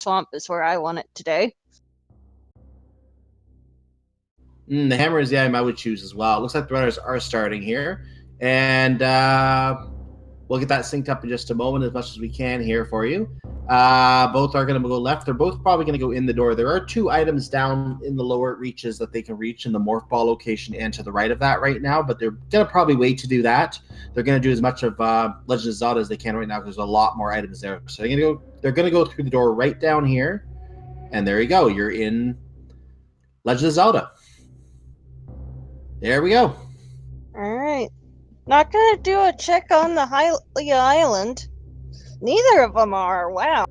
swamp is where I want it today. The hammer is the item I would choose as well. It looks like the runners are starting here. And we'll get that synced up in just a moment as much as we can here for you. Both are going to go left. They're both probably going to go in the door. There are 2 items down in the lower reaches that they can reach in the morph ball location and to the right of that right now, but they're going to probably wait to do that. They're going to do as much of Legend of Zelda as they can right now because there's a lot more items there. So they're going to go through the door right down here, and there you go. You're in Legend of Zelda. There we go. All right. Not gonna do a check on the Hylia Island. Neither of them are. Wow.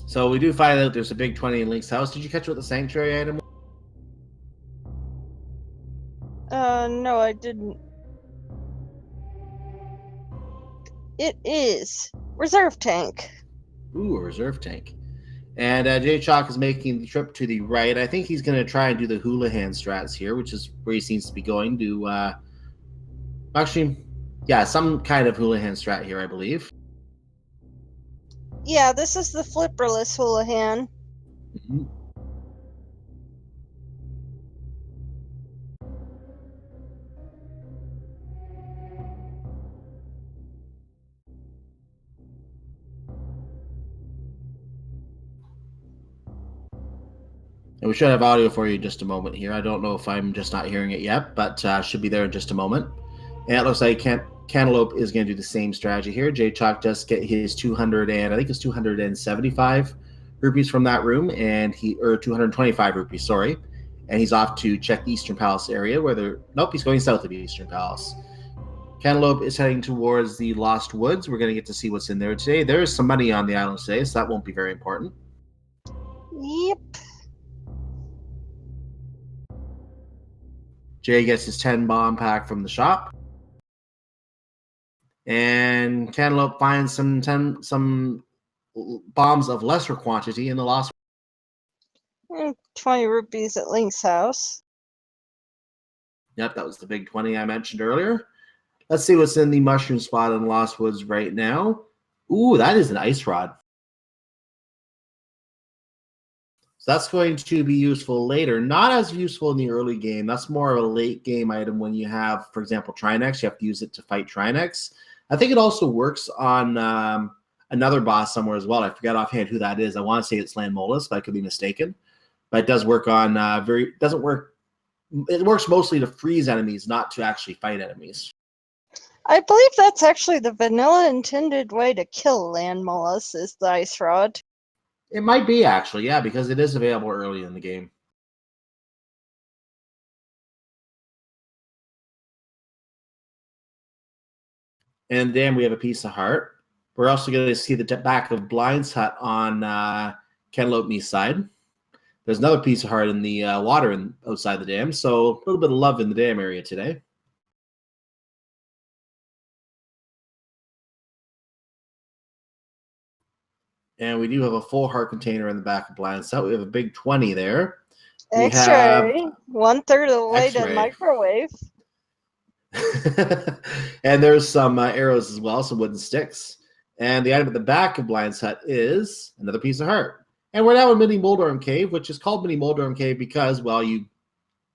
So we do find out there's a big 20 in Link's house. Did you catch what the sanctuary item was? No, I didn't. It is reserve tank. Ooh, a reserve tank. And JayChalke is making the trip to the right. I think he's going to try and do the Houlihan strats here, which is where he seems to be going to. Actually, yeah, some kind of Houlihan strat here, I believe. Yeah, this is the flipperless Houlihan. Mm-hmm. And we should have audio for you in just a moment here. I don't know if I'm just not hearing it yet, but should be there in just a moment. And it looks like Cantaloupe is going to do the same strategy here. JayChalke just get his 200 and I think it's 275 rupees from that room, and 225 rupees, sorry. And he's off to check the Eastern Palace area nope, he's going south of Eastern Palace. Cantaloupe is heading towards the Lost Woods. We're going to get to see what's in there today. There is some money on the island today, so that won't be very important. Yep. Jay gets his 10 bomb pack from the shop. And Cantaloupe finds some bombs of lesser quantity in the Lost. 20 rupees at Link's house. Yep, that was the big 20 I mentioned earlier. Let's see what's in the mushroom spot in Lost Woods right now. Ooh, that is an ice rod. So that's going to be useful later. Not as useful in the early game. That's more of a late game item when you have, for example, Trinex. You have to use it to fight Trinex. I think it also works on another boss somewhere as well. I forgot offhand who that is. I want to say it's Landmolus, but I could be mistaken. But it does work on it works mostly to freeze enemies, not to actually fight enemies. I believe that's actually the vanilla intended way to kill Landmolus is the ice rod. It might be, actually, yeah, because it is available early in the game. And then we have a piece of heart. We're also going to see the back of Blind's hut on Cantaloupem's side. There's another piece of heart in the water outside the dam, so a little bit of love in the dam area today. And we do have a full heart container in the back of Blind's hut. We have a big 20 there. X-ray, 1/3 of the way to microwave. And there's some arrows as well, some wooden sticks. And the item at the back of Blind's hut is another piece of heart. And we're now in Mini Moldorm Cave, which is called Mini Moldorm Cave because, well, you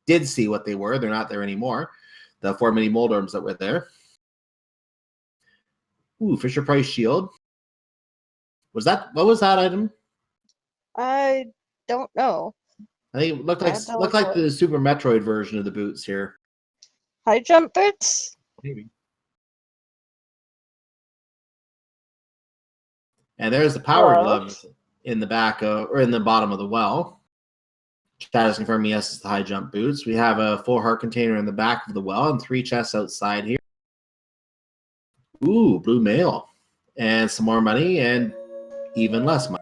did see what they were. They're not there anymore. The 4 Mini Moldorms that were there. Ooh, Fisher Price shield. What was that item? I don't know. I think it looked like the Super Metroid version of the boots here. High jump boots? Maybe. And there's the power glove in the back or in the bottom of the well. Chat is confirming yes, it's the high jump boots. We have a full heart container in the back of the well and 3 chests outside here. Ooh, blue mail. And some more money and even less money.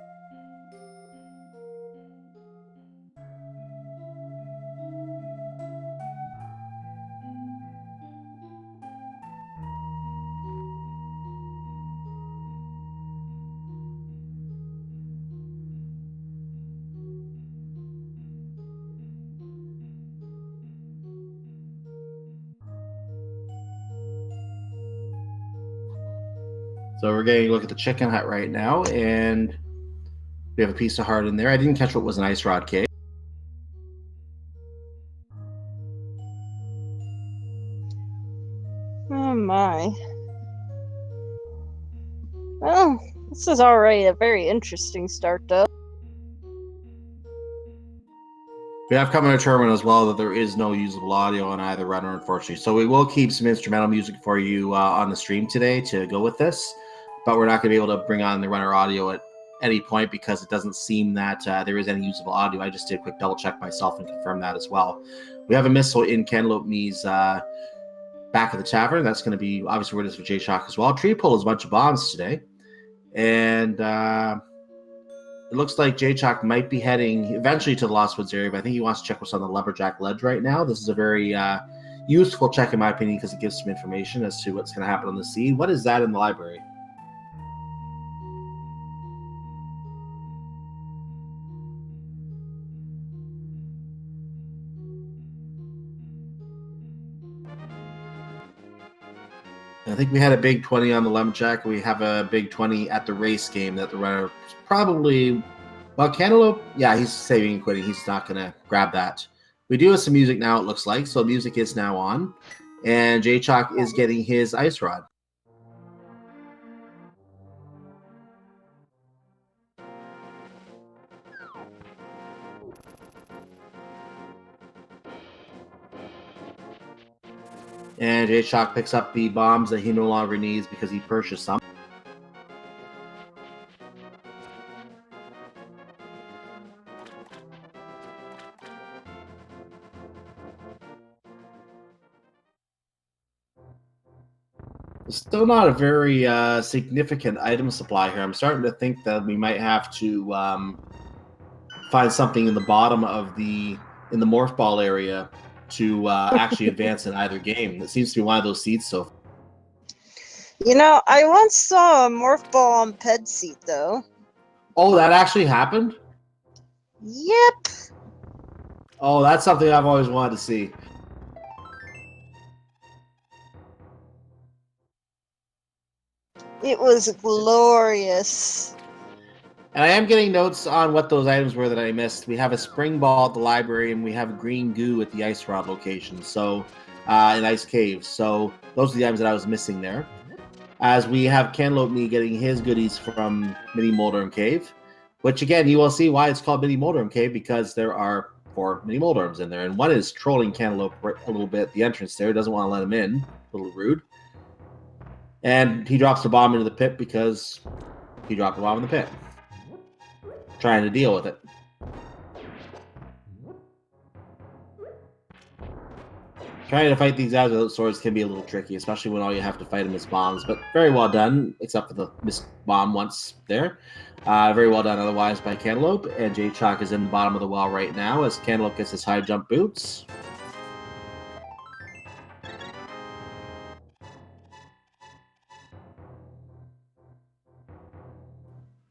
So we're getting a look at the chicken hut right now, and we have a piece of heart in there. I didn't catch what was an ice rod cave. Oh my. Well, this is already a very interesting start, though. We have come to determine as well that there is no usable audio on either runner, unfortunately. So we will keep some instrumental music for you on the stream today to go with this, but we're not going to be able to bring on the runner audio at any point because it doesn't seem that there is any usable audio. I just did a quick double check myself and confirm that as well. We have a missile in Cantaloupeme's back of the tavern. That's going to be obviously where it is for JayChalke as well. Tree pulled a bunch of bombs today, and it looks like JayChalke might be heading eventually to the Lost Woods area, but I think he wants to check what's on the Lumberjack Ledge right now. This is a very useful check in my opinion because it gives some information as to what's going to happen on the seed. What is that in the library? I think we had a big 20 on the Lumberjack. We have a big 20 at the race game that the runner probably... Well, Cantaloupe, yeah, he's saving and quitting. He's not going to grab that. We do have some music now, it looks like. So music is now on. And JayChalke is getting his ice rod. And JayChalke picks up the bombs that he no longer needs because he purchased some. Still not a very significant item supply here. I'm starting to think that we might have to find something in the bottom of the morph ball area to actually advance in either game. It seems to be one of those seeds so far. You know, I once saw a morph ball on Ped Seat, though. Oh, that actually happened? Yep. Oh, that's something I've always wanted to see. It was glorious. And I am getting notes on what those items were that I missed. We have a spring ball at the library, and we have green goo at the ice rod location, so in Ice Cave. So those are the items that I was missing there. As we have Cantaloupe getting his goodies from Mini Moldorm Cave, which again, you will see why it's called Mini Moldorm Cave, because there are 4 Mini Moldorms in there, and one is trolling Cantaloupe a little bit at the entrance there, doesn't want to let him in, a little rude. And he drops the bomb into the pit because he dropped the bomb in the pit. Trying to deal with it. Trying to fight these guys without swords can be a little tricky, especially when all you have to fight them is bombs, but very well done, except for the missed bomb once there. Very well done otherwise by Cantaloupe, and JayChalke is in the bottom of the well right now as Cantaloupe gets his high jump boots.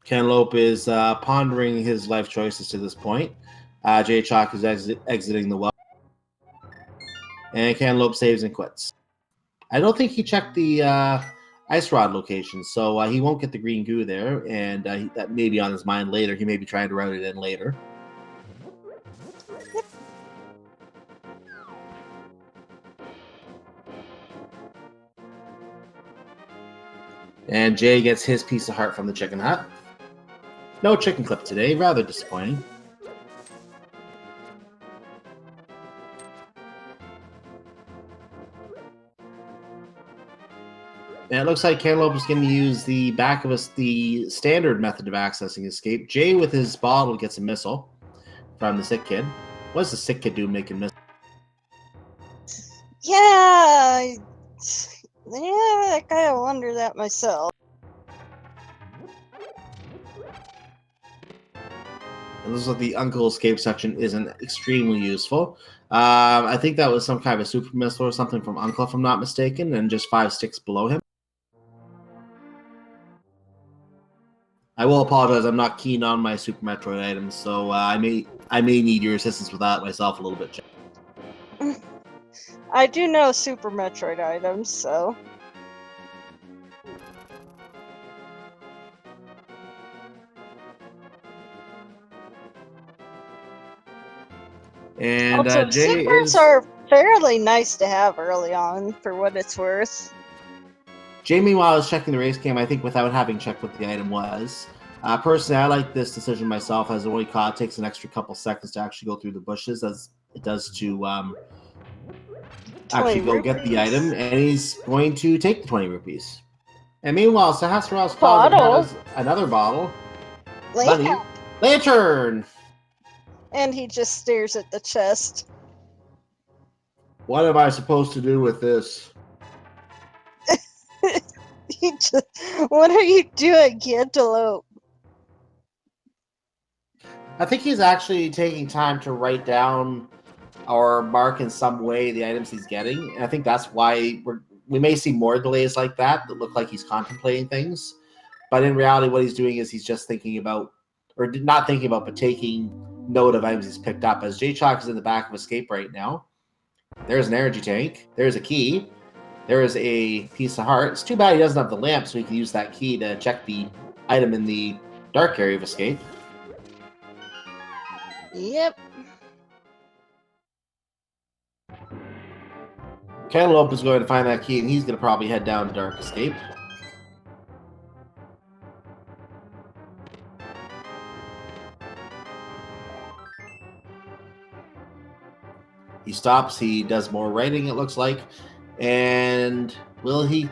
Cantaloupe is pondering his life choices to this point. JayChalke is exiting the well. And Cantaloupe saves and quits. I don't think he checked the ice rod location, so he won't get the green goo there, and that may be on his mind later. He may be trying to route it in later. And Jay gets his piece of heart from the chicken hut. No chicken clip today, rather disappointing. And it looks like Cantaloupe is going to use the back of the standard method of accessing escape. Jay, with his bottle, gets a missile from the sick kid. What does the sick kid do making missiles? Yeah, I kind of wonder that myself. And this is what the Uncle Escape section isn't extremely useful. I think that was some kind of a super missile or something from Uncle, if I'm not mistaken, and just 5 sticks below him. I will apologize. I'm not keen on my Super Metroid items, so I may need your assistance with that myself a little bit. I do know Super Metroid items, so. And Also, Jay secrets is are fairly nice to have early on, for what it's worth. Jay. Meanwhile, is checking the race cam. I think without having checked what the item was. Personally, I like this decision myself, as it only takes an extra couple seconds to actually go through the bushes, as it does to actually 20 go get the rupees. item, and he's going to take the 20 rupees. And meanwhile, Sahasrar's closet Bottle. has another bottle. Lamp. Money. Lantern! And he just stares at the chest. What am I supposed to do with this? What are you doing, Cantaloupe? I think he's actually taking time to write down or mark in some way the items he's getting. And I think that's why we may see more delays like that look like he's contemplating things. But in reality, what he's doing is he's just thinking about, or not thinking about, but taking note of items he's picked up. As JayChalke is in the back of Escape right now. There's an energy tank. There's a key. There is a piece of heart. It's too bad he doesn't have the lamp, so he can use that key to check the item in the dark area of Escape. Yep. Cantaloupe is going to find that key, and he's going to probably head down to Dark Escape. He stops. He does more writing, it looks like. And will he...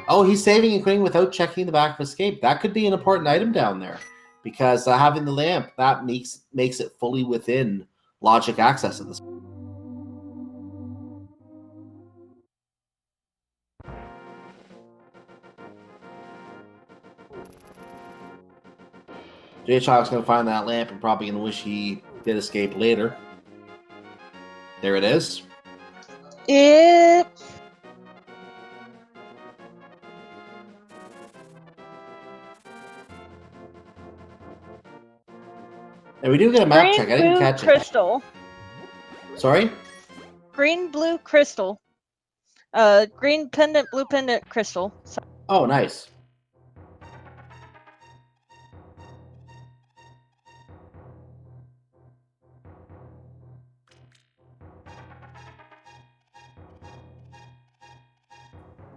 Oh, he's saving and quitting without checking the back of Escape. That could be an important item down there. Because having the lamp, that makes it fully within logic access at this point. JayChalke's going to find that lamp and probably going to wish he did escape later. There it is. Yep. And we do get a map Green, check. I didn't blue, catch crystal. it. Sorry? Green, blue, crystal. Green pendant, blue pendant, crystal. So Oh, nice.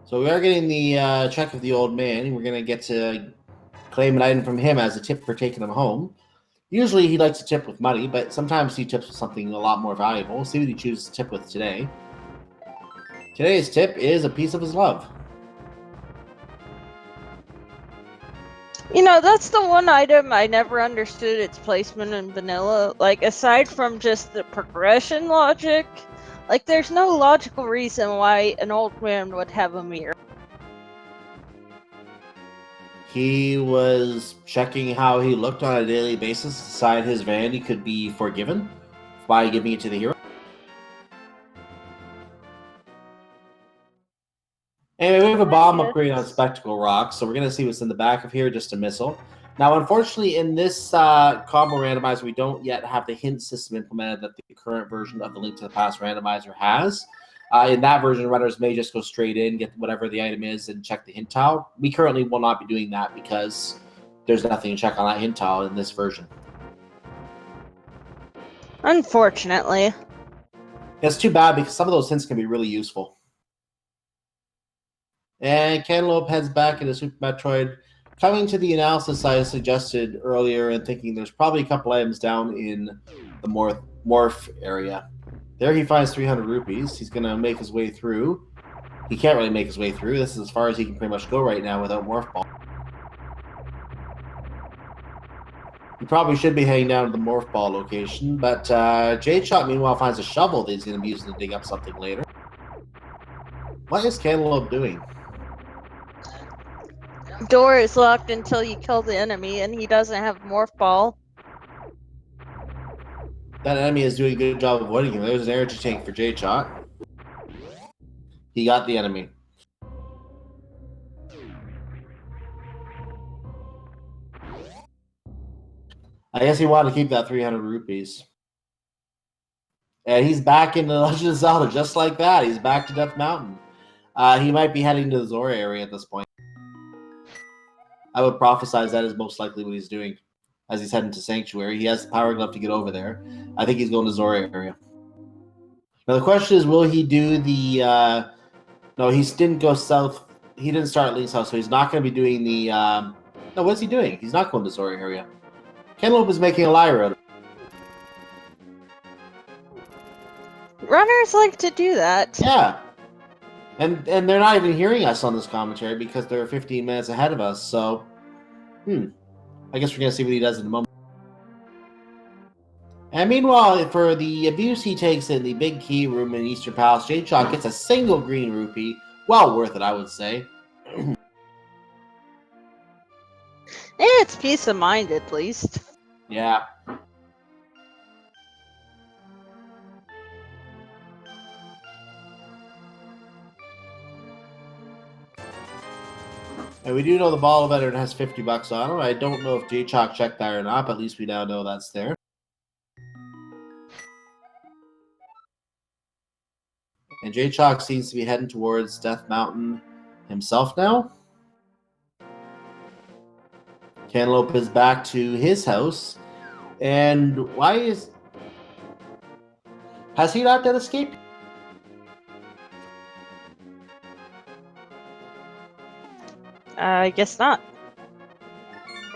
So we are getting the check of the old man. We're going to get to claim an item from him as a tip for taking him home. Usually he likes to tip with money, but sometimes he tips with something a lot more valuable. We'll see what he chooses to tip with today. Today's tip is a piece of his love. you know, that's the one item I never understood its placement in vanilla. Like, aside from just the progression logic, like, there's no logical reason why an old man would have a mirror. He was checking how he looked on a daily basis to decide his vanity could be forgiven by giving it to the hero. Anyway, we have a bomb upgrade on Spectacle Rock, so we're going to see what's in the back of here, just a missile. Now, unfortunately, in this combo randomizer, we don't yet have the hint system implemented that the current version of the Link to the Past randomizer has. In that version, runners may just go straight in, get whatever the item is, and check the hint tile. We currently will not be doing that because there's nothing to check on that hint tile in this version. Unfortunately. That's too bad because some of those hints can be really useful. And Cantaloupe heads back into Super Metroid, coming to the analysis I suggested earlier and thinking there's probably a couple items down in the morph area. There he finds 300 rupees. He's going to make his way through. He can't really make his way through. This is as far as he can pretty much go right now without Morph Ball. He probably should be heading down to the Morph Ball location, but JayChalke meanwhile finds a shovel that he's going to be using to dig up something later. What is Cantaloupe doing? Door is locked until you kill the enemy, and he doesn't have Morph Ball. That enemy is doing a good job of avoiding him. There's an energy tank for JayChalke. He got the enemy. I guess he wanted to keep that 300 rupees. And he's back in the Legend of Zelda just like that. He's back to Death Mountain. He might be heading to the Zora area at this point. I would prophesize that is most likely what he's doing as he's heading to Sanctuary. He has the Power Glove to get over there. I think he's going to Zora area. Now the question is, will he do the? No, he didn't go south. He didn't start at Link's house, so he's not going to be doing the. No, what's he doing? He's not going to Zora area. Cantaloupe is making a liar out of it. Runners like to do that. Yeah. And they're not even hearing us on this commentary because they're 15 minutes ahead of us, so I guess we're gonna see what he does in a moment. And meanwhile, for the abuse he takes in the big key room in Eastern Palace, JayChalke gets a single green rupee. Well worth it, I would say. It's peace of mind, at least. Yeah. And we do know the ball veteran has $50 on him. I don't know if JayChalke checked that or not, but at least we now know that's there. And JayChalke seems to be heading towards Death Mountain himself now. Cantaloupe is back to his house. And why is... Has he not done escape? I guess not.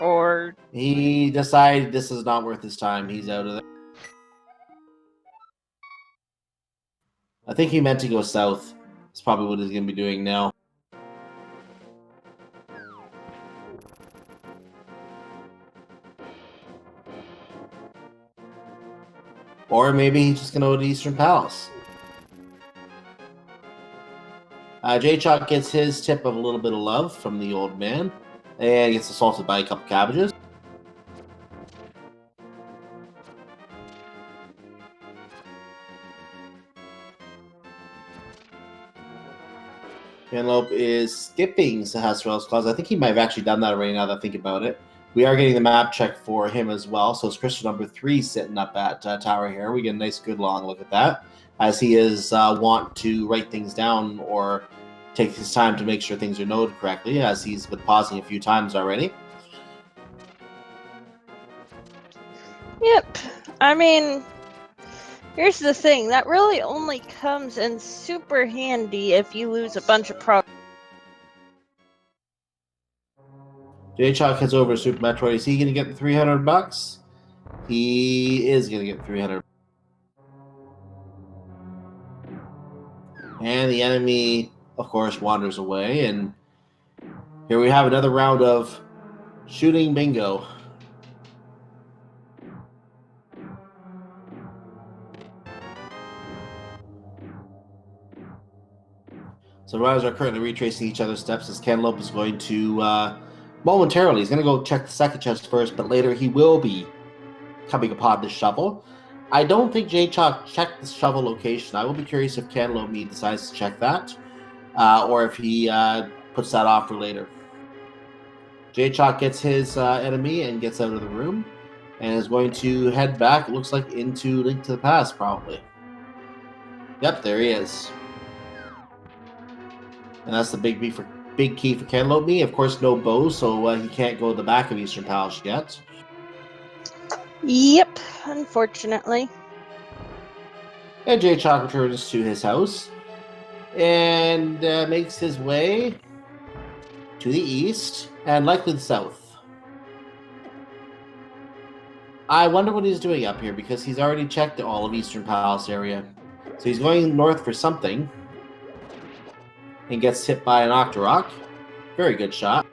Or... He decided this is not worth his time. He's out of there. I think he meant to go south. That's probably what he's going to be doing now. Or maybe he's just going to go to Eastern Palace. JayChalke gets his tip of a little bit of love from the old man. And gets assaulted by a couple cabbages. Cantaloupe is skipping Sahasrarel's clause. I think he might have actually done that already now that I think about it. We are getting the map check for him as well. So it's crystal number 3 sitting up at Tower here. We get a nice, good long look at that. As he is want to write things down or take his time to make sure things are noted correctly, as he's been pausing a few times already. Yep. I mean, here's the thing. That really only comes in super handy if you lose a bunch of progress. JayChalke heads over to Super Metroid. Is he going to get the $300? He is going to get $300. And the enemy, of course, wanders away. And here we have another round of shooting bingo. So the riders are currently retracing each other's steps as Cantaloupe is going to momentarily, he's going to go check the second chest first, but later he will be coming upon this shovel. I don't think JayChalke checked the shovel location. I will be curious if Cantaloupe decides to check that, or if he puts that off for later. JayChalke gets his enemy and gets out of the room, and is going to head back, it looks like, into Link to the Past, probably. Yep, there he is. And that's the big key for Cantaloupe. Of course, no bow, so he can't go to the back of Eastern Palace yet. Yep, unfortunately. And JayChalke returns to his house and makes his way to the east and likely the south. I wonder what he's doing up here because he's already checked all of Eastern Palace area. So he's going north for something and gets hit by an Octorok. Very good shot.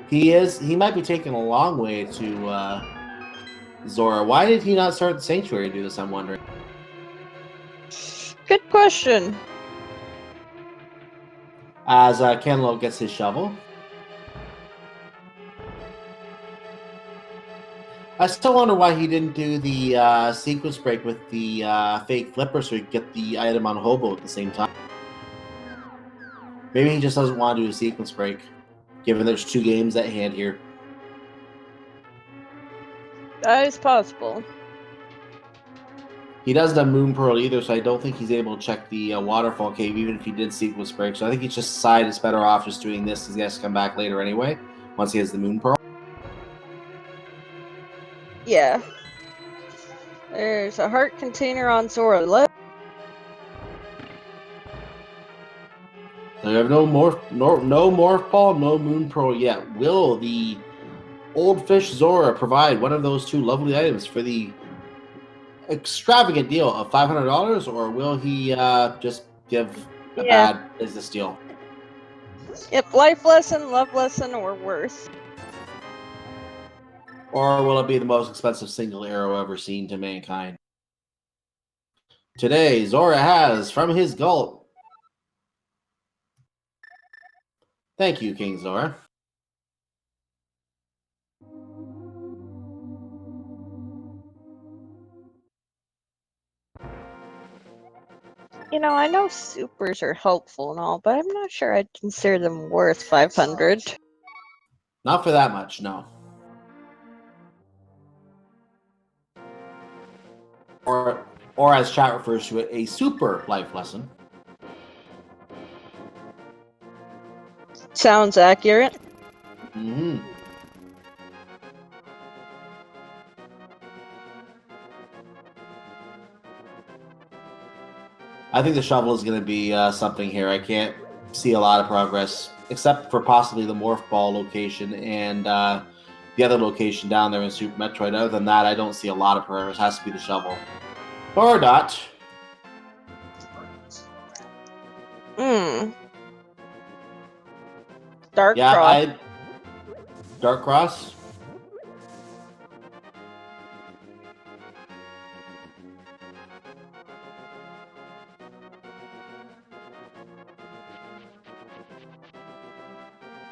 He might be taking a long way to Zora. Why did he not start the Sanctuary to do this, I'm wondering? Good question. As Cantaloupe gets his shovel. I still wonder why he didn't do the sequence break with the fake flipper so he could get the item on Hobo at the same time. Maybe he just doesn't want to do a sequence break, given there's 2 games at hand here. That is possible. He doesn't have Moon Pearl either, so I don't think he's able to check the Waterfall Cave, even if he did sequence break. So I think he just decided it's better off just doing this, because he has to come back later anyway, once he has the Moon Pearl. Yeah. There's a heart container on Zora left. So we have no morph ball, no moon pearl yet. Will the old fish Zora provide one of those two lovely items for the extravagant deal of $500, or will he just give a Yeah. bad business deal? Yep, life lesson, love lesson, or worse. Or will it be the most expensive single arrow ever seen to mankind? Today, Zora has from his gulp. Thank you, King Zora. You know, I know supers are helpful and all, but I'm not sure I'd consider them worth 500. Not for that much, no. Or as chat refers to it, a super life lesson. Sounds accurate. Mm-hmm. I think the shovel is going to be something here. I can't see a lot of progress, except for possibly the morph ball location and the other location down there in Super Metroid. Other than that, I don't see a lot of progress. It has to be the shovel. Or not. Dark Yeah, Cross. Dark Cross.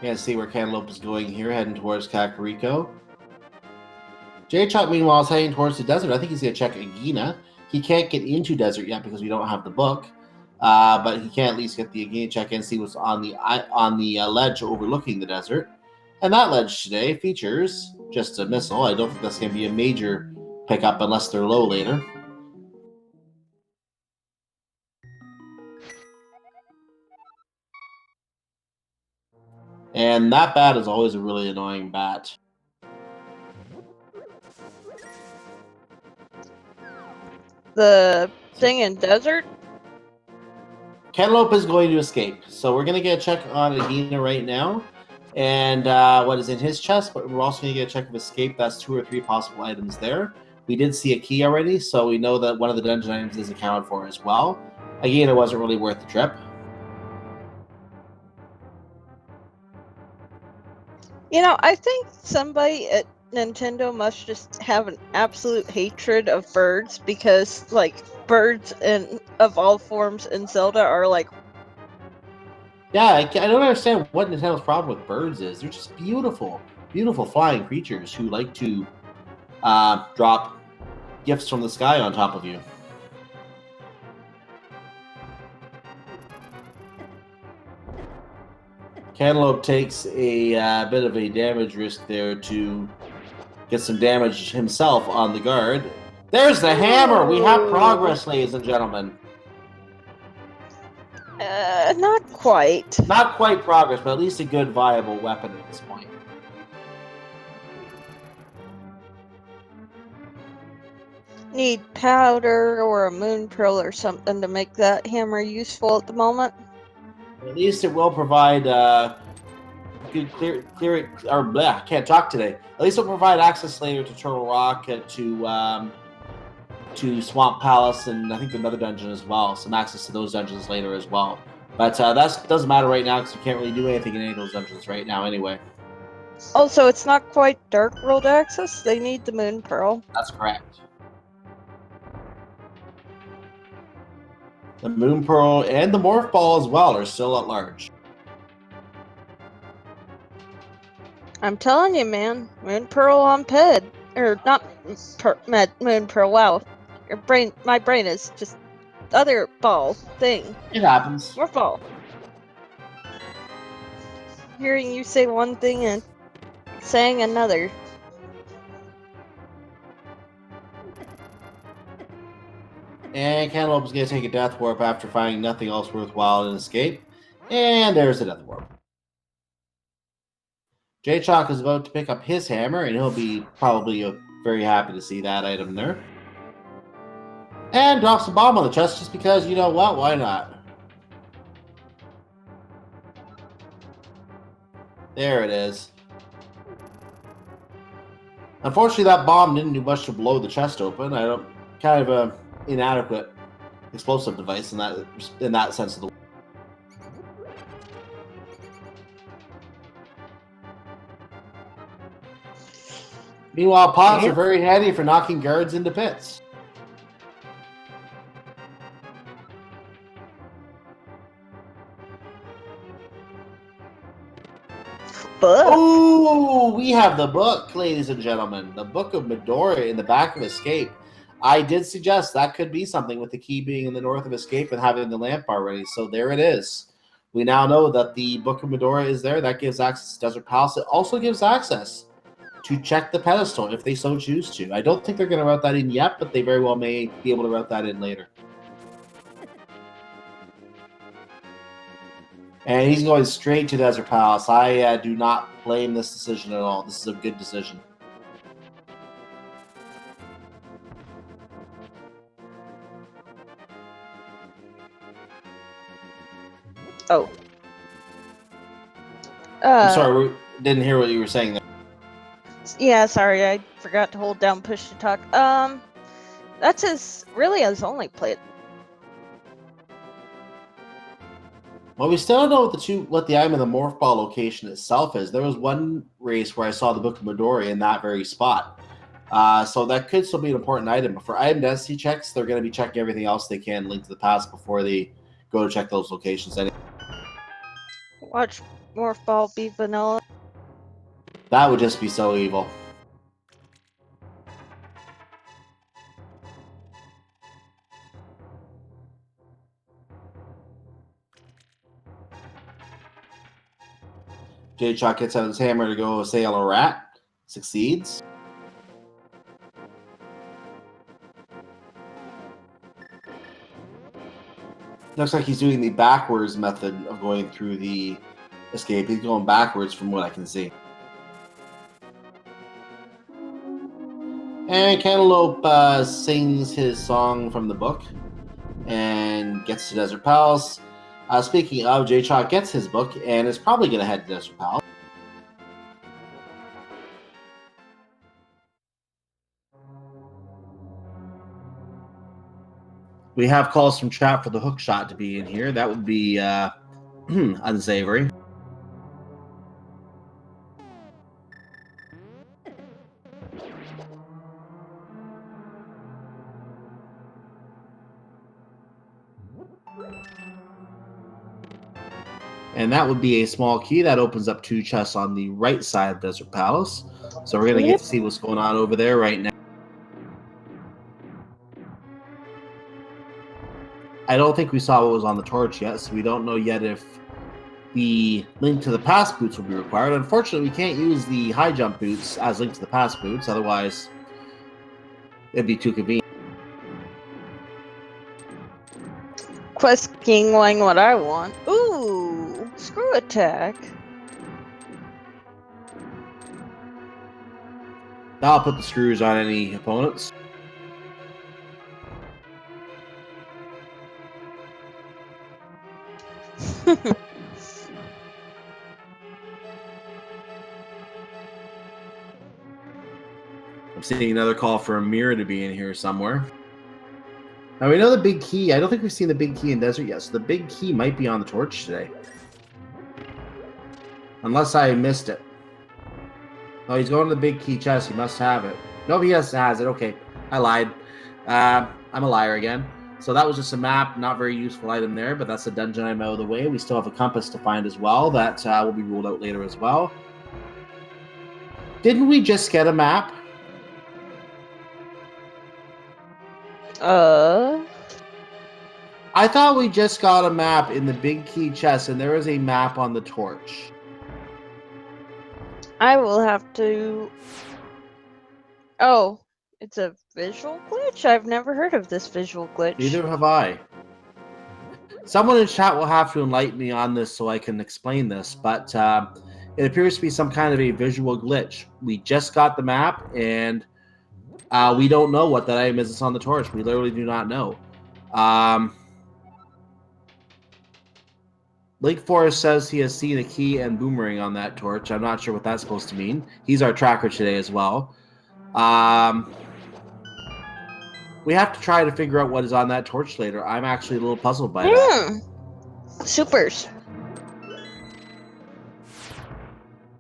Can't see where Cantaloupe is going here, heading towards Kakariko. JayChalke, meanwhile, is heading towards the desert. I think he's going to check Agina. He can't get into desert yet because we don't have the book, but he can at least get the Agina check and see what's on the ledge overlooking the desert. And that ledge today features just a missile. I don't think that's going to be a major pickup unless they're low later. And that bat is always a really annoying bat. The thing in desert? Cantaloupe is going to escape. So we're going to get a check on Agina right now. And what is in his chest, but we're also going to get a check of escape. That's 2 or 3 possible items there. We did see a key already, so we know that one of the dungeon items is accounted for as well. Again, it wasn't really worth the trip. You know, I think somebody at Nintendo must just have an absolute hatred of birds because, like, birds of all forms in Zelda are like. Yeah, I don't understand what Nintendo's problem with birds is. They're just beautiful, beautiful flying creatures who like to drop gifts from the sky on top of you. Cantaloupe takes a bit of a damage risk there to get some damage himself on the guard. There's the hammer! We have progress, ladies and gentlemen. Not quite. Not quite progress, but at least a good, viable weapon at this point. Need powder or a moon pearl or something to make that hammer useful at the moment. At least it will provide good clear or bleh, can't talk today. At least it'll provide access later to Turtle Rock, to Swamp Palace, and I think another dungeon as well. Some access to those dungeons later as well. But that doesn't matter right now because you can't really do anything in any of those dungeons right now anyway. Also, it's not quite Dark World access. They need the moon pearl. That's correct. The Moon Pearl and the Morph Ball as well are still at large. I'm telling you, man. Moon pearl on Ped. Or not moon pearl. Wow. My brain is just other ball thing. It happens. Morph ball. Hearing you say one thing and saying another. And Cantaloupe's going to take a Death Warp after finding nothing else worthwhile in Escape. And there's the Death Warp. JayChalke is about to pick up his hammer, and he'll be probably Very happy to see that item there. And drops a bomb on the chest just because, you know what, why not? There it is. Unfortunately, that bomb didn't do much to blow the chest open. I don't, kind of a inadequate explosive device in that sense of the word. Meanwhile, pots are very handy for knocking guards into pits. Book. Oh, we have the book, ladies and gentlemen. The Book of Midori in the back of Escape. I did suggest that could be something with the key being in the north of Escape and having the lamp already. So there it is. We now know that the Book of Midori is there. That gives access to Desert Palace. It also gives access to check the pedestal if they so choose to. I don't think they're going to route that in yet, but they very well may be able to route that in later. And he's going straight to Desert Palace. I do not blame this decision at all. This is a good decision. Oh. I'm sorry, we didn't hear what you were saying there. Yeah, sorry, I forgot to hold down push to talk. That's his only play. Well, we still don't know what the item in the Morph Ball location itself is. There was one race where I saw the Book of Midori in that very spot. So that could still be an important item. But for item density checks, they're going to be checking everything else they can linked to the past before they go to check those locations. Watch Morph Ball be vanilla. That would just be so evil. JayChalke gets out his hammer to go assail a rat. Succeeds. Looks like he's doing the backwards method of going through the escape. He's going backwards from what I can see. And Cantaloupe sings his song from the book and gets to Desert Palace. Speaking of, JayChalke gets his book and is probably going to head to Desert Palace. We have calls from chat for the hook shot to be in here. That would be unsavory. And that would be a small key that opens up 2 chests on the right side of Desert Palace. So we're going to get to see what's going on over there right now. I don't think we saw what was on the torch yet, so we don't know yet if the link to the pass boots will be required. Unfortunately, we can't use the high jump boots as linked to the pass boots, otherwise it'd be too convenient. Quest King wanting what I want. Ooh, screw attack. I'll put the screws on any opponents. I'm seeing another call for a mirror to be in here somewhere. Now we know the big key. I don't think we've seen the big key in Desert yet, so the big key might be on the torch today. Unless I missed it. Oh, he's going to the big key chest. He must have it. No, he has it. Okay, I lied. I'm a liar again. So that was just a map, not very useful item there, but that's a dungeon item out of the way. We still have a compass to find as well. That will be ruled out later as well. Didn't we just get a map? I thought we just got a map in the big key chest, and there is a map on the torch. I will have to... Oh, it's a visual glitch? I've never heard of this visual glitch. Neither have I. Someone in chat will have to enlighten me on this so I can explain this, but it appears to be some kind of a visual glitch. We just got the map, and We don't know what that item is that's on the torch. We literally do not know. Lake Forest says he has seen a key and boomerang on that torch. I'm not sure what that's supposed to mean. He's our tracker today as well. We have to try to figure out what is on that torch later. I'm actually a little puzzled by that. Supers.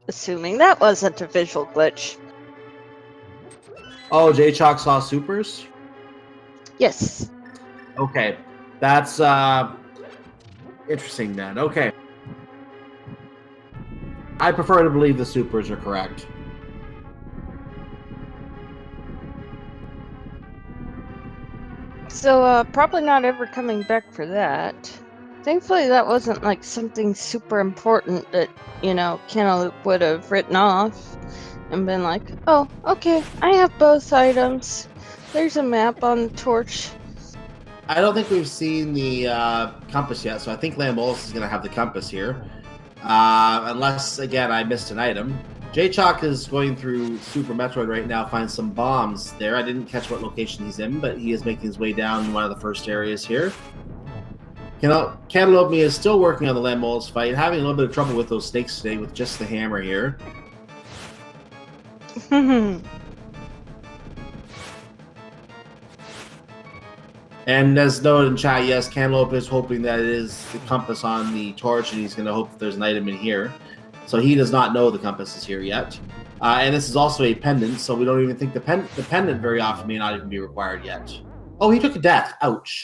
Assuming that wasn't a visual glitch. Oh, JayChalke saw supers? Yes. Okay. That's interesting then. Okay. I prefer to believe the supers are correct. So, probably not ever coming back for that. Thankfully, that wasn't like something super important that, Cantaloupe would have written off and been like, oh, okay, I have both items. There's a map on the torch. I don't think we've seen the compass yet, so I think Lambolis is going to have the compass here. Unless, again, I missed an item. JayChalke is going through Super Metroid right now, finds some bombs there. I didn't catch what location he's in, but he is making his way down one of the first areas here. Cantaloupeme is still working on the Lambolis fight, having a little bit of trouble with those snakes today with just the hammer here. And as noted in chat, yes, Cantaloupeme is hoping that it is the compass on the torch, and he's going to hope that there's an item in here. So he does not know the compass is here yet. And this is also a pendant, so we don't even think the pendant very often may not even be required yet. Oh, he took a death. Ouch.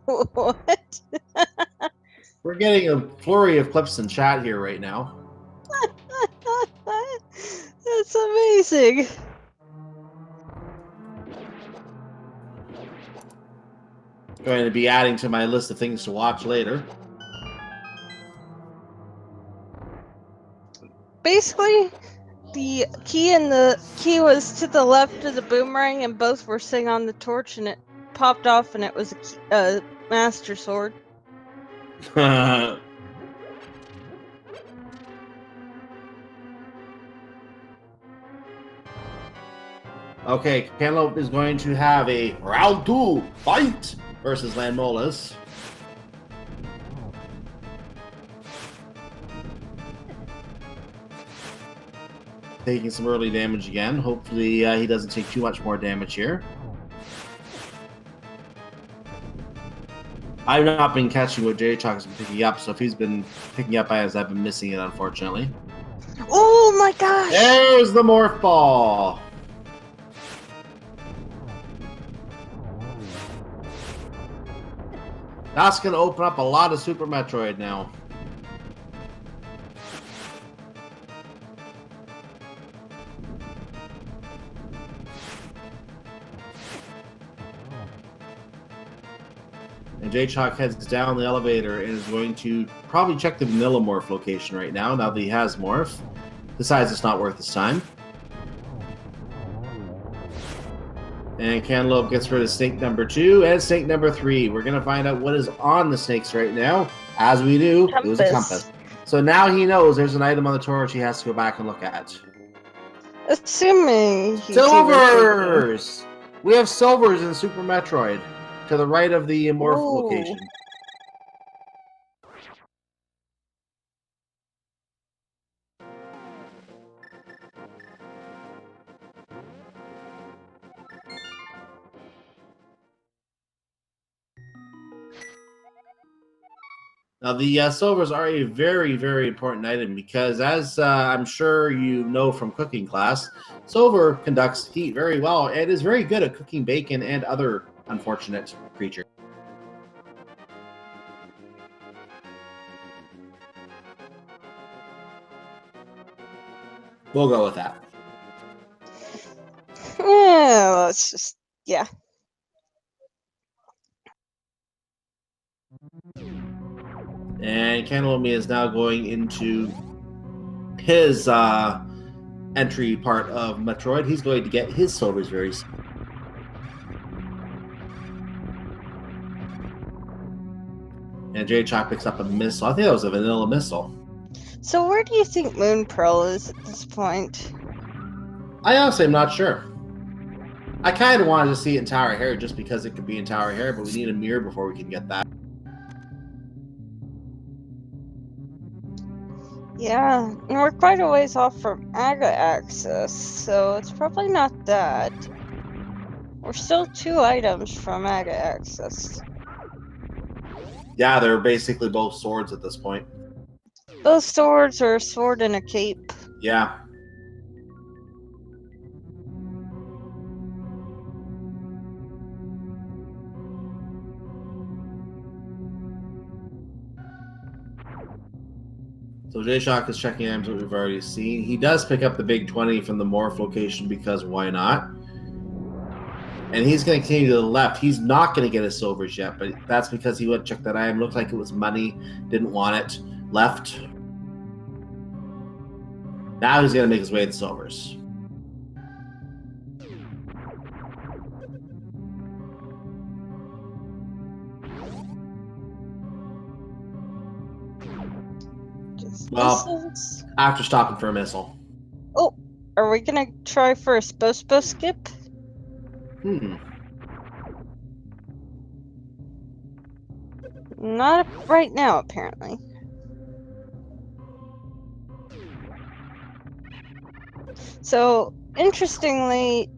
What? We're getting a flurry of clips in chat here right now. That's amazing. Going to be adding to my list of things to watch later. Basically, the key was to the left of the boomerang, and both were sitting on the torch, and it popped off, and it was a master sword. Okay, Cantaloupeme is going to have a round 2 fight versus Lambolis. Taking some early damage again. Hopefully he doesn't take too much more damage here. I've not been catching what JayChalke has been picking up, so if he's been picking up as I've been missing it, unfortunately. Oh my gosh! There's the morph ball! That's going to open up a lot of Super Metroid now. And JayChalke heads down the elevator and is going to probably check the vanilla morph location right now that he has morph. Decides it's not worth his time. And Cantaloupeme gets rid of snake number 2 and snake number 3. We're going to find out what is on the snakes right now. As we do, it was a compass. So now he knows there's an item on the torch he has to go back and look at. Assuming Silvers! We have silvers in Super Metroid to the right of the morph location. Now, the silvers are a very, very important item because, as I'm sure you know from cooking class, silver conducts heat very well and is very good at cooking bacon and other unfortunate creatures. We'll go with that. Yeah, let's just, yeah. And Cantaloupeme is now going into his entry part of Metroid. He's going to get his silvers very soon. And JayChalke picks up a missile. I think that was a vanilla missile. So where do you think Moon Pearl is at this point? I honestly am not sure. I kind of wanted to see it in Tower Hair just because it could be in Tower Hair, but we need a mirror before we can get that. Yeah, and we're quite a ways off from AGA access, so it's probably not that. We're still 2 items from AGA access. Yeah, they're basically both swords at this point. Both swords or a sword and a cape. Yeah. So JayChalke is checking items that we've already seen. He does pick up the big 20 from the morph location because why not? And he's going to continue to the left. He's not going to get his silvers yet, but that's because he went check that item. Looked like it was money. Didn't want it. Left. Now he's going to make his way to the silvers. Well, after stopping for a missile. Oh, are we gonna try for a Spospo skip? Not right now, apparently. So, interestingly...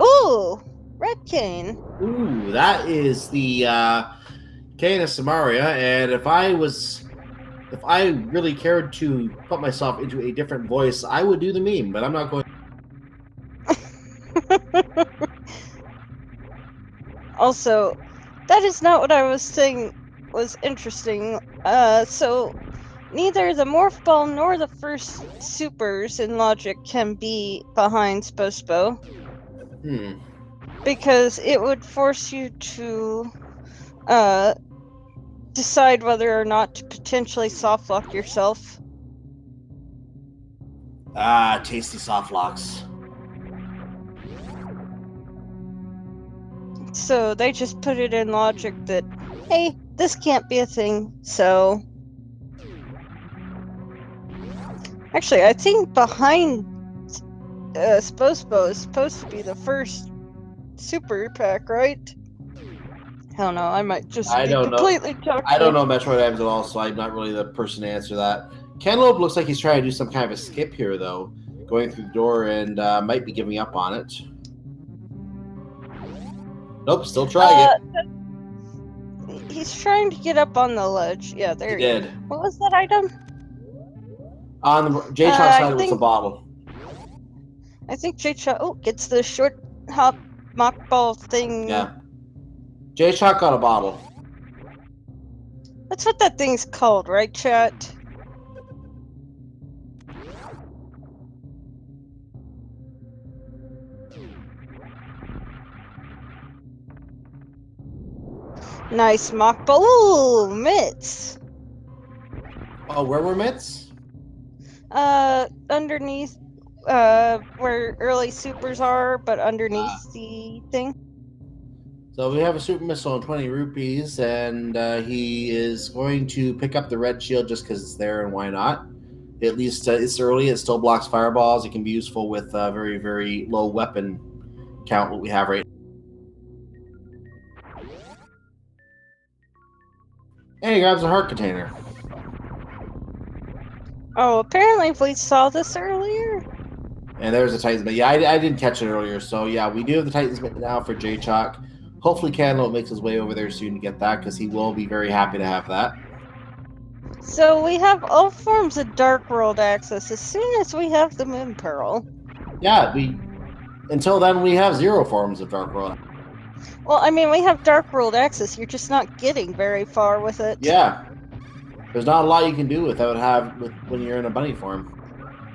Ooh! Red cane! Ooh, that is the Cane of Samaria, and if I really cared to put myself into a different voice, I would do the meme, but I'm not going. Also, that is not what I was saying was interesting. So neither the Morph Ball nor the first supers in Logic can be behind Spospo. Because it would force you to decide whether or not to potentially soft lock yourself. Ah, tasty soft locks. So they just put it in Logic that, hey, this can't be a thing, so... Actually, I think behind Spospo is supposed to be the first super pack, right? Hell no, I might just be completely talking. I don't know Metroid items at all, so I'm not really the person to answer that. Cantaloupe looks like he's trying to do some kind of a skip here, though. Going through the door and might be giving up on it. Nope, still trying it. He's trying to get up on the ledge. Yeah, there he did. What was that item? On the JayChalke side was a bottle. I think JayChalke gets the short hop mock ball thing. Yeah. JayChalke got a bottle. That's what that thing's called, right, chat? Nice mock ball. Ooh, mitts. Oh, where were mitts? Underneath where early supers are, but underneath the thing. So we have a super missile and 20 rupees, and he is going to pick up the red shield just because it's there, and why not? At least it's early. It still blocks fireballs. It can be useful with very, very low weapon count, what we have right now. And he grabs a heart container. Oh, apparently we saw this earlier. And there's the Titans. But yeah, I didn't catch it earlier. So yeah, we do have the Titans now for JayChalke. Hopefully Candle makes his way over there soon to get that, because he will be very happy to have that. So we have all forms of Dark World access as soon as we have the Moon Pearl. Yeah, until then we have 0 forms of Dark World. Well, I mean, we have Dark World access. You're just not getting very far with it. Yeah. There's not a lot you can do when you're in a bunny form.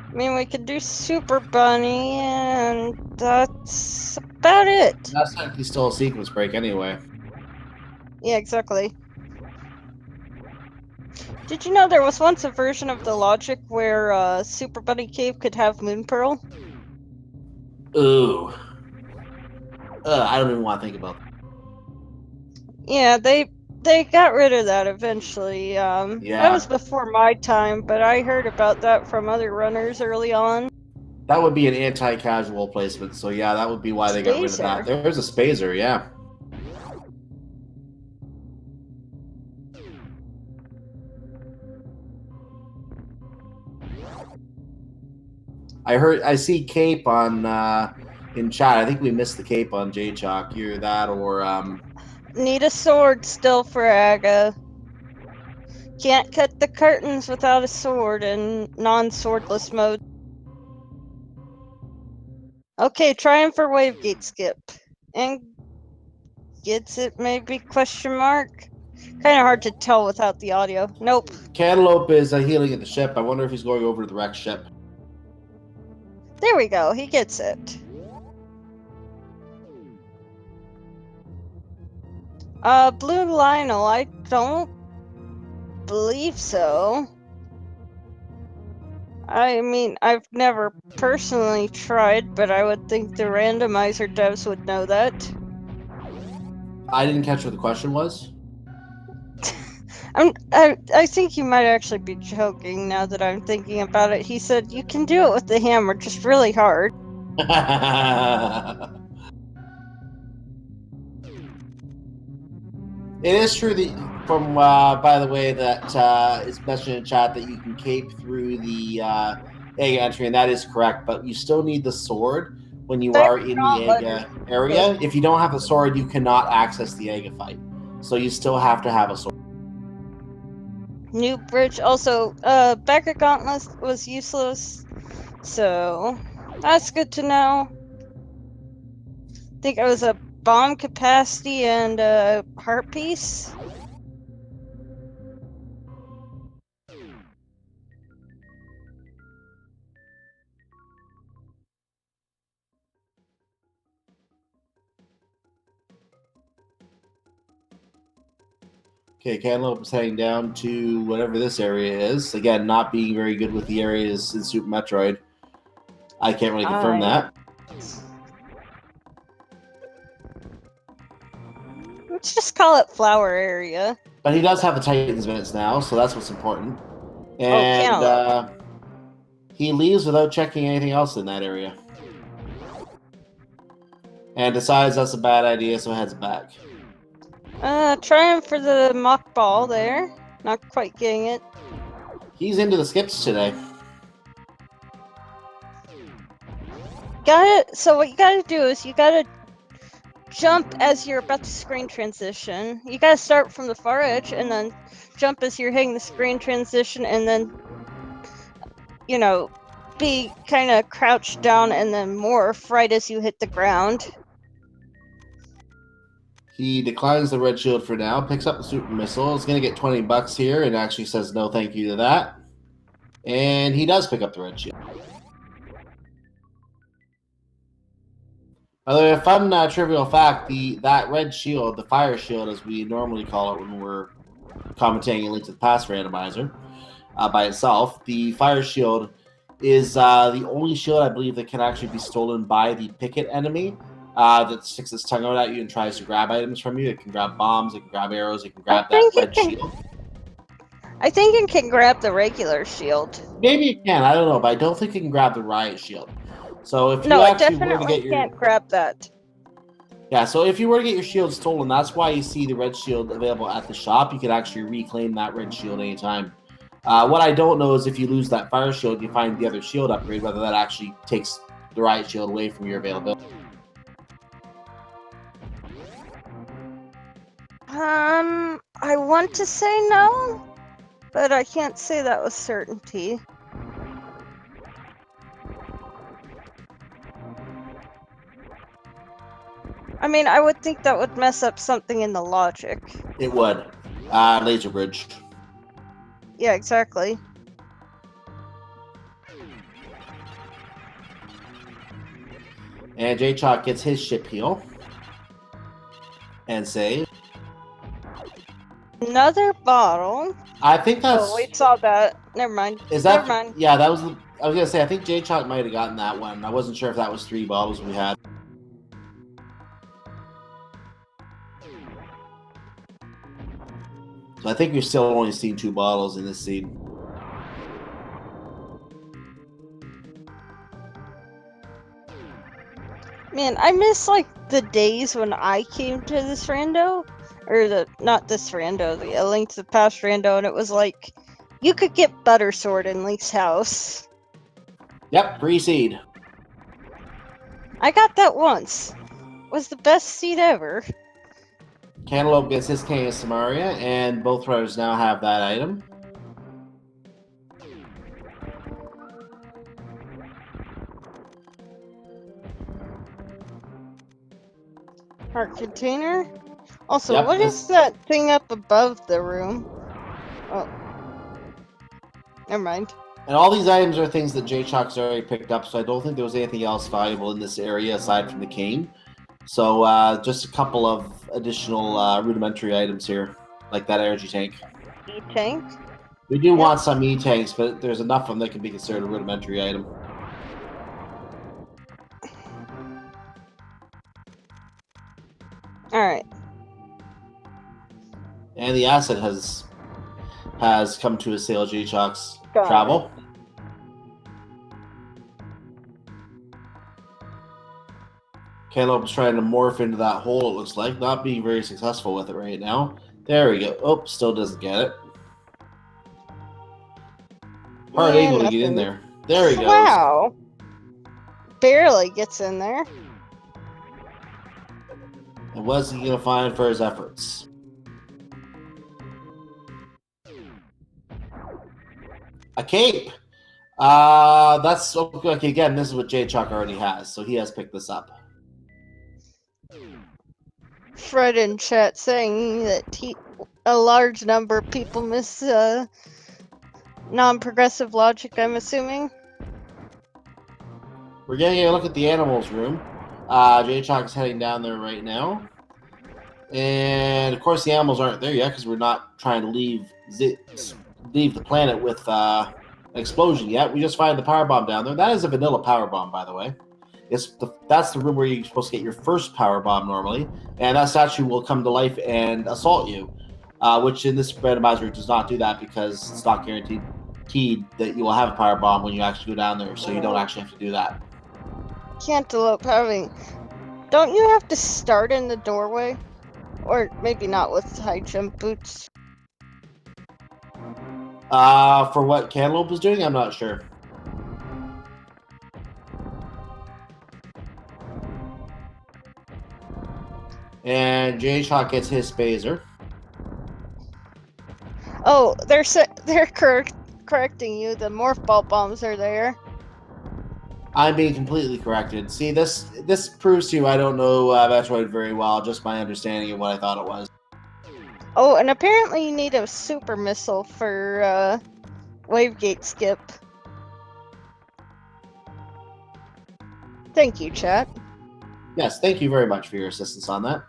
I mean, we could do Super Bunny, and that's about it. That's technically still a sequence break anyway. Yeah, exactly. Did you know there was once a version of the Logic where Super Bunny Cave could have Moon Pearl? Ooh. I don't even want to think about that. Yeah, they They got rid of that eventually. That Yeah. was before my time, but I heard about that from other runners early on. That would be an anti-casual placement, so yeah, that would be why they got rid of that. Spacer. There's a Spazer, yeah. I see Cape on in chat. I think we missed the Cape on JayChalke. Either that or Need a sword still for Aga. Can't cut the curtains without a sword in non-swordless mode. Okay, trying for wavegate skip. And gets it maybe, question mark? Kind of hard to tell without the audio. Nope. Cantaloupe is healing at the ship. I wonder if he's going over to the wreck ship. There we go, he gets it. Blue Lionel, I don't believe so. I mean, I've never personally tried, but I would think the Randomizer devs would know that. I didn't catch what the question was. I think you might actually be joking now that I'm thinking about it. He said you can do it with the hammer, just really hard. It is true that from by the way that it's mentioned in chat that you can cape through the egg entry, and that is correct. But you still need the sword when you are in the egg area. If you don't have the sword, you cannot access the egg fight. So you still have to have a sword. New bridge also. Becker Gauntlet was useless, so that's good to know. I think it was a bomb capacity and a heart piece. Okay, Cantaloupe is heading down to whatever this area is. Again, not being very good with the areas in Super Metroid. I can't really confirm that. Let's just call it flower area. But he does have the Titan's minutes now, so that's what's important. And he leaves without checking anything else in that area. And decides that's a bad idea, so heads back. Trying for the mock ball there. Not quite getting it. He's into the skips today. So what you gotta do is you gotta jump as you're about to screen transition. You gotta start from the far edge and then jump as you're hitting the screen transition and then, you know, be kind of crouched down and then morph right as you hit the ground. He declines the red shield for now, picks up the super missile, is going to get $20 here, and actually says no thank you to that. And he does pick up the red shield. By the way, a fun trivial fact, that red shield, the fire shield as we normally call it when we're commentating in Link to the Past randomizer, by itself, the fire shield is the only shield I believe that can actually be stolen by the picket enemy. That sticks its tongue out at you and tries to grab items from you. It can grab bombs, it can grab arrows, it can grab that red shield. I think it can grab the regular shield. Maybe it can, I don't know, but I don't think it can grab the riot shield. So if you No, it actually were to definitely get your can't grab that. Yeah, so if you were to get your shield stolen, that's why you see the red shield available at the shop. You could actually reclaim that red shield anytime. What I don't know is if you lose that fire shield, you find the other shield upgrade, whether that actually takes the riot shield away from your availability. I want to say no, but I can't say that with certainty. I mean, I would think that would mess up something in the logic. It would. Laser bridge. Yeah, exactly. And JayChalke gets his ship heal. And save. Another bottle. I think that's... Oh, we saw that. Never mind. Is that... Never mind. Yeah, that was... I was going to say, I think JayChalke might have gotten that one. I wasn't sure if that was 3 bottles we had. So I think we've still only seen 2 bottles in this scene. Man, I miss like the days when I came to this rando, or not this rando, the Link to the Past rando, and it was like you could get butter sword in Link's house. Yep, free seed. I got that once. It was the best seed ever. Cantaloupe gets his King of Samaria, and both riders now have that item. Heart container. Also, Yep, what is that thing up above the room? Oh, never mind. And all these items are things that JayChalke's already picked up, so I don't think there was anything else valuable in this area aside from the cane. So just a couple of additional rudimentary items here, like that energy tank. E-tank? We do want some E-tanks, but there's enough of them that can be considered a rudimentary item. Alright. And the asset has come to assail JayChalke's travel. Cantaloupe's trying to morph into that hole, it looks like. Not being very successful with it right now. There we go. Oh, still doesn't get it. Hard angle to get in there. There he goes. Wow. Barely gets in there. And what's he going to find for his efforts? A cape! That's okay. Again, this is what JayChalke already has, so he has picked this up. Fred in chat saying that a large number of people miss non-progressive logic, I'm assuming. We're getting a look at the animals room. JayChalke is heading down there right now. And of course the animals aren't there yet because we're not trying to leave the planet with an explosion yet. We just find the power bomb down there. That is a vanilla power bomb, by the way. That's the room where you're supposed to get your first power bomb normally, and that statue will come to life and assault you, which in this randomizer does not do that because it's not guaranteed that you will have a power bomb when you actually go down there, so you don't actually have to do that. Cantaloupe having... Don't you have to start in the doorway? Or maybe not with high jump boots. For what Cantaloupe is doing, I'm not sure. And JayChalke gets his phaser. Oh, they're correcting you. The morph ball bombs are there. I'm being completely corrected. See, this proves to you I don't know Metroid very well, just my understanding of what I thought it was. Oh, and apparently you need a super missile for wavegate skip. Thank you, chat. Yes, thank you very much for your assistance on that.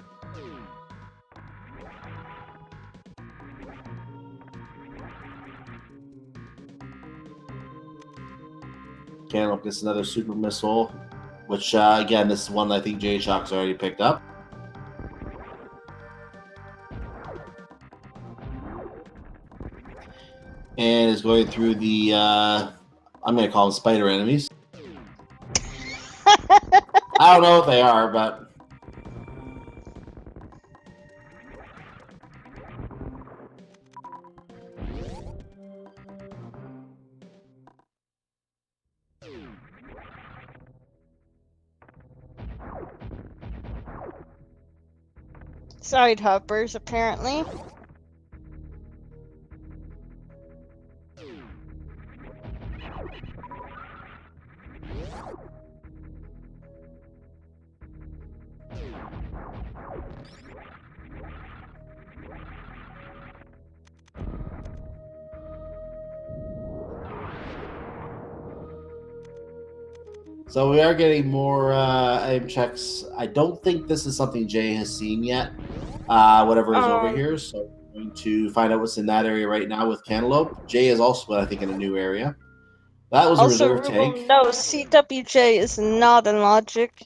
Cantaloupe gets another super missile, which, again, this is one I think JayChalke's already picked up. And is going through the, I'm going to call them spider enemies. I don't know what they are, but... Side hoppers, apparently. So we are getting more item checks. I don't think this is something Jay has seen yet, whatever is over here. So we're going to find out what's in that area right now with Cantaloupe. Jay is also, I think, in a new area. That was also, a reserve tank. No, CWJ is not in logic.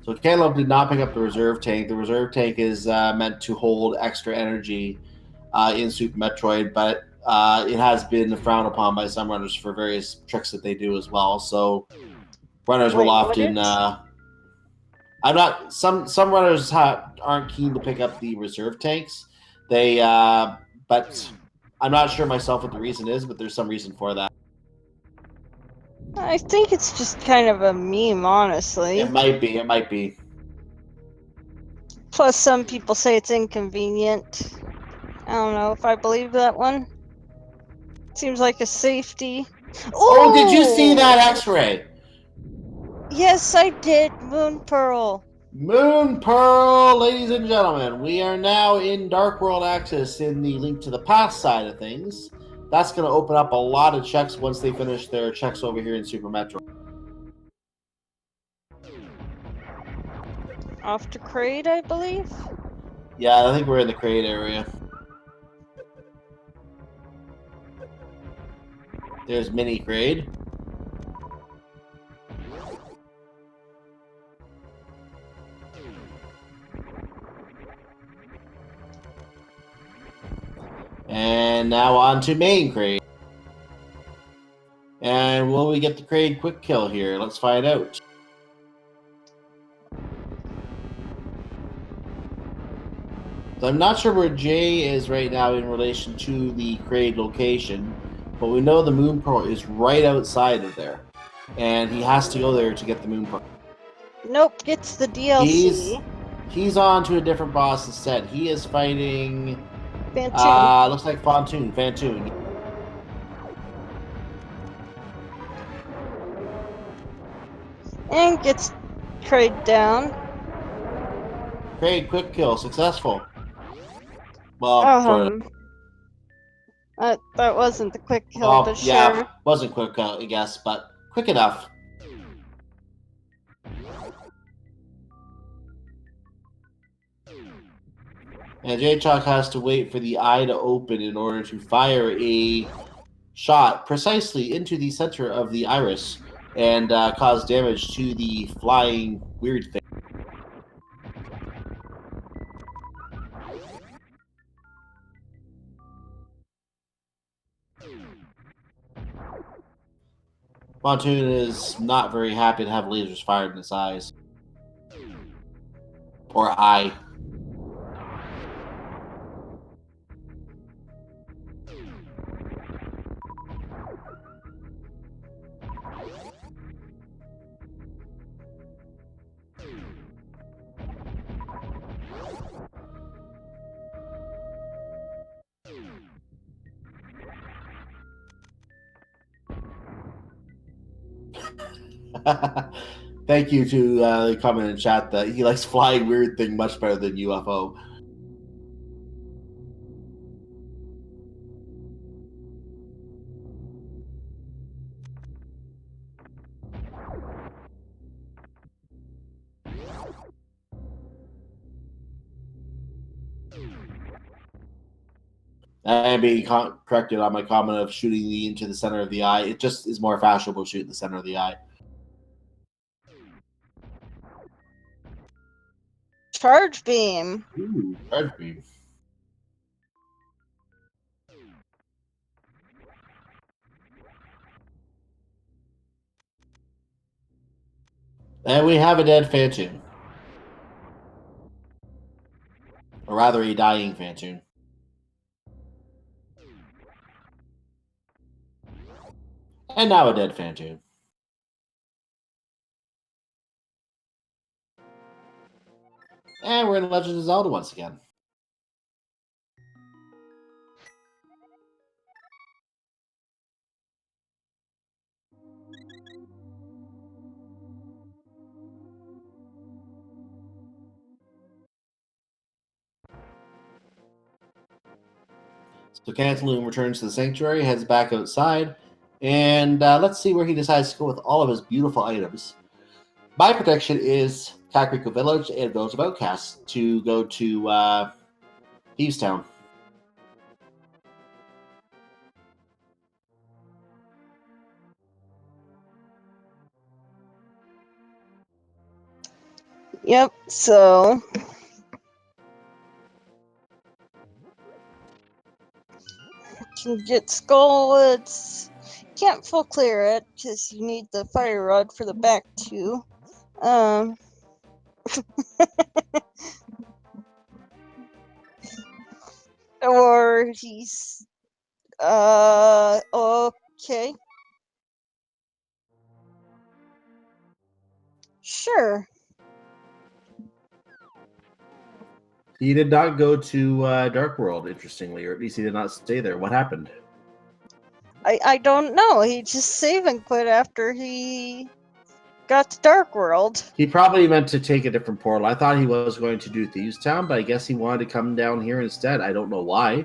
So Cantaloupe did not pick up the reserve tank. The reserve tank is meant to hold extra energy in Super Metroid, but it has been frowned upon by some runners for various tricks that they do as well. So runners will often. I'm not. Some runners aren't keen to pick up the reserve tanks. They, but I'm not sure myself what the reason is. But there's some reason for that. I think it's just kind of a meme, honestly. It might be. It might be. Plus, some people say it's inconvenient. I don't know if I believe that one. Seems like a safety. Oh, did you see Ooh! that X-ray? Yes, I did. Moon Pearl. Moon Pearl, ladies and gentlemen, we are now in Dark World Access in the Link to the Past side of things. That's going to open up a lot of checks once they finish their checks over here in Super Metro. Off to Kraid, I believe. Yeah, I think we're in the crate area. There's Mini Kraid. And now on to Main Kraid. And will we get the Kraid quick kill here? Let's find out. So I'm not sure where Jay is right now in relation to the Kraid location, but we know the Moon Pearl is right outside of there. And he has to go there to get the Moon Pearl. Nope, gets the DLC. He's on to a different boss instead. He is fighting Fantoon. looks like Fantoon. And gets Kraid down. Kraid quick kill, successful. Well, sort of. That wasn't the quick kill, but yeah, sure. wasn't quick, I guess, but quick enough. And JayChalke has to wait for the eye to open in order to fire a shot precisely into the center of the iris and cause damage to the flying weird thing. Fantoon is not very happy to have lasers fired in his eyes. Or eye. Thank you to the comment in chat that he likes flying weird thing much better than UFO. And being corrected on my comment of shooting into the center of the eye, it just is more fashionable to shoot in the center of the eye. Charge beam. Ooh, charge beam. And we have a dead Fantoon. Or rather, a dying Fantoon. And now a dead Fantoon. And we're in Legend of Zelda once again. So Cantaloupeme returns to the sanctuary, heads back outside, and let's see where he decides to go with all of his beautiful items. My prediction is Kakariko Village and Village of Outcasts to go to Thieves Town. Yep, so can get skull. It's can't full clear it because you need the fire rod for the back too. Or he's okay. Sure. He did not go to Dark World, interestingly, or at least he did not stay there. What happened? I don't know. He just save and quit after he got to Dark World. He probably meant to take a different portal. I thought he was going to do Thieves Town, but I guess he wanted to come down here instead. I don't know why.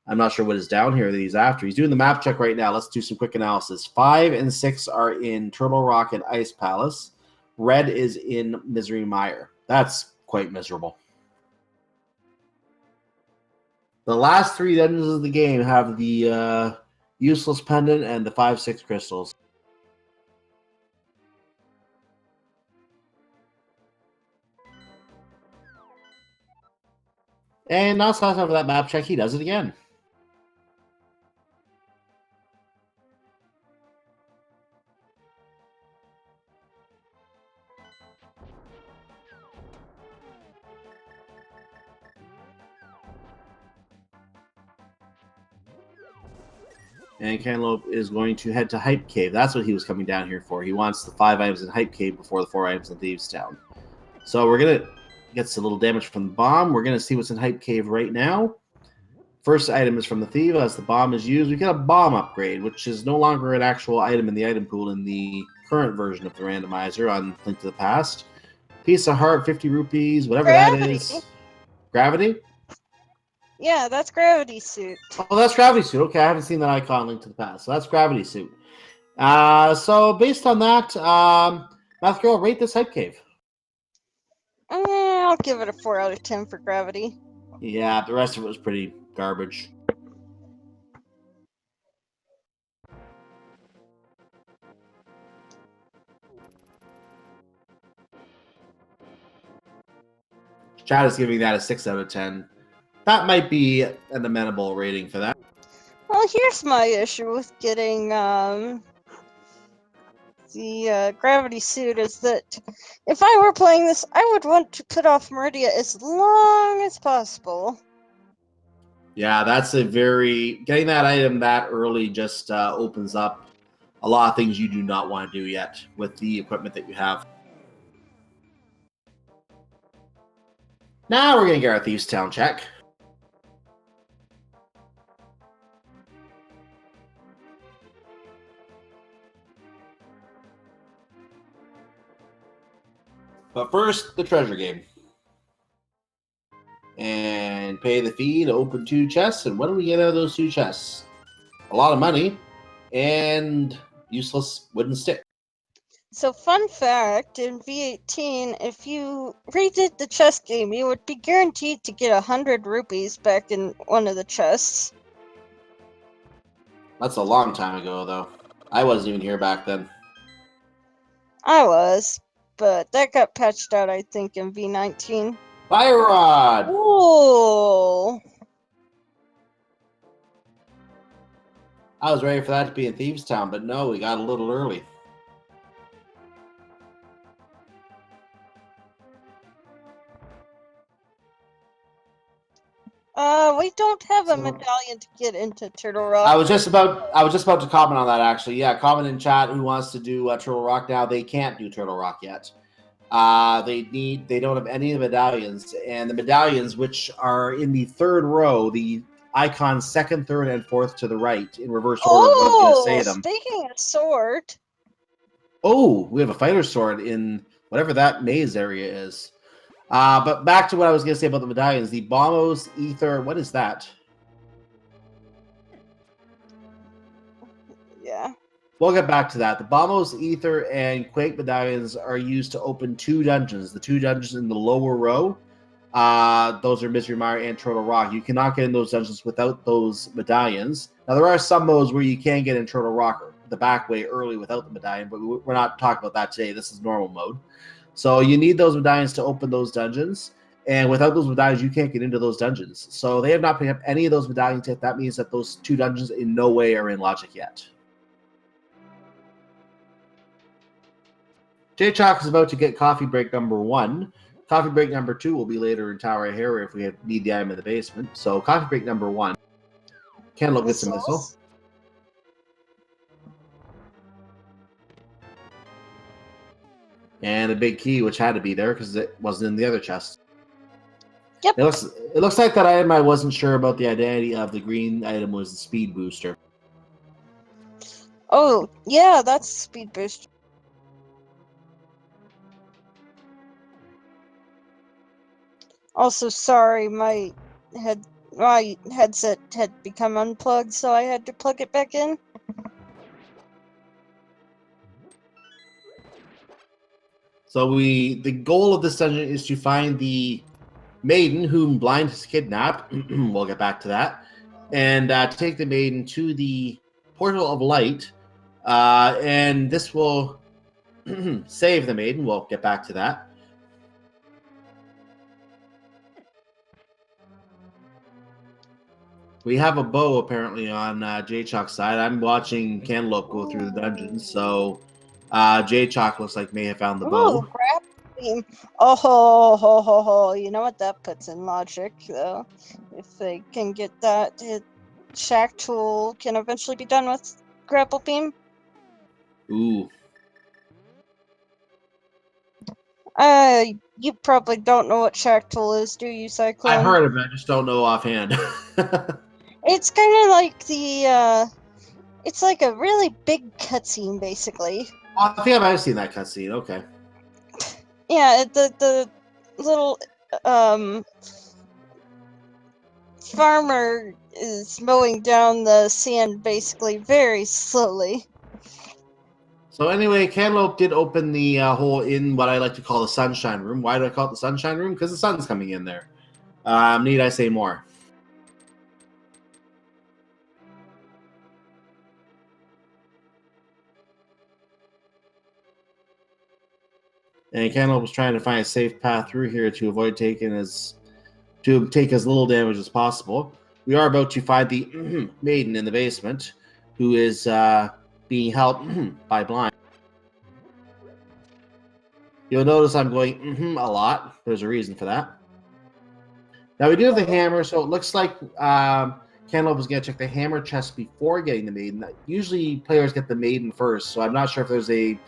I'm not sure what is down here that he's after. He's doing the map check right now. Let's do some quick analysis. 5 and 6 are in Turtle Rock and Ice Palace. Red is in Misery Mire. That's quite miserable. The last 3 dungeons of the game have the useless pendant and the 5-6 crystals. And not last time for that map check, he does it again. And Cantaloupe is going to head to Hype Cave. That's what he was coming down here for. He wants the 5 items in Hype Cave before the 4 items in Thieves Town. So we're going to get a little damage from the bomb. We're going to see what's in Hype Cave right now. First item is from the Thief. As the bomb is used, we get a bomb upgrade, which is no longer an actual item in the item pool in the current version of the randomizer on Link to the Past. Piece of heart, 50 rupees, whatever Gravity. that is. Gravity? Yeah, that's Gravity Suit. Oh, that's Gravity Suit. Okay, I haven't seen that icon Link to the Past. So that's Gravity Suit. So based on that, Math Girl, rate this Hype Cave. I'll give it a 4 out of 10 for Gravity. Yeah, the rest of it was pretty garbage. Chad is giving that a 6 out of 10. That might be an amenable rating for that. Well, here's my issue with getting the Gravity Suit is that if I were playing this, I would want to put off Meridia as long as possible. Yeah, that's a very... Getting that item that early just opens up a lot of things you do not want to do yet with the equipment that you have. Now we're going to get our Thieves Town check. But first, the treasure game. And pay the fee to open 2 chests. And what do we get out of those 2 chests? A lot of money and useless wooden stick. So, fun fact, in V18, if you redid the chess game, you would be guaranteed to get 100 rupees back in one of the chests. That's a long time ago, though. I wasn't even here back then. I was, but that got patched out, I think, in V19. Fire Rod! Ooh! I was ready for that to be in Thieves Town, but no, we got a little early. We don't have a medallion to get into Turtle Rock. I was just about to comment on that, actually. Yeah, comment in chat who wants to do Turtle Rock now. They can't do Turtle Rock yet. They don't have any of the medallions, and the medallions, which are in the 3rd row, the icons 2nd, 3rd, and 4th to the right in reverse order. What I'm going to say them. Speaking of sword. Oh, we have a fighter sword in whatever that maze area is. But back to what I was going to say about the medallions. The Bombos, Ether, what is that? Yeah. We'll get back to that. The Bombos, Ether, and Quake medallions are used to open 2 dungeons. The 2 dungeons in the lower row, those are Misery Mire and Turtle Rock. You cannot get in those dungeons without those medallions. Now, there are some modes where you can get in Turtle Rock the back way early without the medallion, but we're not talking about that today. This is normal mode. So you need those medallions to open those dungeons. And without those medallions, you can't get into those dungeons. So they have not picked up any of those medallions yet. That means that those 2 dungeons in no way are in logic yet. JayChalke is about to get coffee break number 1. Coffee break number 2 will be later in Tower of Hero if we need the item in the basement. So coffee break number 1. Cantalope gets a missile. And a big key, which had to be there because it wasn't in the other chest. Yep. It looks like that item I wasn't sure about the identity of. The green item was the speed booster. Oh, yeah, that's speed booster. Also, sorry, my headset had become unplugged, so I had to plug it back in. So the goal of this dungeon is to find the maiden whom Blind has kidnapped. We'll get back to that. And take the maiden to the Portal of Light. And this will save the maiden. We'll get back to that. We have a bow apparently on JayChalke's side. I'm watching Cantalope go through the dungeons, so JayChalke looks like may have found the bow. Crap. Oh, you know what? That puts in logic, though. If they can get that, Shack Tool can eventually be done with grapple beam. Ooh. You probably don't know what Shack Tool is, do you, Cyclone? I've heard of it, I just don't know offhand. It's kind of like it's like a really big cutscene, basically. Oh, I think I might have seen that cutscene. Okay. Yeah, the little farmer is mowing down the sand basically very slowly. So anyway, Cantalope did open the hole in what I like to call the Sunshine Room. Why do I call it the Sunshine Room? Because the sun's coming in there. Need I say more? And Cantalope was trying to find a safe path through here to avoid take as little damage as possible. We are about to find the maiden in the basement, who is being helped by Blind. You'll notice I'm going a lot. There's a reason for that. Now we do have the hammer, so it looks like Cantalope is going to check the hammer chest before getting the maiden. Usually players get the maiden first, so I'm not sure if there's a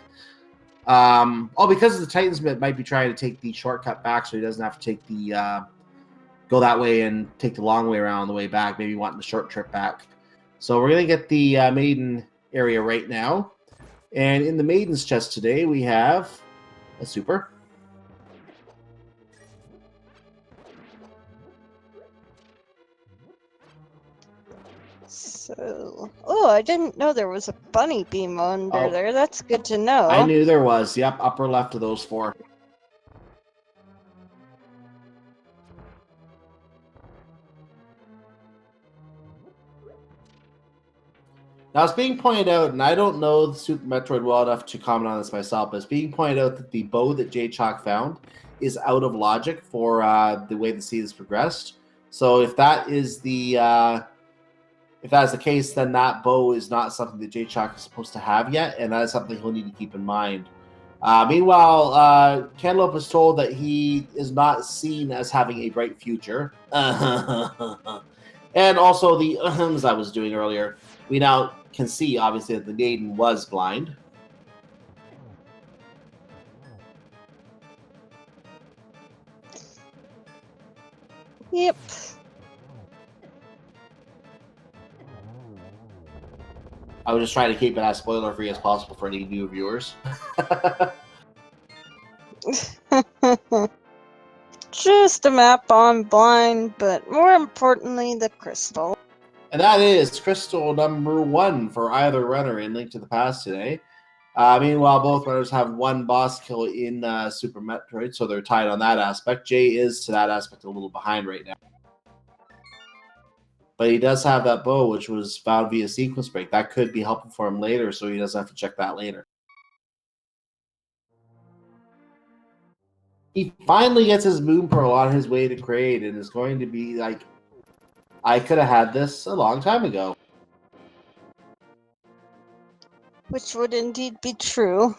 because the Titans might be trying to take the shortcut back, so he doesn't have to take the go that way and take the long way around on the way back. Maybe wanting the short trip back. So we're gonna get the maiden area right now, and in the maiden's chest today we have a super. So, I didn't know there was a bunny beam under there. That's good to know. I knew there was. Yep, upper left of those 4. Now, it's being pointed out, and I don't know the Super Metroid well enough to comment on this myself, but it's being pointed out that the bow that JayChalke found is out of logic for the way the scene has progressed. So if that is the case, then that bow is not something that JayChalke is supposed to have yet, and that is something he'll need to keep in mind. Meanwhile, Cantalope is told that he is not seen as having a bright future. And also the ums I was doing earlier. We now can see, obviously, that the maiden was blind. Yep. I was just trying to keep it as spoiler-free as possible for any new viewers. Just a map on blind, but more importantly, the crystal. And that is crystal number 1 for either runner in Link to the Past today. Meanwhile, both runners have 1 boss kill in Super Metroid, so they're tied on that aspect. Jay is, to that aspect, a little behind right now. But he does have that bow, which was found via sequence break. That could be helpful for him later, so he doesn't have to check that later. He finally gets his Moon Pearl on his way to Kraid and is going to be like, I could have had this a long time ago. Which would indeed be true.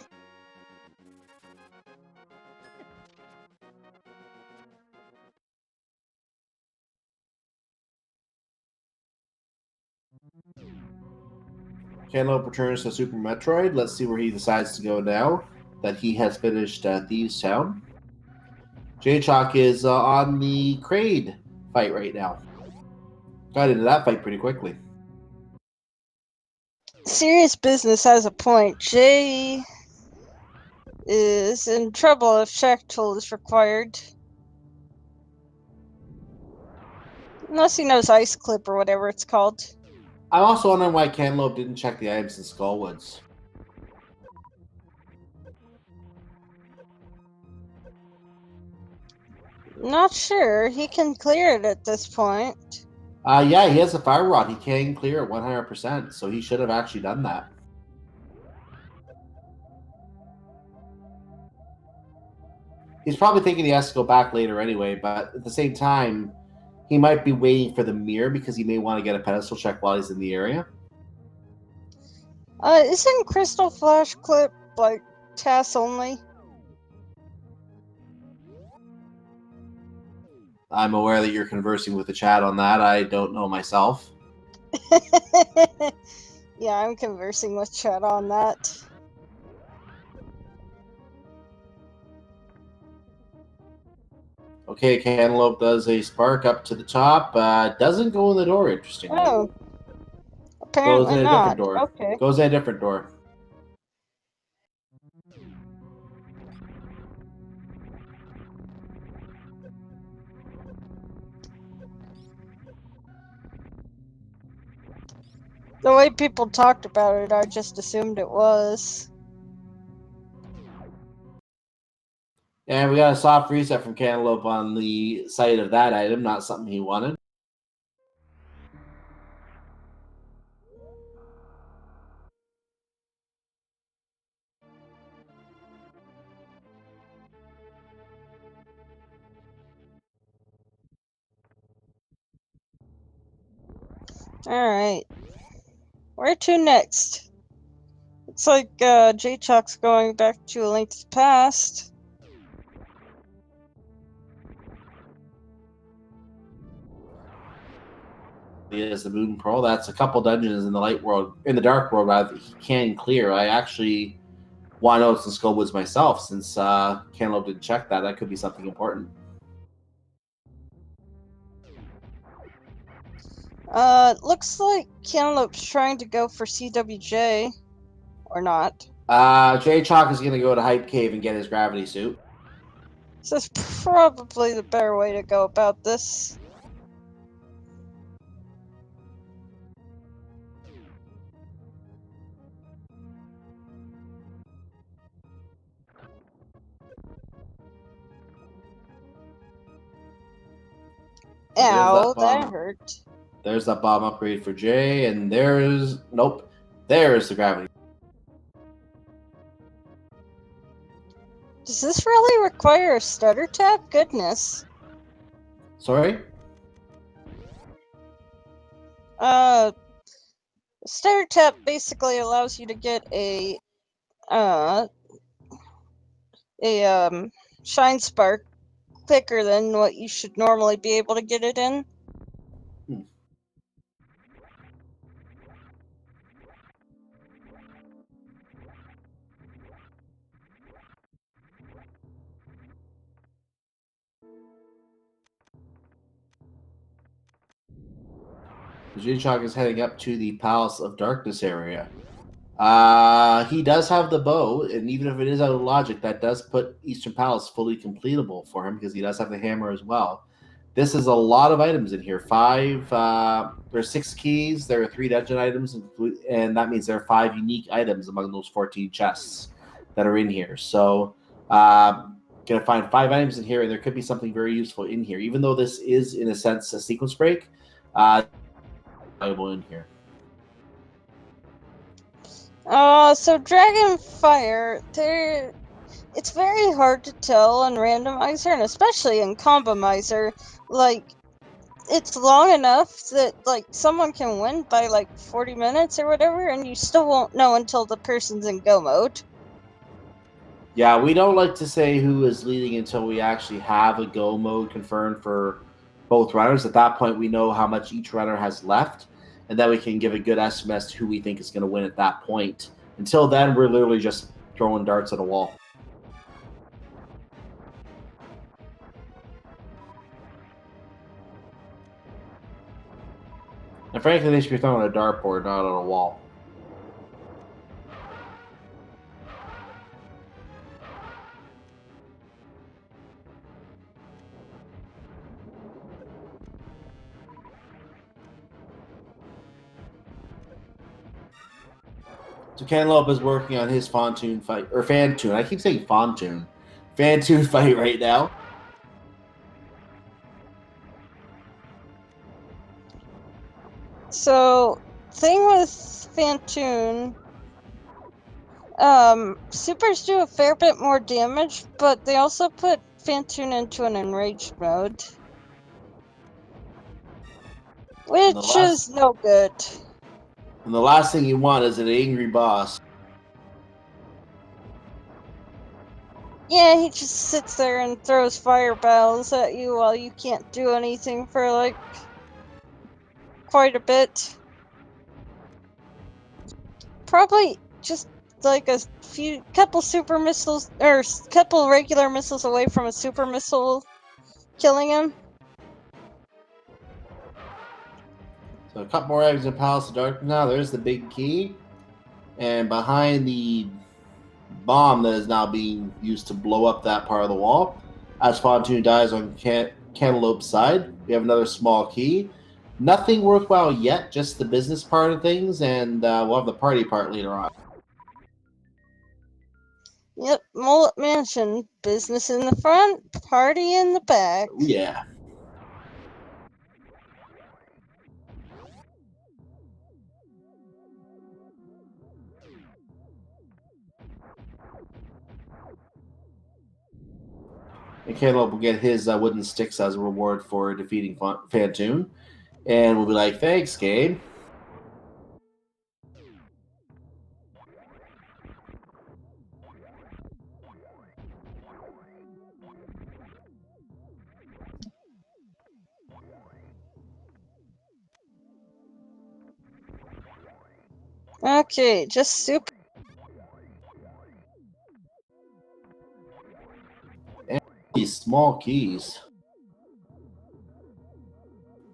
Cantaloupe returns to Super Metroid. Let's see where he decides to go now that he has finished Thieves Town. JayChalke is on the Kraid fight right now. Got into that fight pretty quickly. Serious Business has a point. Jay is in trouble if check tool is required. Unless he knows Ice Clip or whatever it's called. I'm also wondering why Cantaloupe didn't check the items in Skullwoods. Not sure. He can clear it at this point. Yeah, he has a Fire Rod. He can clear it 100%, so he should have actually done that. He's probably thinking he has to go back later anyway, but at the same time, he might be waiting for the mirror because he may want to get a pedestal check while he's in the area. Isn't Crystal Flash Clip, like, TAS only? I'm aware that you're conversing with the chat on that. I don't know myself. Yeah, I'm conversing with chat on that. Okay, Cantaloupe does a spark up to the top. Doesn't go in the door, interestingly. Oh. Goes Apparently in a not. different door. Okay. Goes in a different door. The way people talked about it, I just assumed it was. And we got a soft reset from Cantaloupe on the site of that item, not something he wanted. Alright. Where to next? Looks like JayChalke's going back to A Link to the Past. He has the Moon Pearl. That's a couple dungeons in the light world, in the dark world, rather, he can clear. I actually want to know it's in Skullwoods myself, since Cantaloupe didn't check that. That could be something important. Looks like Cantaloupe's trying to go for CWJ. Or not. JayChalke is going to go to Hype Cave and get his gravity suit. This is probably the better way to go about this. Ow, that hurt. There's that bomb upgrade for Jay, and there's... Nope. There's the gravity. Does this really require a stutter tap? Goodness. Sorry? Stutter tap basically allows you to get a shine spark quicker than what you should normally be able to get it in. JayChalke is heading up to the Palace of Darkness area. He does have the bow, and even if it is out of logic, that does put Eastern Palace fully completable for him because he does have the hammer as well. This is a lot of items in here. There's 6 keys, there are 3 dungeon items, and that means there are 5 unique items among those 14 chests that are in here. So, gonna find 5 items in here, and there could be something very useful in here. Even though this is, in a sense, a sequence break, valuable in here. So Dragonfire, it's very hard to tell in Randomizer, and especially in Combomizer. Like, it's long enough that like someone can win by like 40 minutes or whatever, and you still won't know until the person's in go mode. Yeah, we don't like to say who is leading until we actually have a go mode confirmed for both runners. At that point, we know how much each runner has left, and then we can give a good estimate as to who we think is going to win at that point. Until then, we're literally just throwing darts at a wall. And frankly, they should be throwing a dartboard, not on a wall. So Cantaloupe is working on his Fantoon fight, or Fantoon. I keep saying Fantoon. Fantoon fight right now. So, thing with Fantoon, supers do a fair bit more damage, but they also put Fantoon into an enraged mode, which is no good. And the last thing you want is an angry boss. Yeah, he just sits there and throws fireballs at you while you can't do anything for like quite a bit. Probably just like a couple super missiles or couple regular missiles away from a super missile killing him. So a couple more eggs in Palace of Darkness. Now there's the big key. And behind the bomb that is now being used to blow up that part of the wall, as Fantoon dies on Cantaloupe's side, we have another small key. Nothing worthwhile yet, just the business part of things, and we'll have the party part later on. Yep, Mullet Mansion. Business in the front, party in the back. Ooh, yeah. And Cantaloupe will get his wooden sticks as a reward for defeating Fantoon. And we'll be like, thanks, game. Okay, just super. And these small keys.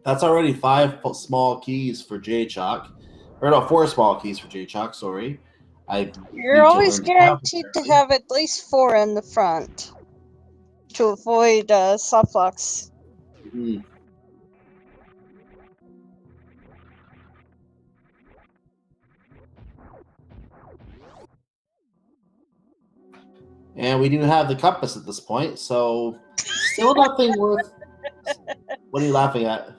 That's already 5 small keys for JayChalke. Or no, 4 small keys for JayChalke, sorry. You're always guaranteed to have at least 4 in the front to avoid softbox. Mm. And we do have the compass at this point, so still nothing worth. What are you laughing at?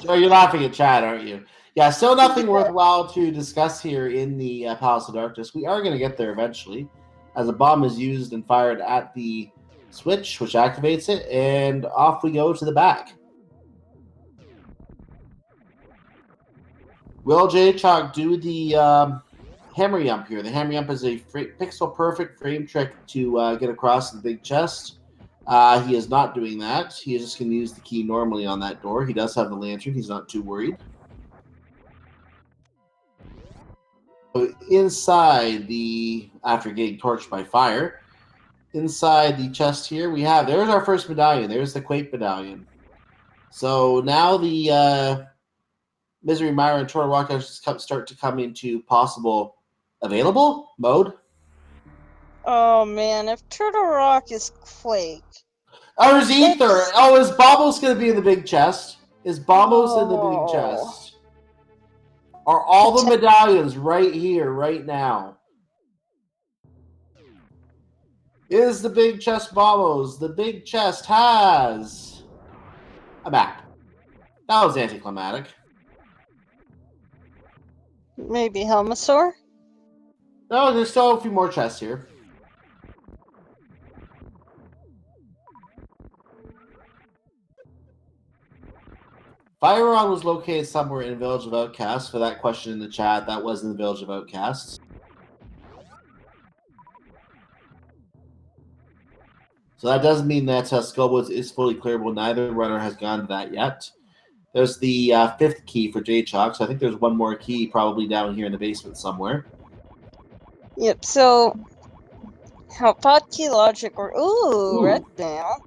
You're laughing at Chad, aren't you? Yeah, still nothing worthwhile to discuss here in the Palace of Darkness. We are going to get there eventually, as a bomb is used and fired at the switch, which activates it, and off we go to the back. Will JayChalke do the hammer yump here? The hammer yump is a pixel perfect frame trick to get across the big chest. He is not doing that. He is just going to use the key normally on that door. He does have the lantern. He's not too worried. So inside after getting torched by fire, inside the chest here, there's our first medallion. There's the Quake medallion. So now the Misery Mire and Turtle Rock start to come into possible available mode. Oh man, if Turtle Rock is Quake. Oh, there's Ether. Oh, is Bombos going to be in the big chest? Is Bombos in the big chest? Are all the medallions right here, right now? Is the big chest Bombos? The big chest has a map. That was anticlimactic. Maybe Helmasaur? No, there's still a few more chests here. Fire Rod was located somewhere in the Village of Outcasts. For that question in the chat, that was in the Village of Outcasts. So that doesn't mean that Skullwoods is fully clearable. Neither runner has gone to that yet. There's the fifth key for JayChalke, so I think there's one more key probably down here in the basement somewhere. Yep, so how Podkey logic or red mail.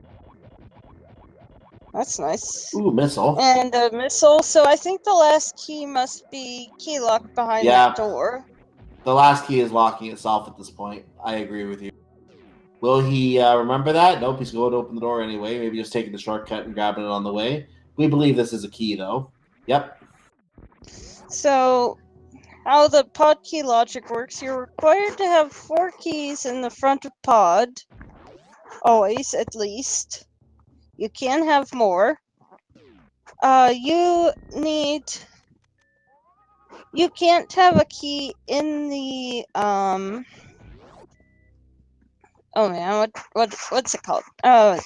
That's nice. Ooh, missile. And a missile, so I think the last key must be key locked behind that door. The last key is locking itself at this point. I agree with you. Will he remember that? Nope, he's going to open the door anyway. Maybe just taking the shortcut and grabbing it on the way. We believe this is a key, though. Yep. So, how the pod key logic works, you're required to have 4 keys in the front of pod. Always, at least. You can have more. You can't have a key in the, oh man, what's it called?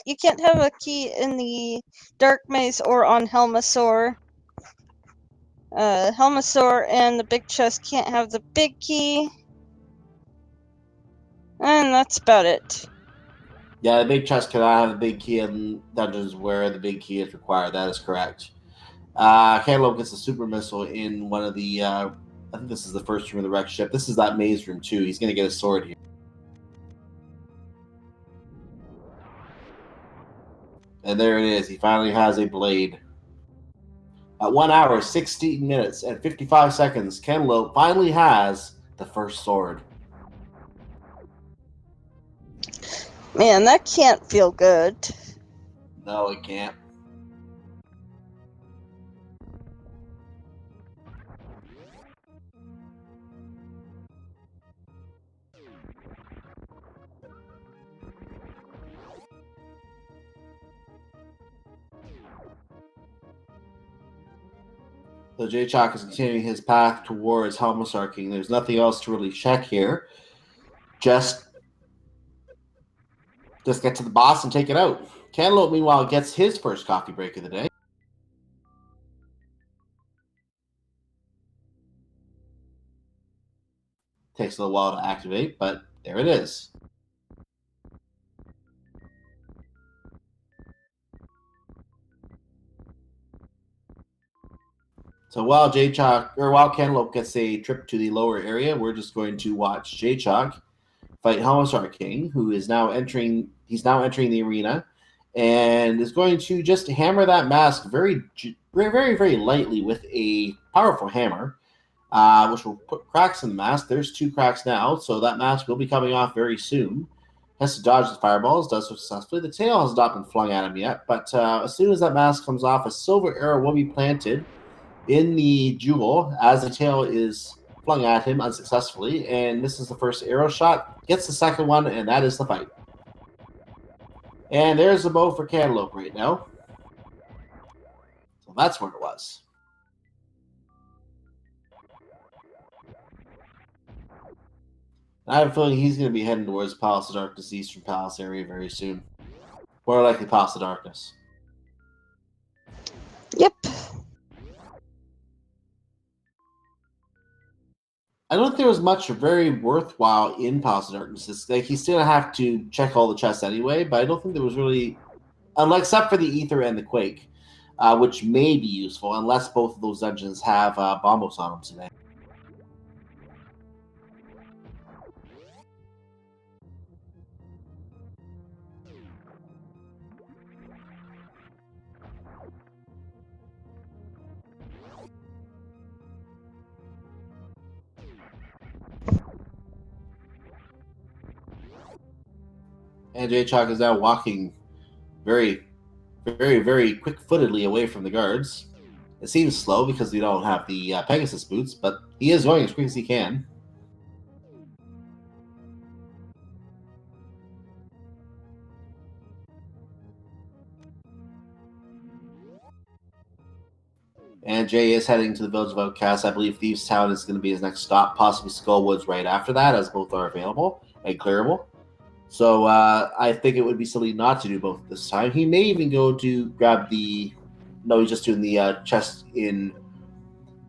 You can't have a key in the Dark Maze or on Helmasaur. Helmasaur and the big chest can't have the big key. And that's about it. Yeah, the big chest cannot have the big key in dungeons where the big key is required. That is correct. Cantaloupe gets a super missile in one of the, I think this is the first room of the wreck ship. This is that maze room too. He's going to get a sword here. And there it is. He finally has a blade. At 1 hour, 16 minutes, and 55 seconds, Cantaloupe finally has the first sword. Man, that can't feel good. No, it can't. So JayChalke is continuing his path towards Helmasaur King. There's nothing else to really check here. Just get to the boss and take it out. Cantaloupe, meanwhile, gets his first coffee break of the day. Takes a little while to activate, but there it is. So while Cantaloupe gets a trip to the lower area, we're just going to watch JayChalke fight Helmasaur King, who is now entering. He's now entering the arena, and is going to just hammer that mask very, very, very lightly with a powerful hammer, which will put cracks in the mask. There's 2 cracks now, so that mask will be coming off very soon. Has to dodge the fireballs, does so successfully. The tail has not been flung at him yet, but as soon as that mask comes off, a silver arrow will be planted in the jewel as the tail is flung at him unsuccessfully, and this is the first arrow shot. Gets the second one, and that is the fight. And there's the bow for Cantaloupe right now. So that's where it was. I have a feeling he's going to be heading towards Palace of Darkness, Eastern Palace area very soon. More likely Palace of Darkness. Yep. I don't think there was much very worthwhile in Palace of Darkness. It's like he's still going to have to check all the chests anyway, but I don't think there was really, except for the Ether and the Quake, which may be useful, unless both of those dungeons have bombos on them today. And JayChalke is now walking very, very, very quick-footedly away from the guards. It seems slow because we don't have the Pegasus boots, but he is going as quick as he can. And Jay is heading to the Village of Outcasts. I believe Thieves Town is going to be his next stop, possibly Skullwoods right after that, as both are available and clearable. So I think it would be silly not to do both this time. He may even go to grab the no, he's just doing the chest in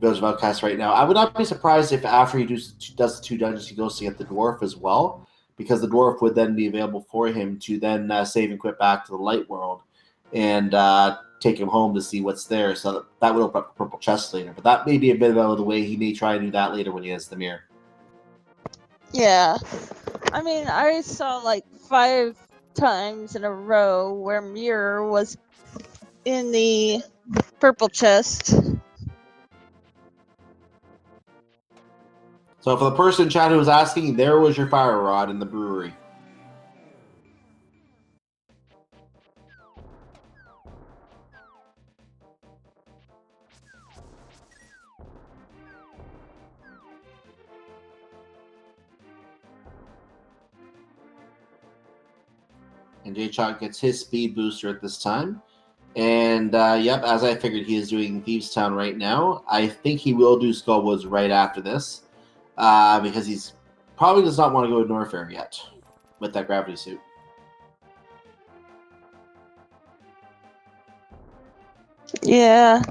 Village of Outcasts right now. I would not be surprised if after he does the 2 dungeons, he goes to get the dwarf as well, because the dwarf would then be available for him to then save and quit back to the light world and take him home to see what's there. So that would open up the purple chest later. But that may be a bit out of the way. He may try and do that later when he has the mirror. Yeah. I mean, I saw like 5 times in a row where mirror was in the purple chest. So for the person in chat who was asking, there was your fire rod in the brewery. And JayChalke gets his speed booster at this time. And yep, as I figured, he is doing Thieves Town right now. I think he will do Skullwoods right after this, because he's probably does not want to go to Norfair yet with that gravity suit. Yeah.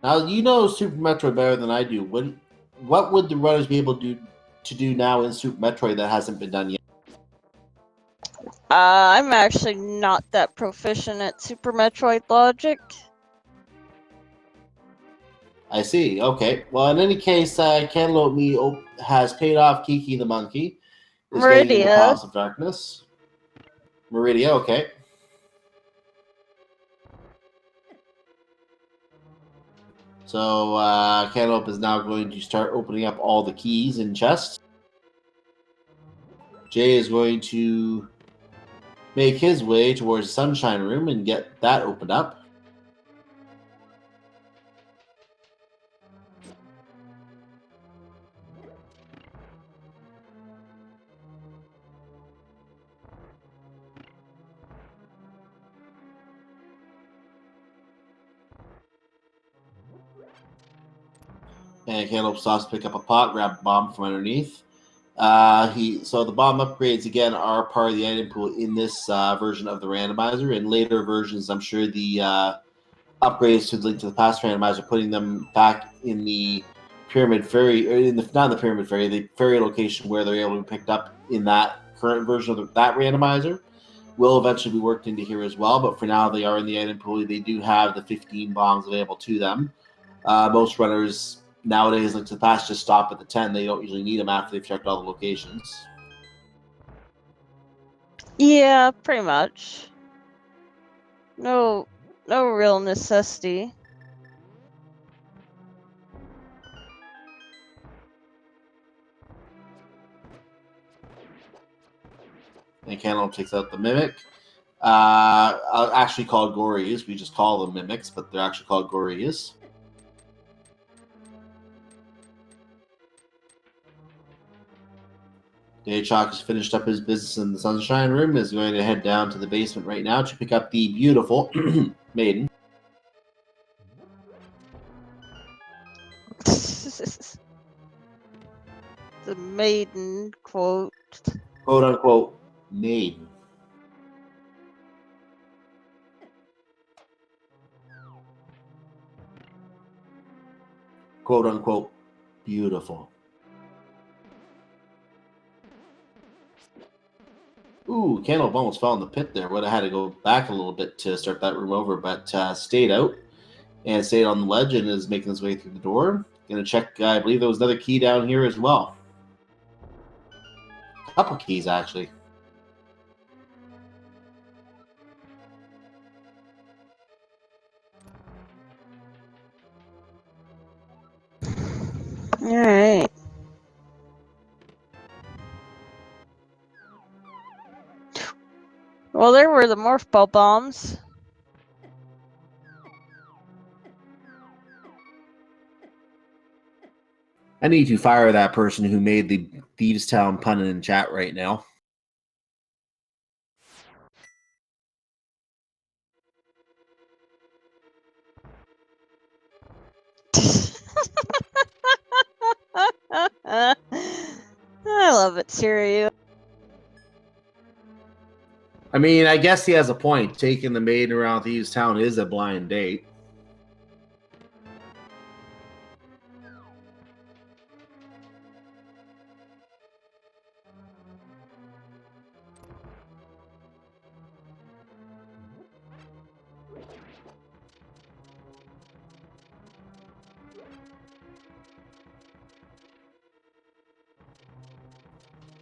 Now, you know Super Metroid better than I do. What would the runners be able to do now in Super Metroid that hasn't been done yet? I'm actually not that proficient at Super Metroid logic. I see. Okay. Well, in any case, Cantaloupeme has paid off Kiki the monkey. Is getting into Meridia. Palace of Darkness. Meridia, okay. So Cantaloupe is now going to start opening up all the keys in chests. Jay is going to make his way towards the Sunshine Room and get that opened up. And Cantaloupe stops to pick up a pot, grab a bomb from underneath. So the bomb upgrades again are part of the item pool in this version of the randomizer. In later versions, I'm sure the upgrades to the Link to the Past randomizer, putting them back in the Pyramid Ferry, or not in the Pyramid Ferry, the ferry location where they're able to be picked up in that current version of that randomizer, will eventually be worked into here as well. But for now, they are in the item pool. They do have the 15 bombs available to them. Most runners nowadays, Link to the Past, just stop at the 10. They don't usually need them after they've checked all the locations. Yeah, pretty much. No real necessity. And Cantaloupe takes out the Mimic. Actually called Gorries. We just call them Mimics, but they're actually called Gorries. JayChalke has finished up his business in the Sunshine Room, is going to head down to the basement right now to pick up the beautiful maiden. The maiden quote. Quote unquote maiden. Quote unquote beautiful. Ooh, Cantaloupe almost fell in the pit there. Would have had to go back a little bit to start that room over, but stayed out and stayed on the ledge and is making his way through the door. Gonna check, I believe there was another key down here as well. A couple keys, actually. Alright. Well, there were the morph ball bombs. I need to fire that person who made the Thieves Town pun in chat right now. it serious. I mean, I guess he has a point. Taking the maiden around Thieves Town is a blind date.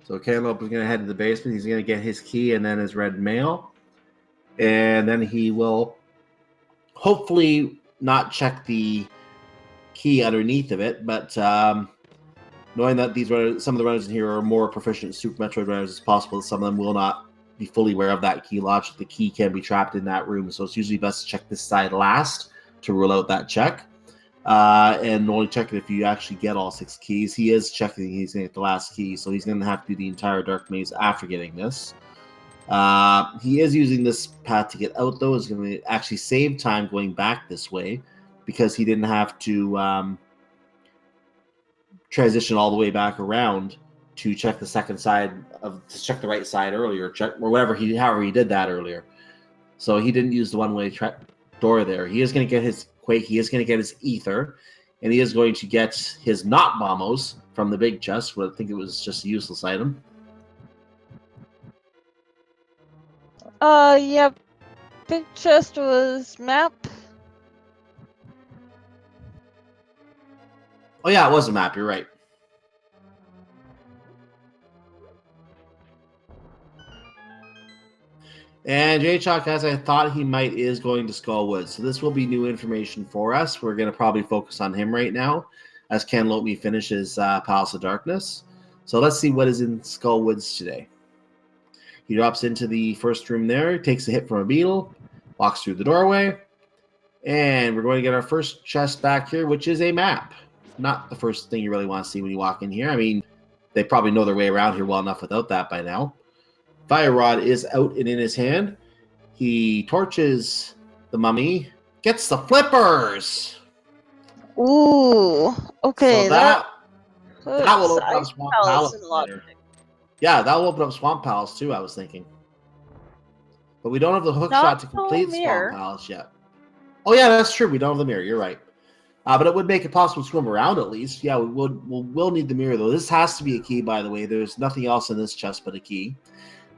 So Cantaloupe is going to head to the basement. He's going to get his key and then his red mail. And then he will hopefully not check the key underneath of it, but knowing that these runners, some of the runners in here are more proficient Super Metroid runners, it's possible that some of them will not be fully aware of that key logic. The key can be trapped in that room, so it's usually best to check this side last to rule out that check. And only check it if you actually get all 6 keys. He is checking he's going to get the last key, so he's going to have to do the entire Dark Maze after getting this. He is using this path to get out, though. It's going to actually save time going back this way because he didn't have to transition all the way back around to check the second side to check the right side earlier, however he did that earlier. So he didn't use the one-way door there. He is going to get his Quake, he is going to get his Ether, and he is going to get his Not Bombos from the big chest, but I think it was just a useless item. Yep. Big chest was map. Oh yeah, it was a map, you're right. And JayChalke, as I thought he might, is going to Skullwood. So this will be new information for us. We're going to probably focus on him right now as Cantaloupeme finishes Palace of Darkness. So let's see what is in Skullwoods today. He drops into the first room there, takes a hit from a beetle, walks through the doorway, and we're going to get our first chest back here, which is a map. Not the first thing you really want to see when you walk in here. I mean, they probably know their way around here well enough without that by now. Fire Rod is out and in his hand. He torches the mummy, gets the flippers. Ooh, okay. So that will open I up Swamp Palace later. Yeah, that will open up Swamp Palace too, I was thinking. But we don't have the hook shot to complete Swamp Palace yet. Oh yeah, that's true. We don't have the mirror. You're right. But it would make it possible to swim around at least. Yeah, we'll need the mirror though. This has to be a key, by the way. There's nothing else in this chest but a key.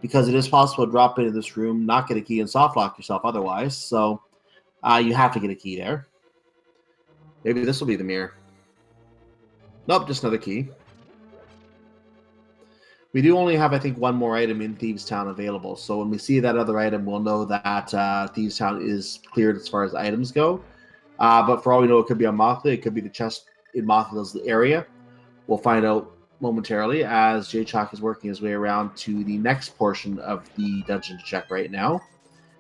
Because it is possible to drop into this room, not get a key, and soft lock yourself otherwise. So you have to get a key there. Maybe this will be the mirror. Nope, just another key. We do only have, I think, one more item in Thieves Town available. So when we see that other item, we'll know that Thieves Town is cleared as far as items go. But for all we know, it could be on Mothla. It could be the chest in Mothla's area. We'll find out momentarily as JayChalke is working his way around to the next portion of the dungeon to check right now.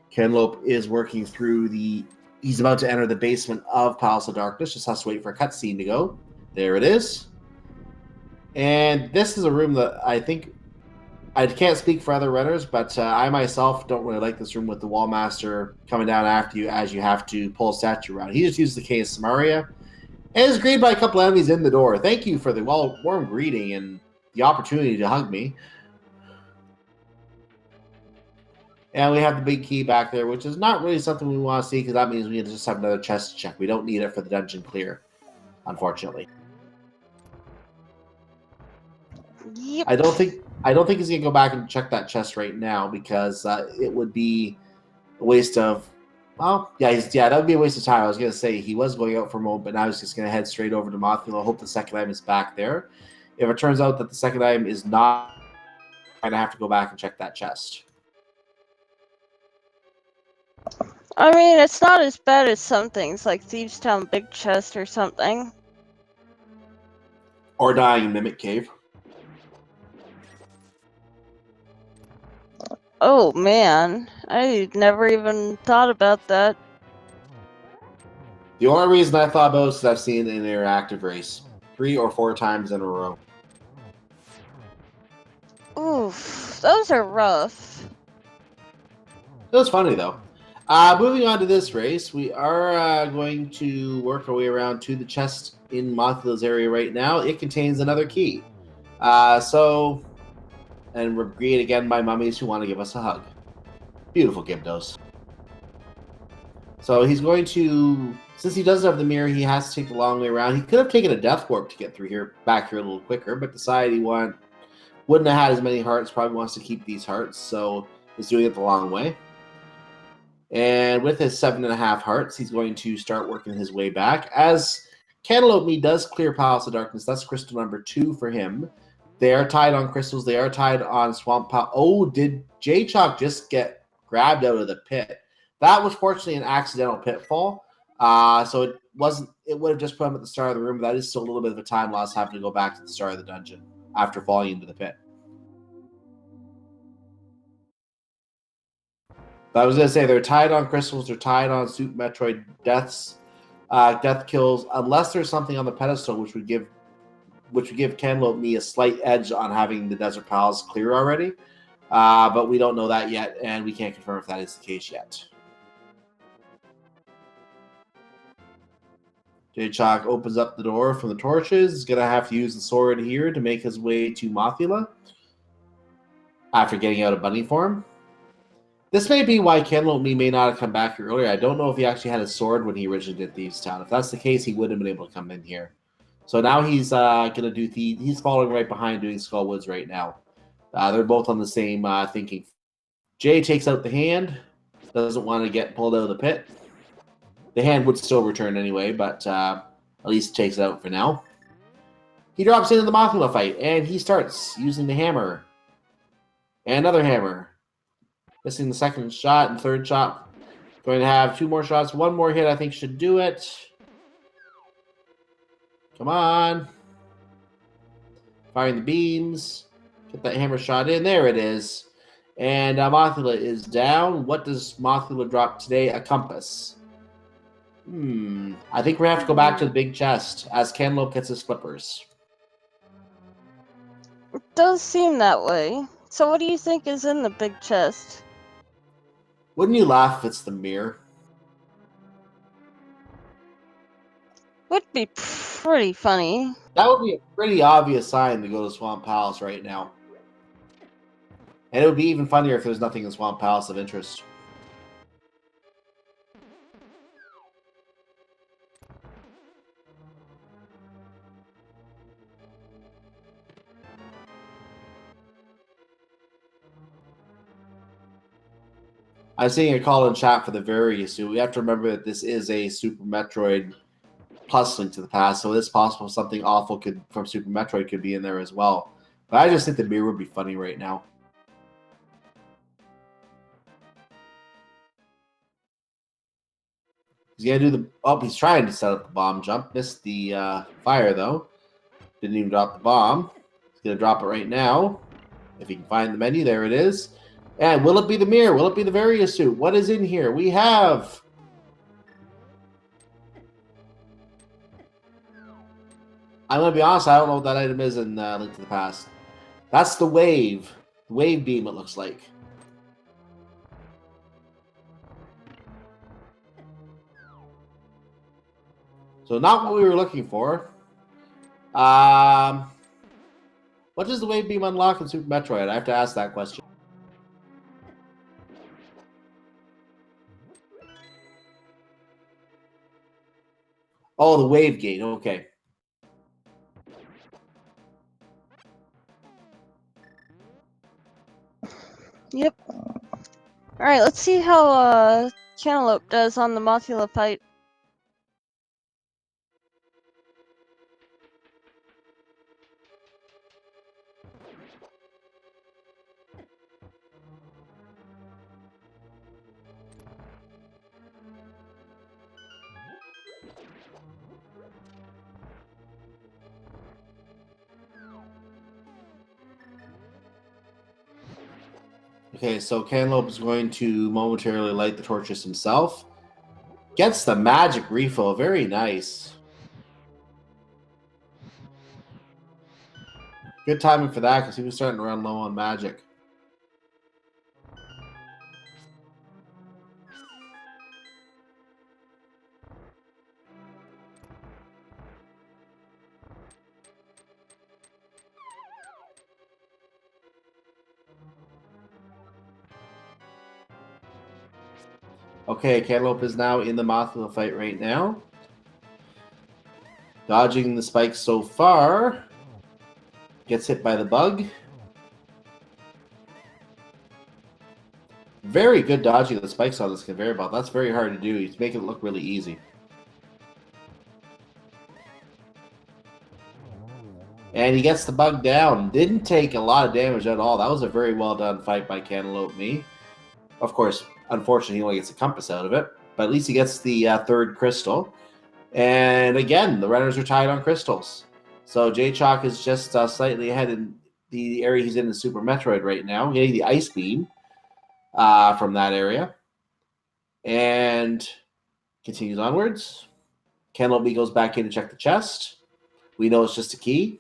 Cantaloupe is working through he's about to enter the basement of Palace of Darkness, just has to wait for a cutscene to go. There it is. And this is a room that I think, I can't speak for other runners, but I myself don't really like this room with the Wallmaster coming down after you as you have to pull a statue around. He just uses the Key of Samaria. And is greeted by a couple enemies in the door. Thank you for the warm greeting and the opportunity to hug me. And we have the big key back there, which is not really something we want to see because that means we just have another chest to check. We don't need it for the dungeon clear, unfortunately. Yep. I don't think he's gonna go back and check that chest right now because it would be a waste of. Well, that would be a waste of time. I was going to say he was going out for a moment, but now he's just going to head straight over to Mothula. I hope the second item is back there. If it turns out that the second item is not, I'm going to have to go back and check that chest. I mean, it's not as bad as some things, like Thieves Town Big Chest or something. Or dying in Mimic Cave. Oh man, I never even thought about that. The only reason I thought about it is I've seen an interactive race 3 or 4 times in a row. Oof, those are rough. It was funny though. Moving on to this race, we are going to work our way around to the chest in Mothula's area right now. It contains another key. So And we're greeted again by mummies who want to give us a hug. Beautiful Gibdos. So he's going to, since he doesn't have the mirror, he has to take the long way around. He could have taken a death warp to get through here, back here a little quicker, but decided he wouldn't have had as many hearts. Probably wants to keep these hearts, so he's doing it the long way. And with his 7.5 hearts, he's going to start working his way back. As Cantaloupeme does clear Palace of Darkness, that's crystal number 2 for him. They are tied on crystals. They are tied on Swamp Palace. Oh, did JayChalke just get grabbed out of the pit? That was fortunately an accidental pitfall. So it wasn't. It would have just put him at the start of the room. But that is still a little bit of a time loss having to go back to the start of the dungeon after falling into the pit. But I was going to say they're tied on crystals. They're tied on Super Metroid deaths, death kills, unless there's something on the pedestal which would give Cantaloupeme a slight edge on having the Desert Palace clear already. But we don't know that yet, and we can't confirm if that is the case yet. JayChalke opens up the door from the torches. He's going to have to use the sword here to make his way to Mothula after getting out of bunny form. This may be why Cantaloupeme may not have come back here earlier. I don't know if he actually had a sword when he originally did Thieves Town. If that's the case, he would have been able to come in here. So now he's going to do he's following right behind doing Skullwoods right now. They're both on the same thinking. Jay takes out the hand. Doesn't want to get pulled out of the pit. The hand would still return anyway, but at least takes it out for now. He drops into the Mothula fight, and he starts using the hammer. And another hammer. Missing the second shot and third shot. Going to have 2 more shots. 1 more hit, I think, should do it. Come on. Firing the beams. Get that hammer shot in. There it is. And Mothula is down. What does Mothula drop today? A compass. I think we have to go back to the big chest as Cantaloupeme gets his flippers. It does seem that way. So what do you think is in the big chest? Wouldn't you laugh if it's the mirror? Would be pretty funny. That would be a pretty obvious sign to go to Swamp Palace right now. And it would be even funnier if there's nothing in Swamp Palace of interest. I'm seeing a call in chat for the various. So we have to remember that this is a Super Metroid plus Link to the Past, so it's possible something awful from Super Metroid could be in there as well. But I just think the mirror would be funny right now. He's gonna do the. Oh, he's trying to set up the bomb jump. Missed the fire though. Didn't even drop the bomb. He's gonna drop it right now. If he can find the menu, there it is. And will it be the mirror? Will it be the various suit? What is in here? We have. I'm gonna be honest. I don't know what that item is in Link to the Past. That's the wave. The wave beam. It looks like. So not what we were looking for. What does the wave beam unlock in Super Metroid? I have to ask that question. Oh, the wave gate. Okay. Yep. Alright, let's see how Cantaloupeme does on the Mothula fight. Okay, so Cantaloupeme is going to momentarily light the torches himself. Gets the magic refill. Very nice. Good timing for that because he was starting to run low on magic. Okay, Cantaloupe is now in the mouth of the fight right now. Dodging the spikes so far. Gets hit by the bug. Very good dodging of the spikes on this conveyor belt. That's very hard to do. He's making it look really easy. And he gets the bug down. Didn't take a lot of damage at all. That was a very well done fight by cantaloupeme. Of course, unfortunately, he only gets a compass out of it. But at least he gets the third crystal. And again, the runners are tied on crystals. So JayChalke is just slightly ahead in the area he's in Super Metroid right now, getting the ice beam from that area. And continues onwards. Cantaloupeme goes back in to check the chest. We know it's just a key.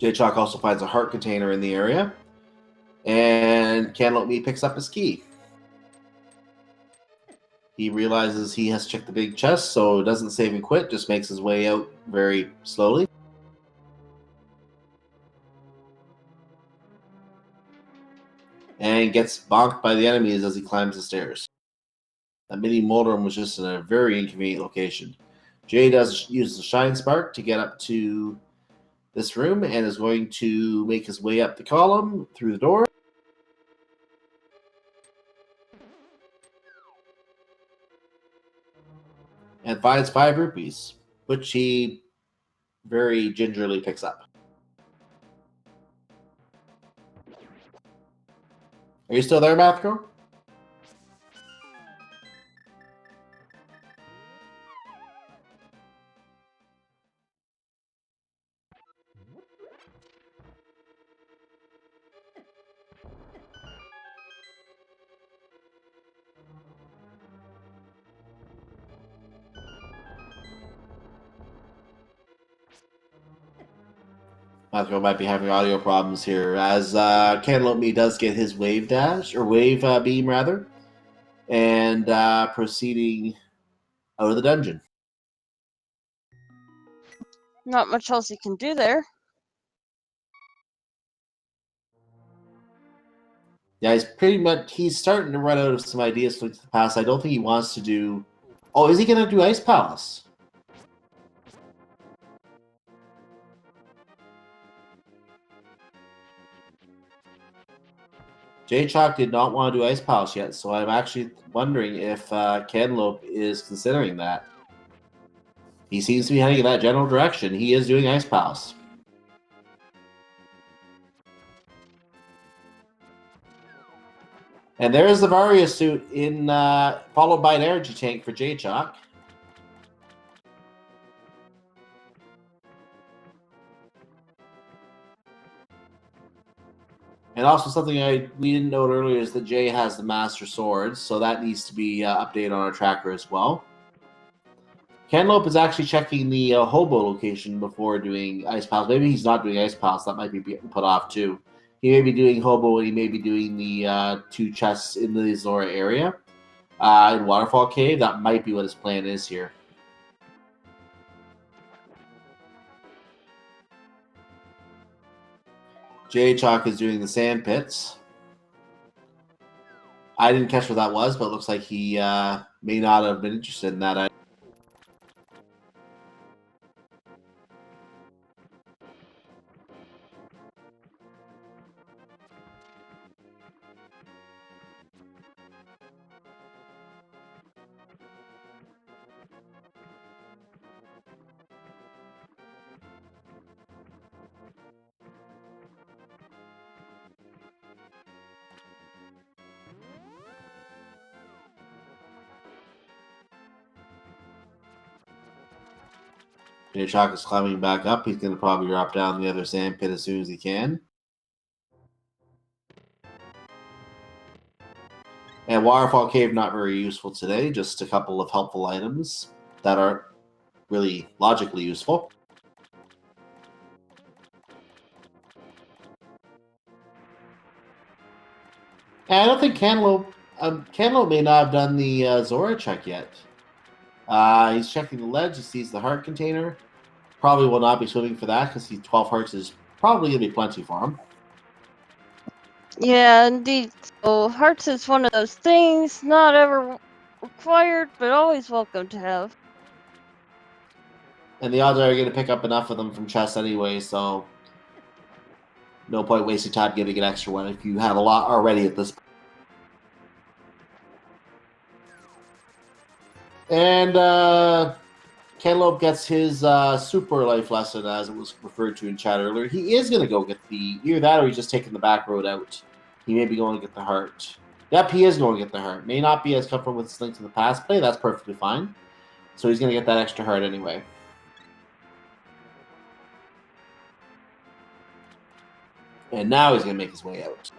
JayChalke also finds a heart container in the area. And Cantaloupeme picks up his key. He realizes he has checked the big chest, so doesn't save and quit, just makes his way out very slowly. And gets bonked by the enemies as he climbs the stairs. That mini mold room was just in a very inconvenient location. Jay does use the Shine Spark to get up to this room and is going to make his way up the column through the door. And finds 5 rupees, which he very gingerly picks up. Are you still there, Mathco? Mathco might be having audio problems here, as Cantaloupeme does get his wave dash, or wave beam rather, and proceeding out of the dungeon. Not much else he can do there. Yeah, he's starting to run out of some ideas for the past. I don't think he wants to do. Oh, is he going to do Ice Palace? JayChalke did not want to do Ice Palace yet, so I'm actually wondering if Cantaloupe is considering that. He seems to be heading in that general direction. He is doing Ice Palace. And there's the Varia suit in followed by an energy tank for JayChalke. And also something we didn't note earlier is that Jay has the Master Swords, so that needs to be updated on our tracker as well. Cantaloupe is actually checking the Hobo location before doing Ice Palace. Maybe he's not doing Ice Palace. That might be getting put off too. He may be doing Hobo and he may be doing the 2 chests in the Zora area. In Waterfall Cave, that might be what his plan is here. JayChalke is doing the sand pits. I didn't catch what that was, but it looks like he may not have been interested in that. JayChalke is climbing back up. He's going to probably drop down the other sand pit as soon as he can. And Waterfall Cave, not very useful today. Just a couple of helpful items that aren't really logically useful. And I don't think Cantaloupe may not have done the Zora check yet. He's checking the ledge. He sees the heart container. Probably will not be swimming for that because 12 hearts is probably going to be plenty for him. Yeah, indeed. So hearts is one of those things not ever required, but always welcome to have. And the odds are you're going to pick up enough of them from chests anyway, so no point wasting time getting an extra one if you have a lot already at this point. And Cantaloupe gets his super life lesson, as it was referred to in chat earlier. He is going to go get either that or he's just taking the back road out. He may be going to get the heart. Yep, he is going to get the heart. May not be as comfortable with his Link to the Past play. That's perfectly fine. So he's going to get that extra heart anyway. And now he's going to make his way out.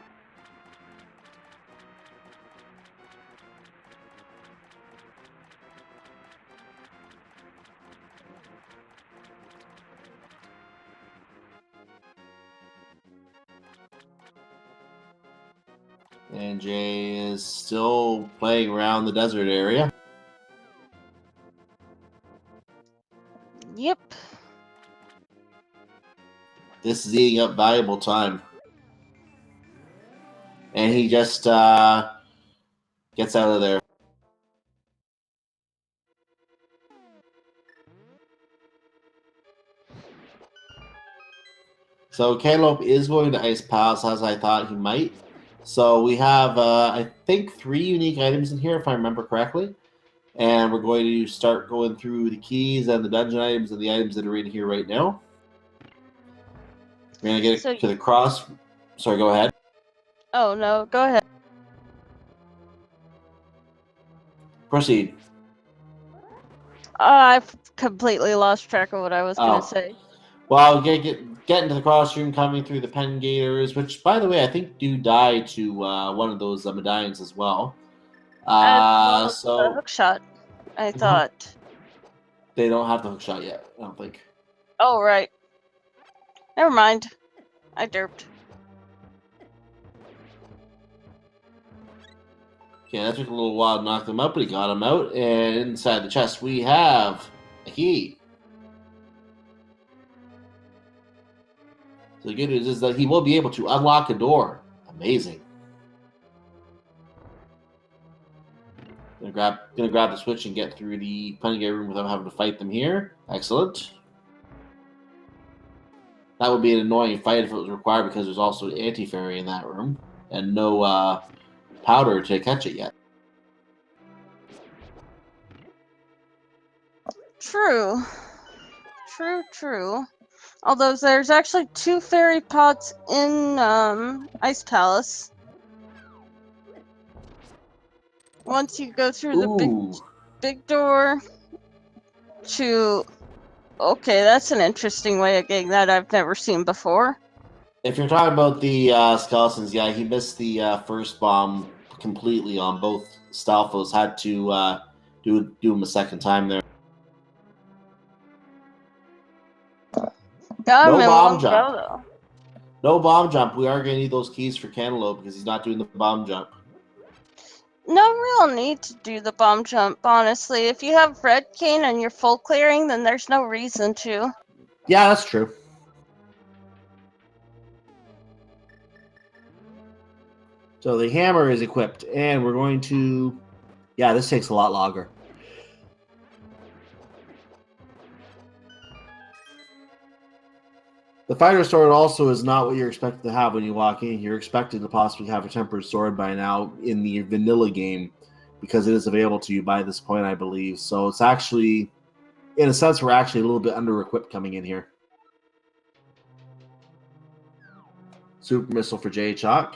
And Jay is still playing around the desert area. Yep. This is eating up valuable time. And he just gets out of there. So Cantaloupe is going to Ice Palace, as I thought he might. So we have, I think, 3 unique items in here, if I remember correctly. And we're going to start going through the keys and the dungeon items and the items that are in here right now. We're going to get to the cross. Sorry, go ahead. Oh, no, go ahead. Proceed. I've completely lost track of what I was going to say. Well, get into the crossroom, coming through the pen gators, which, by the way, I think do die to one of those medallions as well. The hook shot, I thought. They don't have the hook shot yet, I don't think. Oh, right. Never mind. I derped. Okay, that took a little while to knock them up, but he got them out. And inside the chest, we have a key. So the good news is that he will be able to unlock a door. Amazing. Gonna grab the switch and get through the punning room without having to fight them here. Excellent. That would be an annoying fight if it was required because there's also an anti-fairy in that room and no powder to catch it yet. True. True. Although there's actually 2 fairy pots in Ice Palace. Once you go through the big door to... Okay, that's an interesting way of getting that I've never seen before. If you're talking about the skeletons, yeah, he missed the first bomb completely on both Stalfos. Had to do them a second time there. Got him No in bomb one jump. go, though. No bomb jump. We are going to need those keys for Cantaloupe because he's not doing the bomb jump. No real need to do the bomb jump, honestly. If you have red cane and you're full clearing, then there's no reason to. Yeah, that's true. So the hammer is equipped, and we're going to... Yeah, this takes a lot longer. The fighter sword also is not what you're expected to have when you walk in. You're expected to possibly have a tempered sword by now in the vanilla game because it is available to you by this point, I believe. So it's actually, in a sense, we're actually a little bit under-equipped coming in here. Super missile for JayChalke.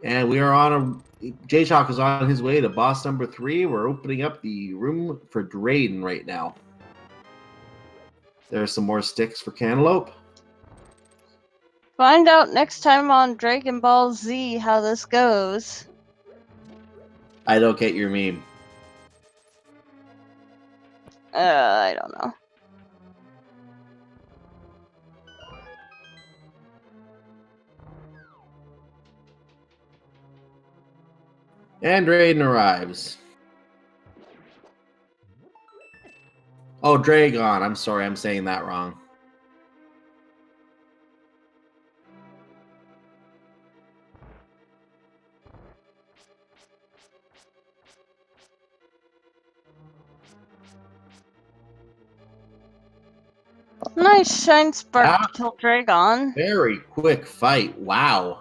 And we are on JayChalke is on his way to boss number 3. We're opening up the room for Drayden right now. There's some more sticks for Cantaloupe. Find out next time on Dragon Ball Z how this goes. I don't get your meme. I don't know. And Drayden arrives. Oh, Dragon. I'm sorry, I'm saying that wrong. Nice shine spark Ah, to kill Dragon. very quick fight. Wow.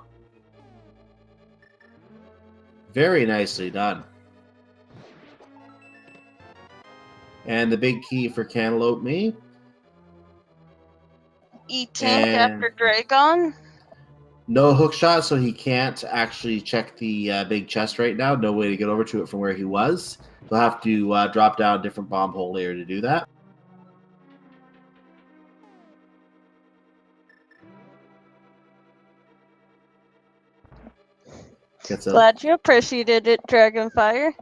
Very nicely done. And the big key for cantaloupeme. E-tank And after Dragon. no hook shot, so he can't actually check the big chest right now. No way to get over to it from where he was. He'll have to drop down a different bomb hole layer to do that. Gets a Glad you appreciated it, Dragonfire.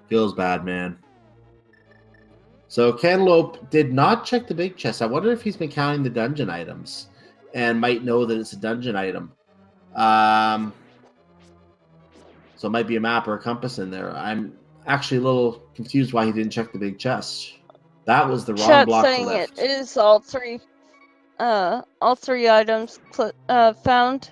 feels bad, man. So Cantaloupe did not check the big chest. I wonder if he's been counting the dungeon items and might know that it's a dungeon item. So it might be a map or a compass in there. I'm actually a little confused why he didn't check the big chest. That was the wrong Chat block to saying it lift. is all three items found.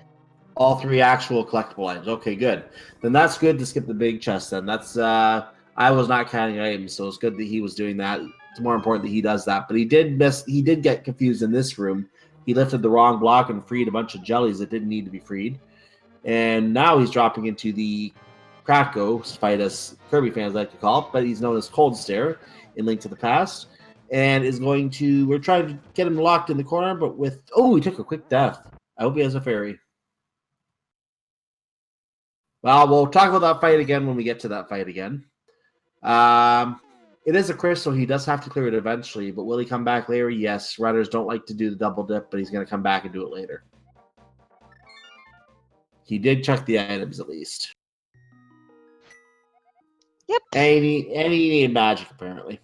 All three actual collectible items. Okay, good. Then that's good to skip the big chest. Then that's I was not counting items, so it's good that he was doing that. It's more important that he does that. But he did miss. He did get confused in this room. He lifted the wrong block and freed a bunch of jellies that didn't need to be freed. And now he's dropping into the Kratko fight, as Kirby fans like to call it, but he's known as Cold Stare in Link to the Past, and is going to. We're trying to get him locked in the corner, but with he took a quick death. I hope he has a fairy. Well, we'll talk about that fight again when we get to that fight again. It is a crystal. He does have to clear it eventually, but will he come back later? Yes. Runners don't like to do the double dip, but he's going to come back and do it later. He did check the items at least. Yep. And he needed magic, apparently.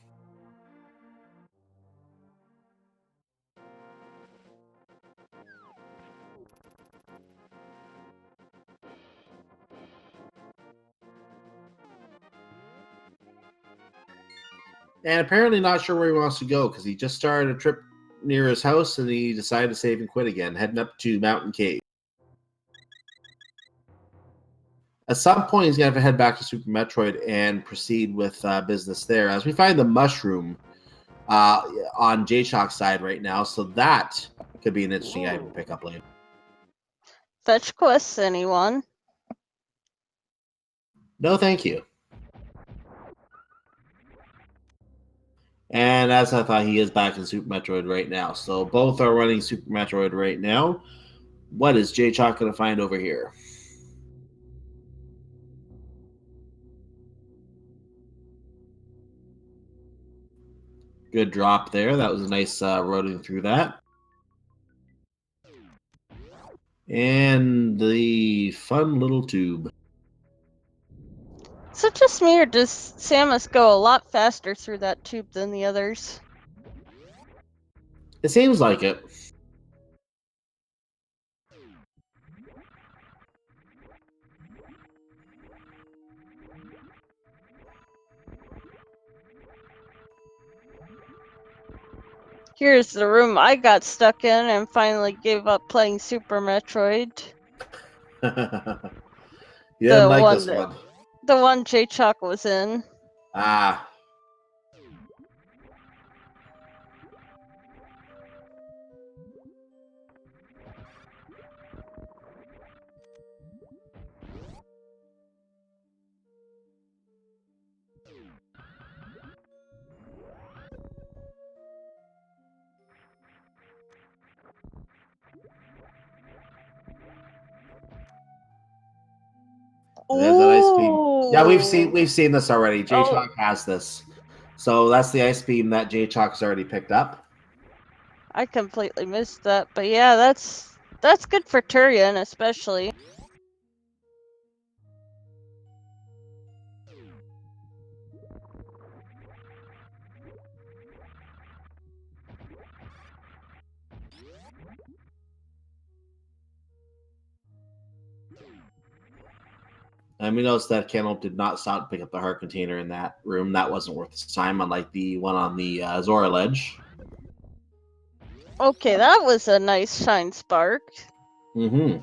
And apparently not sure where he wants to go because he just started a trip near his house and he decided to save and quit again, heading up to Mountain Cave. At some point, he's going to have to head back to Super Metroid and proceed with business there. As we find the mushroom on JayChalke's side right now, so that could be an interesting item to pick up later. Fetch quests, anyone? No, thank you. And as I thought, he is back in Super Metroid right now. So both are running Super Metroid right now. What is JayChalke going to find over here? Good drop there. That was a nice roading through that. And the fun little tube. Is it just me, or does Samus go a lot faster through that tube than the others? It seems like it. Here's the room I got stuck in and finally gave up playing Super Metroid. You didn't like one this that- one. The one JayChalke was in. Ah. There's that ice beam. Yeah, we've seen this already. JayChalke has this. So that's the ice beam that JayChalke's already picked up. I completely missed that, but yeah, that's good for Turian, especially. And we noticed that Cantaloupe did not stop to pick up the heart container in that room. That wasn't worth his time, unlike the one on the Zora ledge. Okay, that was a nice shine spark. Mm-hmm.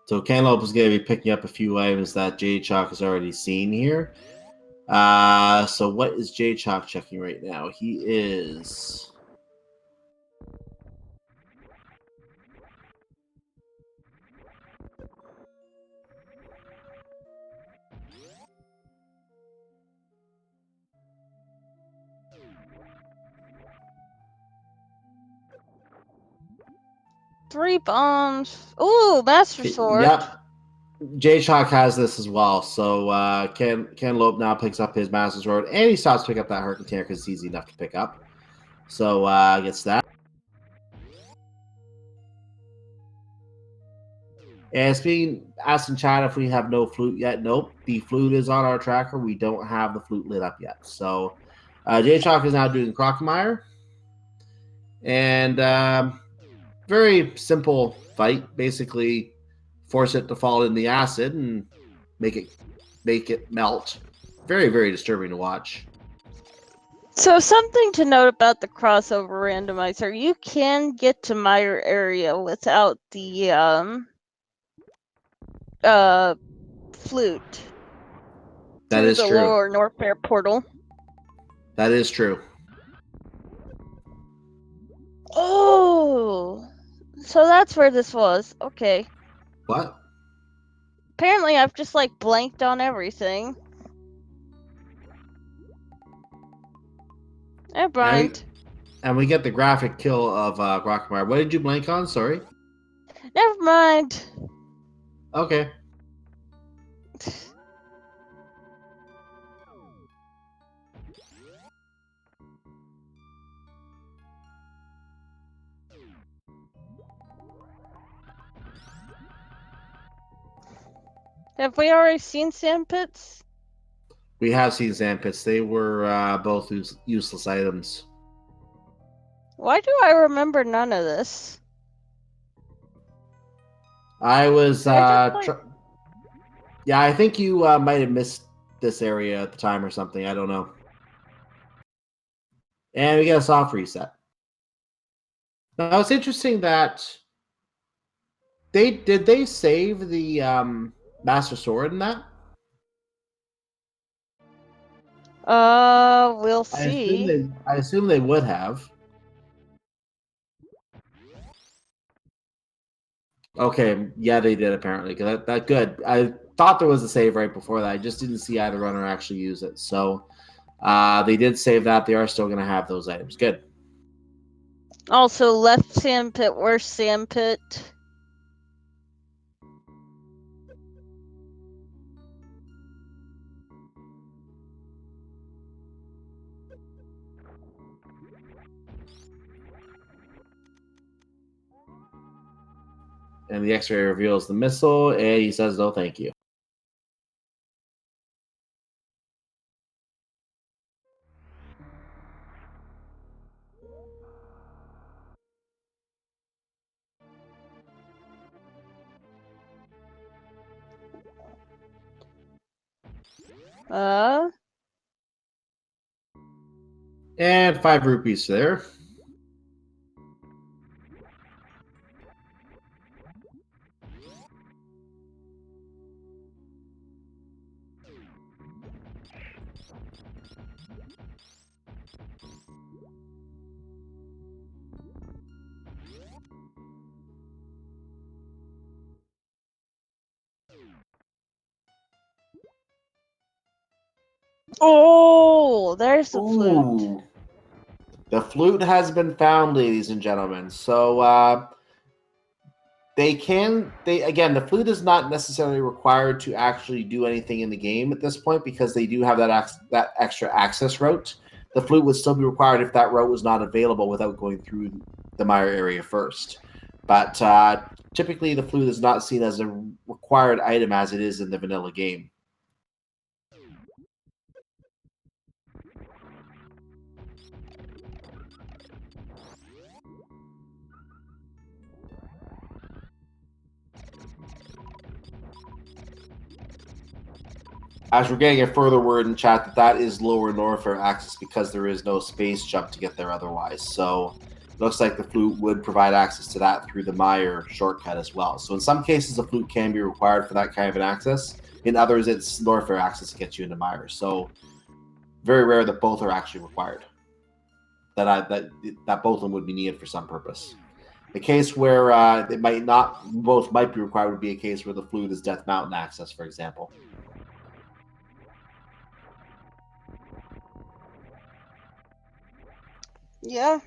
So Cantaloupe is going to be picking up a few items that JayChalke has already seen here. So what is JayChalke checking right now? He is... Three bombs. Ooh, Master Sword. Yep. JayChalke has this as well. So Cantaloupe now picks up his Master Sword, and he stops to pick up that heart container because it's easy enough to pick up. So gets that. And it's being asked in chat if we have no flute yet. Nope. The flute is on our tracker. We don't have the flute lit up yet. So JayChalke is now doing Crocomire. And very simple fight. Basically, force it to fall in the acid and make it melt. Very, very disturbing to watch. So something to note about the crossover randomizer, you can get to Meyer area without the flute. That is the true. lower North Bear portal. That is true. Oh, so that's where this was. Okay. What? Apparently, I've just like blanked on everything. Never mind. And we get the graphic kill of Crocomire. What did you blank on? Sorry. Never mind. Okay. Have we already seen sand pits? We have seen sandpits. They were both useless items. Why do I remember none of this? I was... like... yeah, I think you might have missed this area at the time or something. I don't know. And we get a soft reset. Now, it's interesting that... Did they save the Master Sword in that? We'll see. I assume they would have. Okay, yeah, they did apparently. That good. I thought there was a save right before that. I just didn't see either runner actually use it. So they did save that. They are still going to have those items. Good. Also, left sand pit, worst sand pit. And the X-ray reveals the missile, and he says, "No, thank you." And 5 rupees there. Oh, there's the flute. Ooh. The flute has been found, ladies and gentlemen. So again, the flute is not necessarily required to actually do anything in the game at this point because they do have that extra access route. The flute would still be required if that route was not available without going through the Mire area first. But typically, the flute is not seen as a required item as it is in the vanilla game. As we're getting a further word in chat that is lower Norfair access because there is no space jump to get there otherwise. So it looks like the flute would provide access to that through the Meyer shortcut as well. So in some cases, a flute can be required for that kind of an access. In others, it's Norfair access to get you into Meyer. So very rare that both are actually required. That both of them would be needed for some purpose. The case where it might not, both might be required would be a case where the flute is Death Mountain access, for example. Yeah.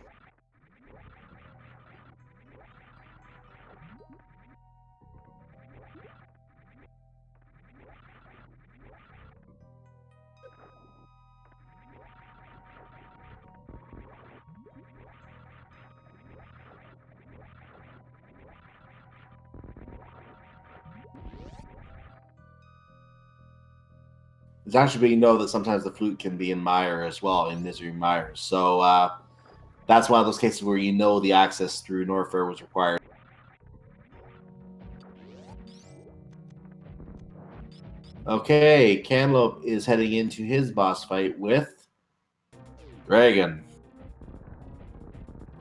It's actually being known that sometimes the flute can be in Meyer as well, in Misery Meyer. So that's one of those cases where you know the access through Norfair was required. Okay, Cantaloupe is heading into his boss fight with Dragon.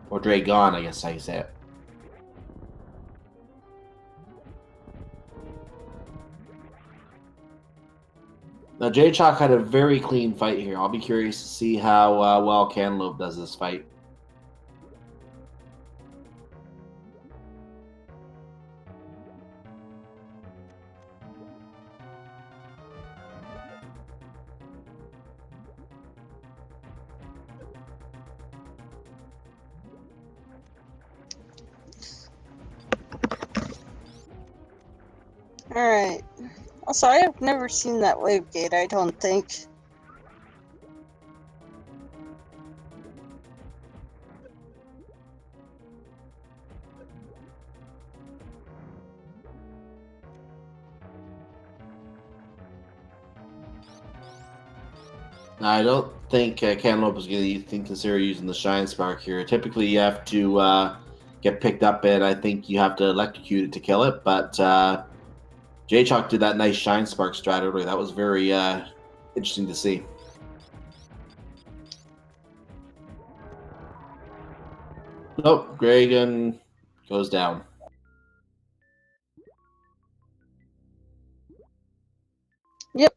Or Dragon, I guess how you say it. Now, JayChalke had a very clean fight here. I'll be curious to see how well Cantaloupe does this fight. Alright. Also, I've never seen that wave gate, I don't think. I don't think Cantaloupe is going to consider using the Shine Spark here. Typically, you have to get picked up, and I think you have to electrocute it to kill it. But JayChalke did that nice Shine Spark strat earlier. That was very interesting to see. Nope, Dragon goes down. Yep.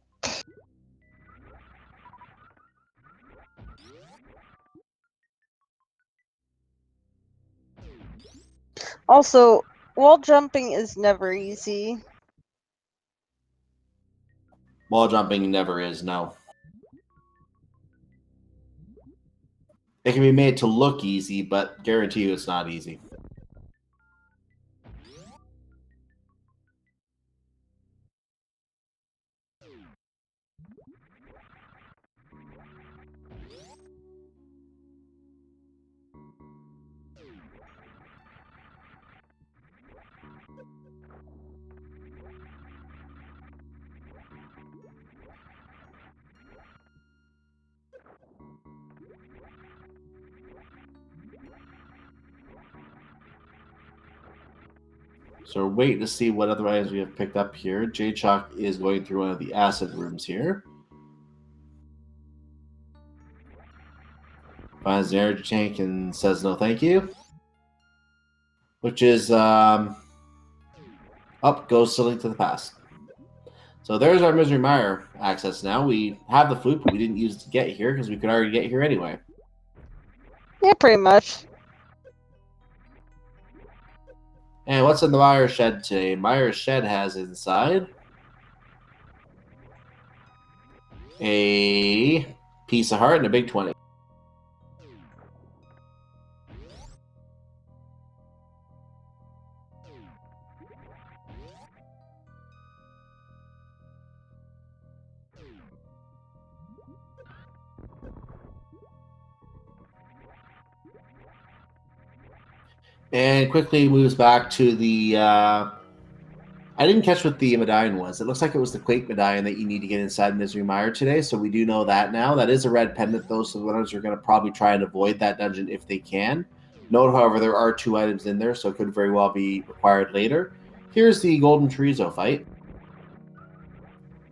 Also, wall jumping is never easy. Wall jumping never is, no. It can be made to look easy, but guarantee you it's not easy. So we're waiting to see what other items we have picked up here. JayChalke is going through one of the acid rooms here. Finds the energy tank and says no thank you. Which is up goes to Link to the Past. So there's our Misery Mire access now. We have the flute, but we didn't use it to get here because we could already get here anyway. Yeah, pretty much. And what's in the Mire Shed today? Mire Shed has inside a piece of heart and a big 20. And quickly moves back to the... I didn't catch what the medallion was. It looks like it was the Quake medallion that you need to get inside Misery Mire today, so we do know that now. That is a red pendant, though, so the runners are going to probably try and avoid that dungeon if they can. Note, however, there are 2 items in there, so it could very well be required later. Here's the Golden Chorizo fight.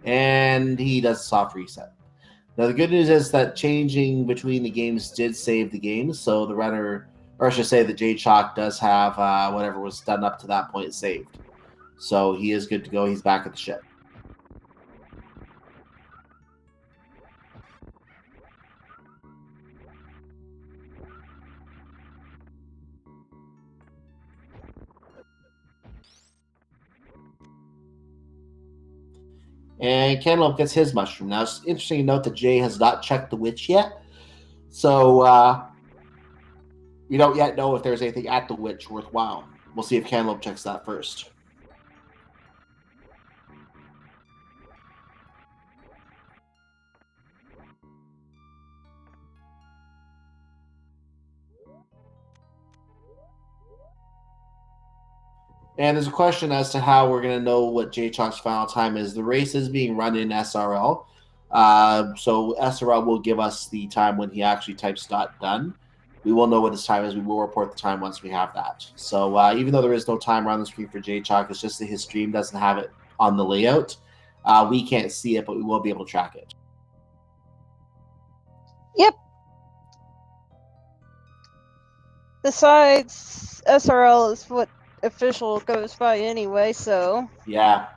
and he does a soft reset. Now, the good news is that changing between the games did save the game, so the runner, or I should say that JayChalke does have whatever was done up to that point saved. So he is good to go. He's back at the ship. And Cantaloupe gets his mushroom. Now, it's interesting to note that Jay has not checked the witch yet. So we don't yet know if there's anything at the witch worthwhile. We'll see if Cantaloupe checks that first. And there's a question as to how we're going to know what JayChalke's final time is. The race is being run in SRL. So SRL will give us the time when he actually types .done. We will know what his time is. We will report the time once we have that. So even though there is no timer on the screen for JayChalke, it's just that his stream doesn't have it on the layout. We can't see it, but we will be able to track it. Yep. Besides, SRL is what official goes by anyway, so. Yeah.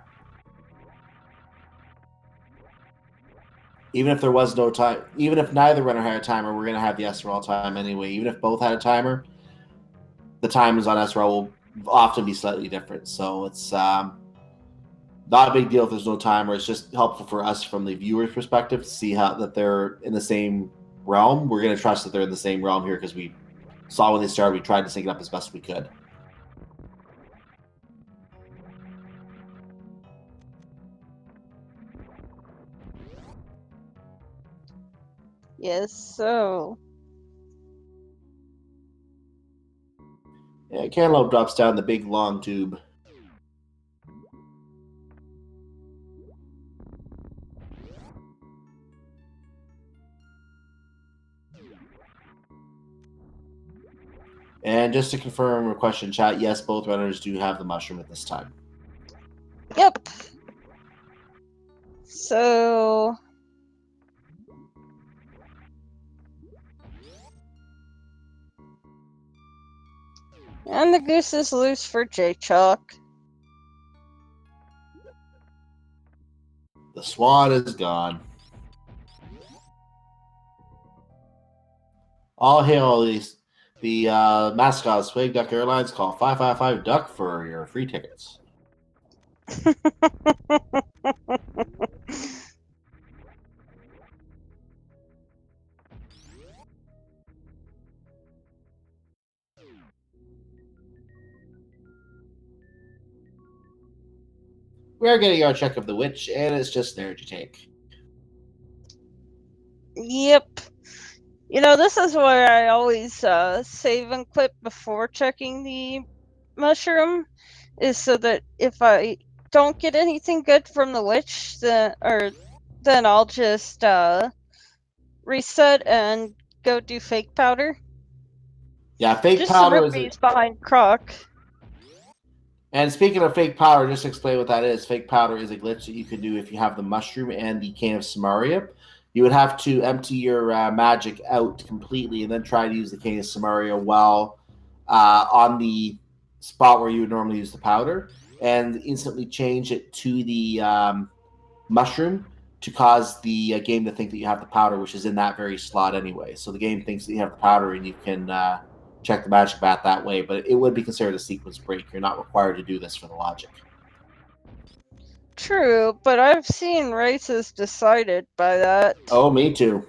Even if there was no time, even if neither runner had a timer, we're going to have the SRL time anyway. Even if both had a timer, the times on SRL will often be slightly different. So it's not a big deal if there's no timer. It's just helpful for us from the viewer's perspective to see how that they're in the same realm. We're going to trust that they're in the same realm here because we saw when they started. We tried to sync it up as best we could. Yes, so. Yeah, Cantaloupe drops down the big long tube. And just to confirm a question, chat, yes, both runners do have the mushroom at this time. Yep. So. And the goose is loose for JayChalke. The swan is gone. All hail the mascot of Swig Duck Airlines. Call 555 Duck for your free tickets. We're getting our check of the witch, and it's just there to take. Yep. You know, this is where I always save and clip before checking the mushroom, is so that if I don't get anything good from the witch, then I'll just reset and go do fake powder. Yeah, fake just powder the rupees behind Croc. And speaking of fake powder, just to explain what that is. Fake powder is a glitch that you can do if you have the mushroom and the cane of Samaria. You would have to empty your magic out completely and then try to use the cane of Samaria while on the spot where you would normally use the powder, and instantly change it to the mushroom to cause the game to think that you have the powder, which is in that very slot anyway. So the game thinks that you have the powder, and you can check the magic bat that way, but it would be considered a sequence break. You're not required to do this for the logic. True, but I've seen races decided by that. Oh, me too.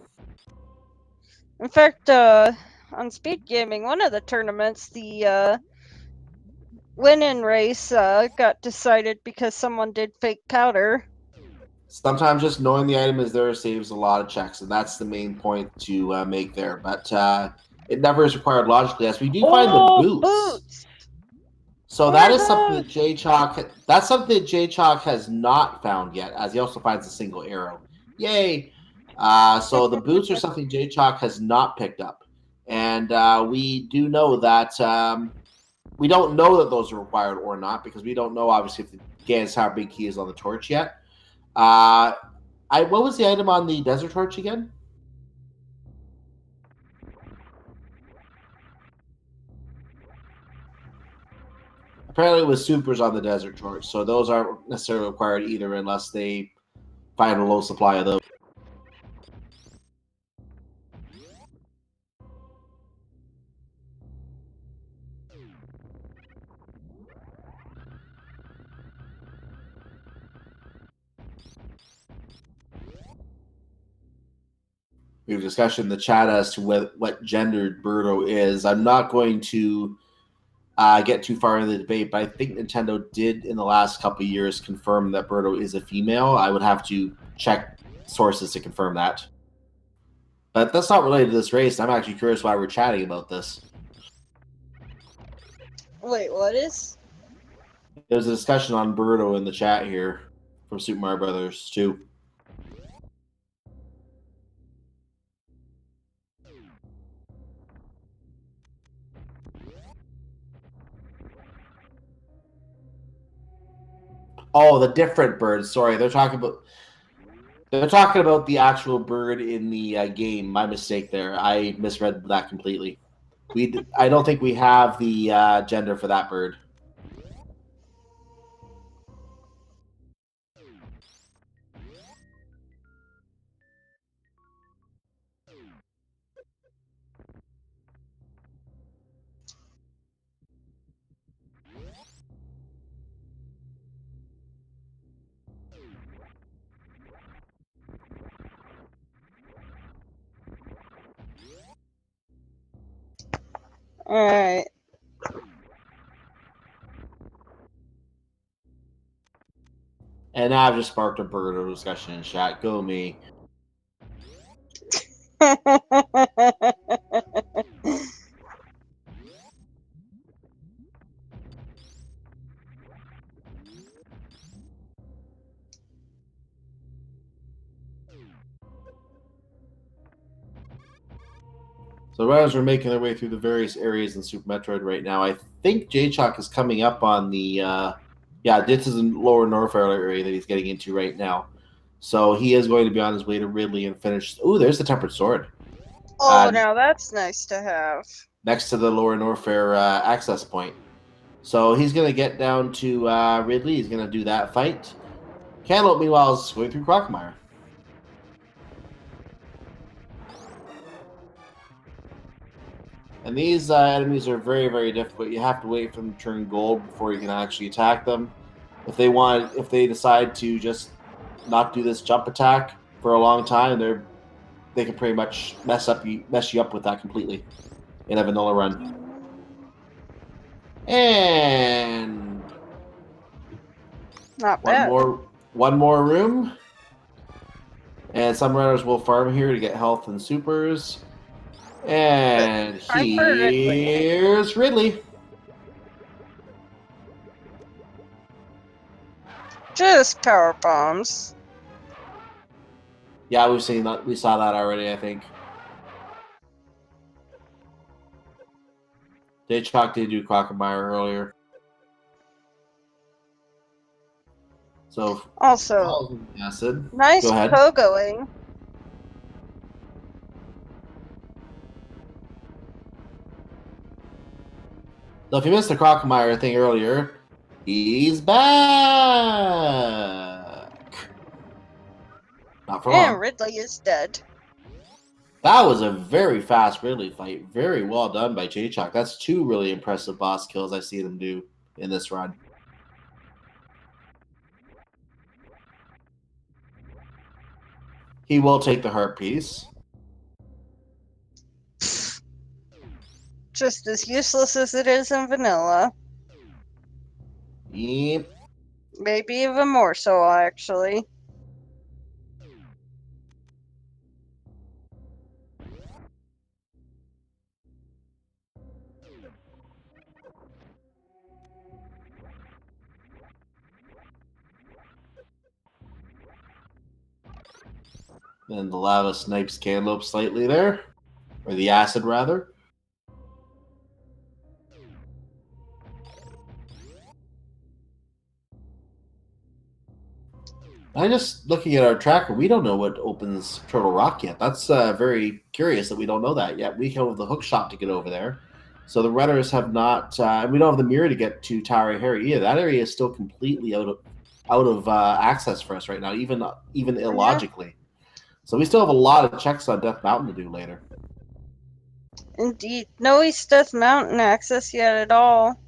In fact, on Speed Gaming, one of the tournaments, the win-in race got decided because someone did fake powder. Sometimes just knowing the item is there saves a lot of checks, and that's the main point to make there. But it never is required logically, as we do find the boots. So that is something that JayChalke. That's something that JayChalke has not found yet, as he also finds a single arrow. Yay! So the boots are something JayChalke has not picked up, and we do know that we don't know that those are required or not, because we don't know obviously if the guess how big he is on the torch yet. What was the item on the desert torch again? Apparently, it was supers on the desert torch, so those aren't necessarily required either, unless they find a low supply of those. We have a discussion in the chat as to what gendered Birdo is. I'm not going to get too far into the debate, but I think Nintendo did in the last couple of years confirm that Birdo is a female. I would have to check sources to confirm that. But that's not related to this race. I'm actually curious why we're chatting about this. Wait, what is? There's a discussion on Birdo in the chat here from Super Mario Brothers 2. Oh, the different birds. Sorry, they're talking about the actual bird in the game. My mistake there. I misread that completely. I don't think we have the gender for that bird. Alright. And I've just sparked a Birdo discussion in chat. Go me. So runners are making their way through the various areas in Super Metroid right now. I think JayChalke is coming up on the this is in Lower Norfair area that he's getting into right now. So he is going to be on his way to Ridley and finish. Ooh, there's the Tempered Sword. Oh, now that's nice to have. Next to the Lower Norfair access point. So he's going to get down to Ridley. He's going to do that fight. Cantaloupe, meanwhile, is going through Crocomire. And these enemies are very, very difficult. You have to wait for them to turn gold before you can actually attack them. If they decide to just not do this jump attack for a long time, they can pretty much mess you up with that completely in a vanilla run. And not bad. One more room. And some runners will farm here to get health and supers. And here's Ridley. Just power bombs. Yeah, we've seen that. We saw that already, I think. JayChalke did do Crocomire earlier. So also acid. Nice Go ahead. pogoing. So if you missed the Crocomire thing earlier, he's back. Not for long. And Ridley is dead. That was a very fast Ridley fight. Very well done by JayChalke. That's 2 really impressive boss kills I see them do in this run. He will take the heart piece. Just as useless as it is in vanilla. Yep. Maybe even more so, actually. And the lava snipes Cantaloupe slightly there. Or the acid, rather. I'm just looking at our tracker. We don't know what opens Turtle Rock yet. That's very curious that we don't know that yet. We have the hook shot to get over there. So the runners have not. We don't have the mirror to get to Tower Harry either. That area is still completely out of access for us right now, even illogically. So we still have a lot of checks on Death Mountain to do later. Indeed. No East Death Mountain access yet at all.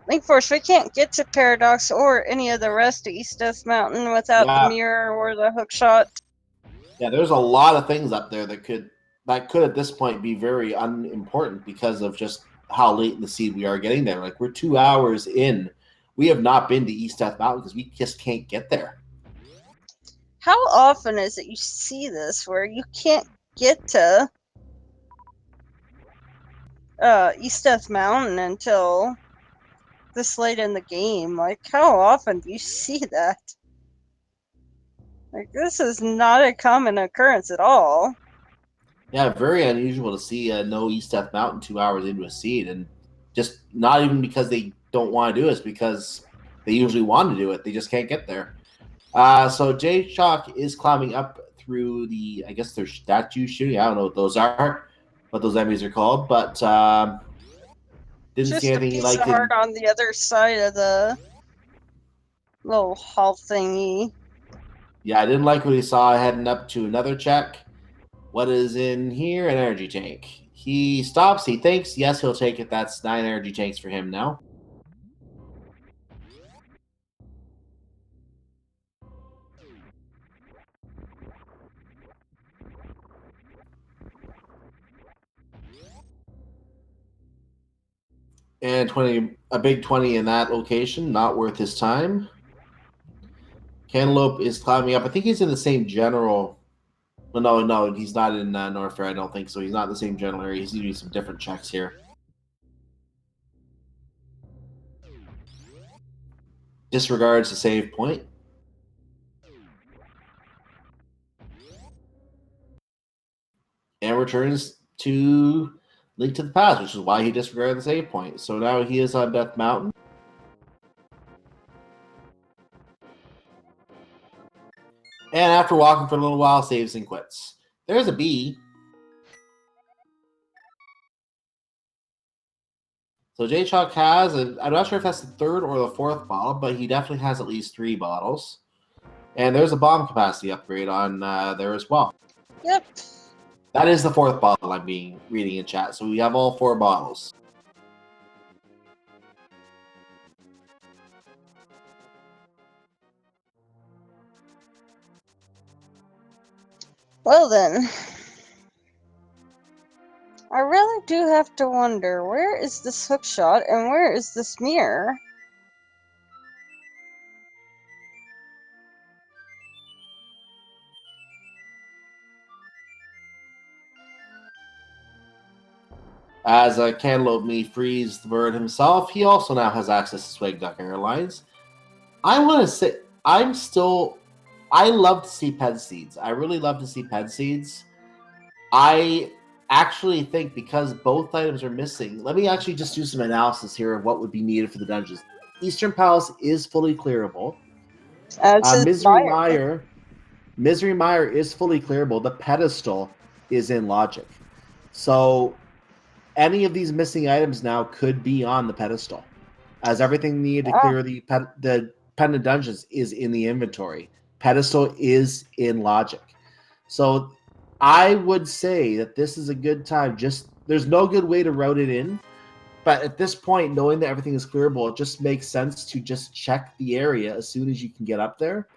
Link Force, we can't get to Paradox or any of the rest of East Death Mountain without the mirror or the hook shot. Yeah, there's a lot of things up there that could at this point be very unimportant because of just how late in the seed we are getting there. Like, we're 2 hours in. We have not been to East Death Mountain because we just can't get there. How often is it you see this where you can't get to East Death Mountain until this late in the game? Like, how often do you see that? Like, this is not a common occurrence at all. Yeah, very unusual to see no East Death Mountain 2 hours into a seed, and just not even because they don't want to do it, it's because they usually want to do it. They just can't get there. So JayChalke is climbing up through the, I guess they're statue shooting. I don't know what those are, what those enemies are called, but didn't Just see anything a he piece liked. of heart on the other side of the little hall thingy. Yeah, I didn't like what he saw heading up to another check. What is in here? An energy tank. He stops, he thinks, yes, he'll take it. That's 9 energy tanks for him now. And 20, a big 20 in that location, not worth his time. Cantaloupe is climbing up. I think he's in the same general. Well, no, he's not in North Fair. I don't think so. He's not in the same general area. He's doing some different checks here. Disregards the save point. And returns to Link to the Past, which is why he disregarded the save point. So now he is on Death Mountain. And after walking for a little while, saves and quits. There's a B. So JayChalke has, I'm not sure if that's the 3rd or the 4th bottle, but he definitely has at least 3 bottles. And there's a bomb capacity upgrade on there as well. Yep. That is the 4th bottle I'm reading in chat. So we have all 4 bottles. Well then, I really do have to wonder, where is this hook shot and where is this mirror? As Cantaloupe Me frees the bird himself, he also now has access to Swag Duck Airlines. I want to say, I love to see ped seeds. I really love to see ped seeds. I actually think because both items are missing, let me actually just do some analysis here of what would be needed for the dungeons. Eastern Palace is fully clearable. Misery Mire is fully clearable. The pedestal is in logic. So any of these missing items now could be on the pedestal, as everything needed to clear the pendant dungeons is in the inventory. Pedestal is in logic. So I would say that this is a good time. There's no good way to route it in, but at this point, knowing that everything is clearable, it just makes sense to just check the area as soon as you can get up there.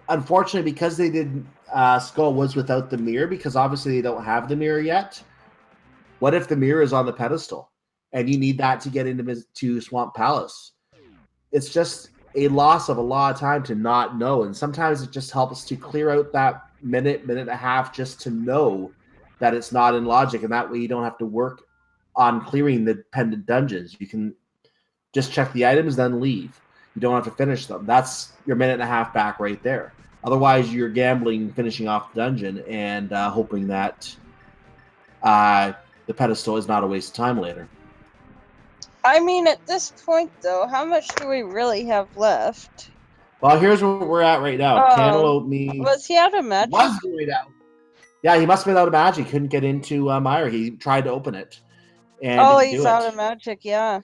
Unfortunately, because they did Skull Woods without the mirror, because obviously they don't have the mirror yet. What if the mirror is on the pedestal and you need that to get into Swamp Palace? It's just a loss of a lot of time to not know. And sometimes it just helps to clear out that minute and a half just to know that it's not in logic. And that way you don't have to work on clearing the pendant dungeons. You can just check the items, then leave. You don't have to finish them. That's your minute and a half back right there. Otherwise, you're gambling, finishing off the dungeon, and hoping that the the pedestal is not a waste of time later. I mean, at this point, though, how much do we really have left? Well, here's where we're at right now. Cantaloupeme Was he out of magic? was going out. Yeah, he must have been out of magic. Couldn't get into Meyer. He tried to open it. And didn't he's do out it. of magic, yeah.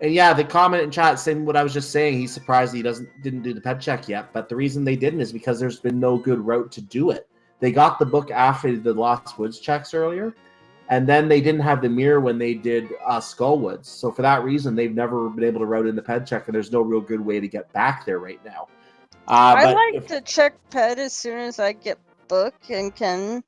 And yeah, the comment in chat saying what I was just saying. He's surprised he didn't do the pet check yet. But the reason they didn't is because there's been no good route to do it. They got the book after they did the Lost Woods checks earlier, and then they didn't have the mirror when they did Skullwoods. So for that reason, they've never been able to route in the pet check, and there's no real good way to get back there right now. I like to check pet as soon as I get book and can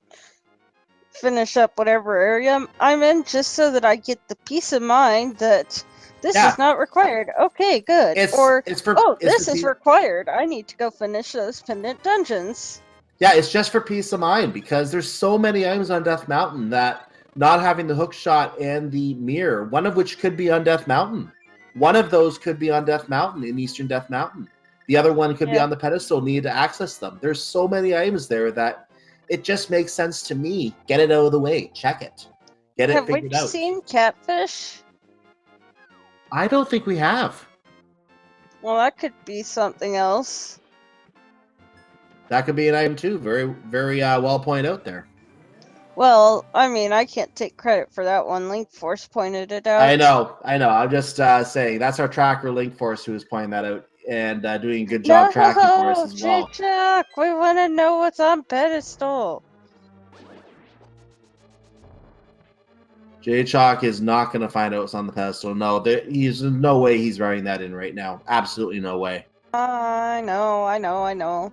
finish up whatever area I'm in, just so that I get the peace of mind that this is not required. Okay, good. This is required. I need to go finish those pendant dungeons. Yeah, it's just for peace of mind, because there's so many items on Death Mountain that not having the hook shot and the mirror, one of which could be on Death Mountain. One of those could be on Death Mountain, in Eastern Death Mountain. The other one could be on the pedestal, need to access them. There's so many items there that it just makes sense to me. Get it out of the way. Check it. Get it figured out. Have we seen catfish? I don't think we have. Well, that could be something else. That could be an item too. Very, very well pointed out there. Well, I mean, I can't take credit for that one. Link Force pointed it out. I know. I'm just saying that's our tracker, Link Force, who is pointing that out and doing a good job tracking for us as well. JayChalke, we want to know what's on pedestal. JayChalke is not going to find out what's on the pedestal. No, there's no way he's writing that in right now. Absolutely no way. I know.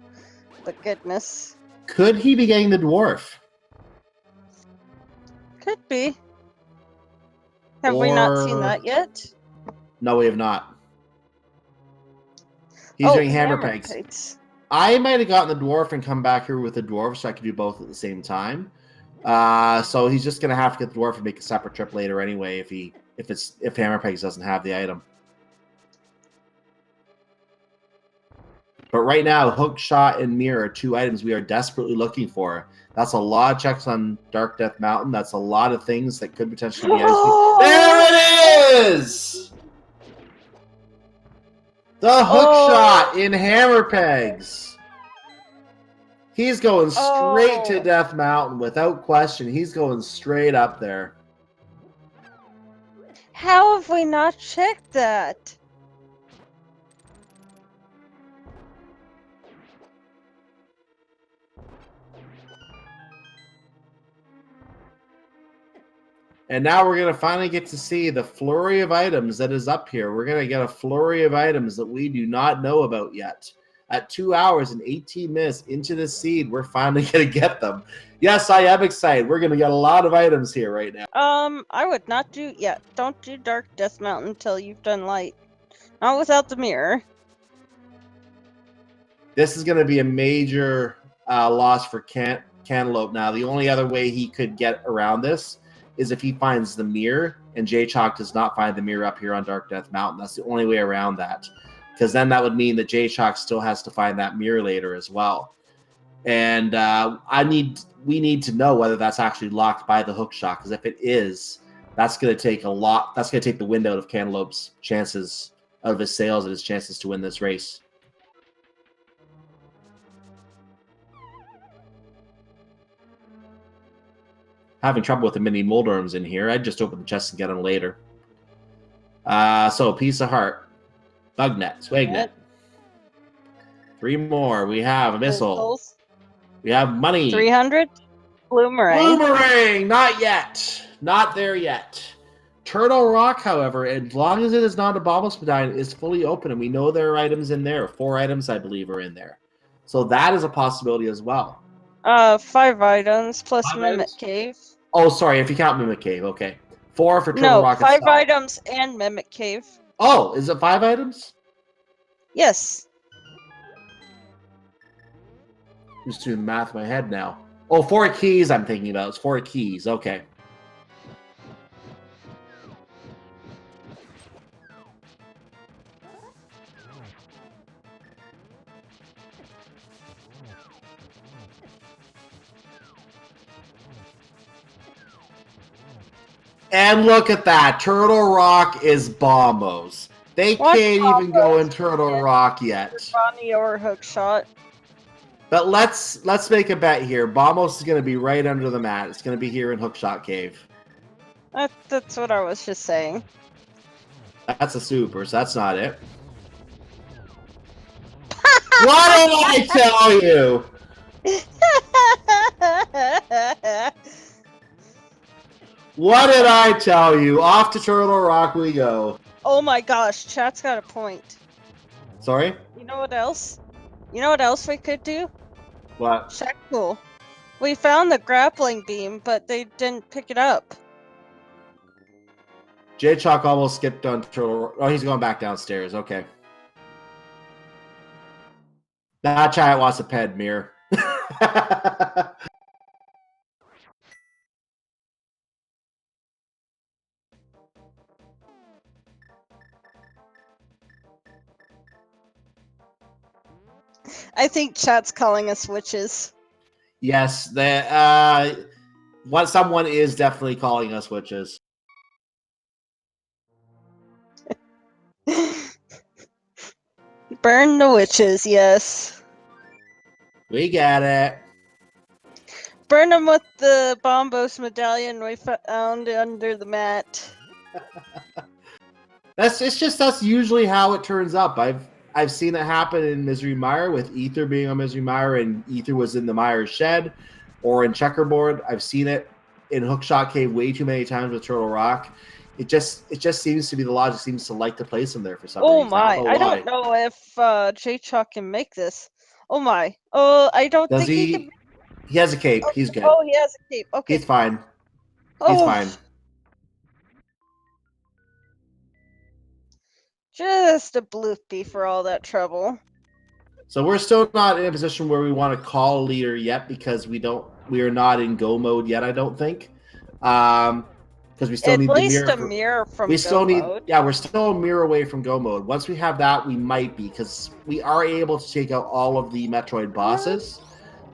But goodness. Could he be getting the dwarf? Could be. Have we not seen that yet? No, we have not. He's doing hammer pegs. I might have gotten the dwarf and come back here with the dwarf so I could do both at the same time. So he's just gonna have to get the dwarf and make a separate trip later anyway if hammer pegs doesn't have the item. But right now, hook, shot, and mirror are two items we are desperately looking for. That's a lot of checks on Dark Death Mountain. That's a lot of things that could potentially be items. There it is! The hook shot in hammer pegs. He's going straight to Death Mountain without question. He's going straight up there. How have we not checked that? And now we're going to finally get to see the flurry of items that is up here. We're going to get a flurry of items that we do not know about yet. At 2 hours and 18 minutes into the seed, we're finally going to get them. Yes, I am excited. We're going to get a lot of items here right now. I would not do... Yeah, don't do Dark Death Mountain until you've done light. Not without the mirror. This is going to be a major loss for Cantaloupe now. The only other way he could get around this is if he finds the mirror, and JayChalke does not find the mirror up here on Dark Death Mountain. That's the only way around that. Because then that would mean that JayChalke still has to find that mirror later as well. And we need to know whether that's actually locked by the hook shot, because if it is, that's going to take a lot. That's going to take the wind out of Cantaloupe's chances, out of his sails and his chances to win this race. Having trouble with the mini Moldarms in here. I'd just open the chest and get them later. So, Piece of Heart. Bugnet. Swagnet. 3 more. We have a missile. We have money. 300. Bloomerang. Bloomerang! Not yet. Not there yet. Turtle Rock, however, as long as it is not a Baubles Medallion, is fully open, and we know there are items in there. 4 items, I believe, are in there. So that is a possibility as well. 5 items plus Mimic Cave. Oh, sorry, if you count Mimic Cave, okay. 4 for Turtle Rock. 5 items and Mimic Cave. Oh, is it 5 items? Yes. I'm just doing math in my head now. Oh, 4 keys I'm thinking about. It's 4 keys, okay. And look at that. Turtle Rock is bombos. They Watch can't even go in Turtle Rock yet. Bonnie or Hookshot. But let's make a bet here. Bombos is going to be right under the mat. It's going to be here in Hookshot Cave. That's what I was just saying. That's a super, so that's not it. What did I tell you? What did I tell you? Off to Turtle Rock we go. Oh my gosh, chat's got a point. Sorry? You know what else? You know what else we could do? What? Check cool. We found the grappling beam, but they didn't pick it up. JayChalke almost skipped on Turtle Rock. Oh, he's going back downstairs. Okay. That chat wants a ped mirror. I think chat's calling us witches. Yes, someone is definitely calling us witches. Burn the witches, yes. We get it. Burn them with the Bombos medallion we found under the mat. That's usually how it turns up. I've seen it happen in Misery Mire with Ether being on Misery Mire and Ether was in the Mire's shed, or in Checkerboard. I've seen it in Hookshot Cave way too many times with Turtle Rock. It just seems to be the logic seems to like to place them there for some reason. I don't know if JayChalke can make this. Oh my. Oh, I don't Does think he can. He has a cape. Oh, He's good. Oh, he has a cape. Okay. He's fine. Oh, He's fine. Just a bloopy for all that trouble. So we're still not in a position where we want to call a leader yet because we are not in go mode yet. I don't think, because we still At need least the mirror. a mirror from. We still need. Mode. Yeah, we're still a mirror away from go mode. Once we have that, we might be because we are able to take out all of the Metroid bosses.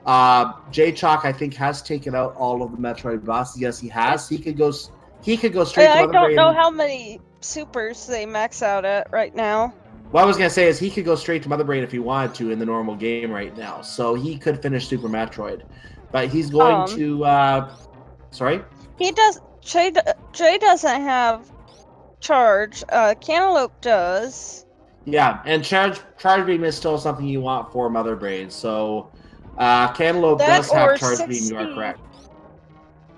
JayChalke, I think, has taken out all of the Metroid bosses. Yes, he has. He could go straight. I don't know how many supers they max out at right now. What I was going to say is he could go straight to Mother Brain if he wanted to in the normal game right now. So he could finish Super Metroid. But he's going to... sorry? He does... Jay doesn't have charge. Cantaloupe does. Yeah, and charge beam is still something you want for Mother Brain. So Cantaloupe does have charge 60, beam, you are correct.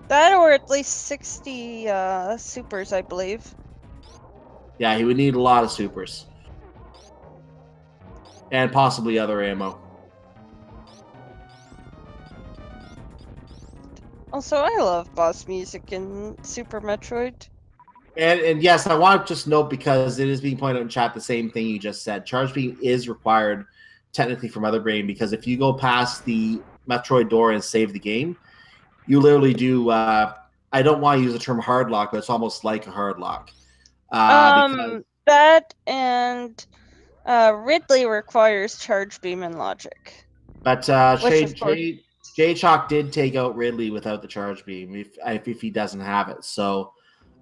That or at least 60 supers, I believe. Yeah, he would need a lot of supers. And possibly other ammo. Also, I love boss music in Super Metroid. And yes, I want to just note, because it is being pointed out in chat, the same thing you just said. Charge beam is required technically for Mother Brain, because if you go past the Metroid door and save the game, you literally do... I don't want to use the term hard lock, but it's almost like a hard lock. That and... Ridley requires charge beam and logic. But JayChalke did take out Ridley without the charge beam if he doesn't have it. So,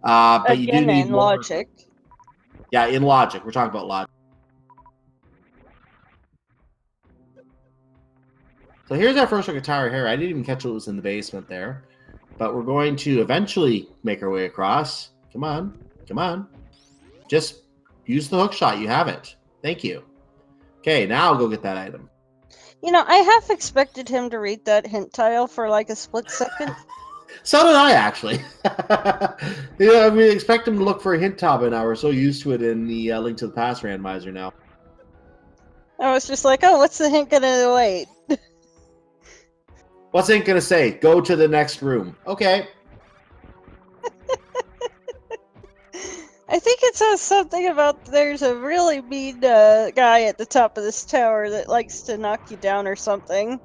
but again, you do need more logic. Yeah, in logic. We're talking about logic. So here's our first look at Tower here. I didn't even catch what was in the basement there, but we're going to eventually make our way across. Come on, come on. Just use the hook shot. You have it. Thank you. Okay, now I'll go get that item. You know, I half expected him to read that hint tile for like a split second. So did I, actually. I mean, expect him to look for a hint tile by now. We're so used to it in the Link to the Past randomizer now. I was just like, oh, what's the hint gonna wait? What's the hint gonna say? Go to the next room. Okay. I think it says something about there's a really mean guy at the top of this tower that likes to knock you down or something.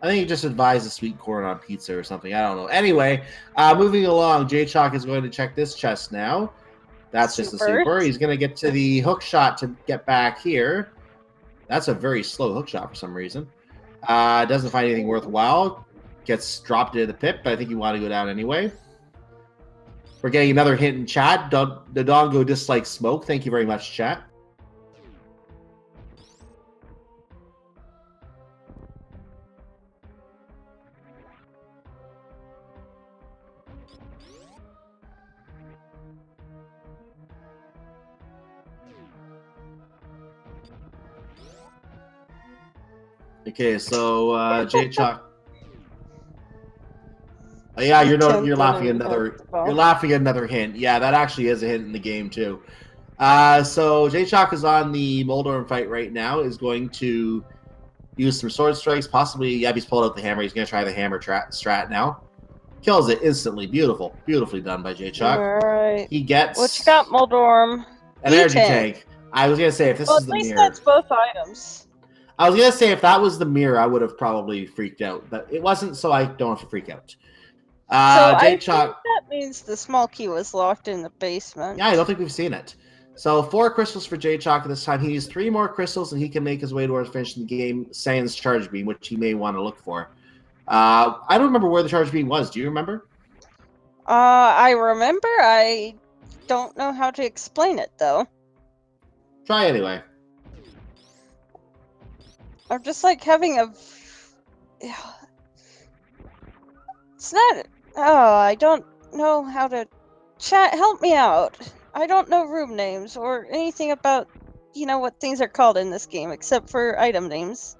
I think he just advised a sweet corn on pizza or something. I don't know. Anyway, moving along, JayChalke is going to check this chest now. That's just a super. He's going to get to the hook shot to get back here. That's a very slow hook shot for some reason. Doesn't find anything worthwhile. Gets dropped into the pit, but I think you want to go down anyway. We're getting another hint in chat. The doggo dislikes smoke. Thank you very much, chat. Okay, so JayChalke. Oh, yeah, you're laughing at another hint. Yeah, that actually is a hint in the game too. So JayChalke is on the Moldorm fight right now. Is going to use some sword strikes, possibly. Yeah, he's pulled out the hammer. He's going to try the hammer strat now. Kills it instantly. Beautifully done by JayChalke. All right. He gets. What you got, Moldorm? An energy tank. I was going to say if this is the mirror. At least that's both items. I was going to say if that was the mirror, I would have probably freaked out, but it wasn't, so I don't have to freak out. So I think that means the small key was locked in the basement. Yeah, I don't think we've seen it. So 4 crystals for JayChalke this time. He needs 3 more crystals, and he can make his way towards finishing the game. Sans charge beam, which he may want to look for. I don't remember where the charge beam was. Do you remember? I remember. I don't know how to explain it though. Try anyway. I'm just like having a. It's not. Oh, I don't know how to. Chat, help me out. I don't know room names or anything about, what things are called in this game except for item names.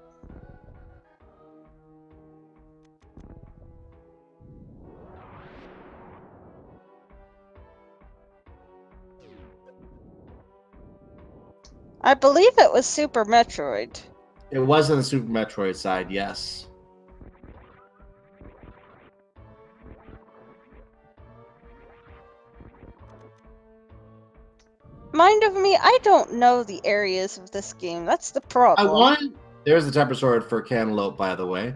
I believe it was Super Metroid. It was on the Super Metroid side, yes. Mind of me, I don't know the areas of this game. That's the problem. There's the Temper Sword for Cantaloupe, by the way.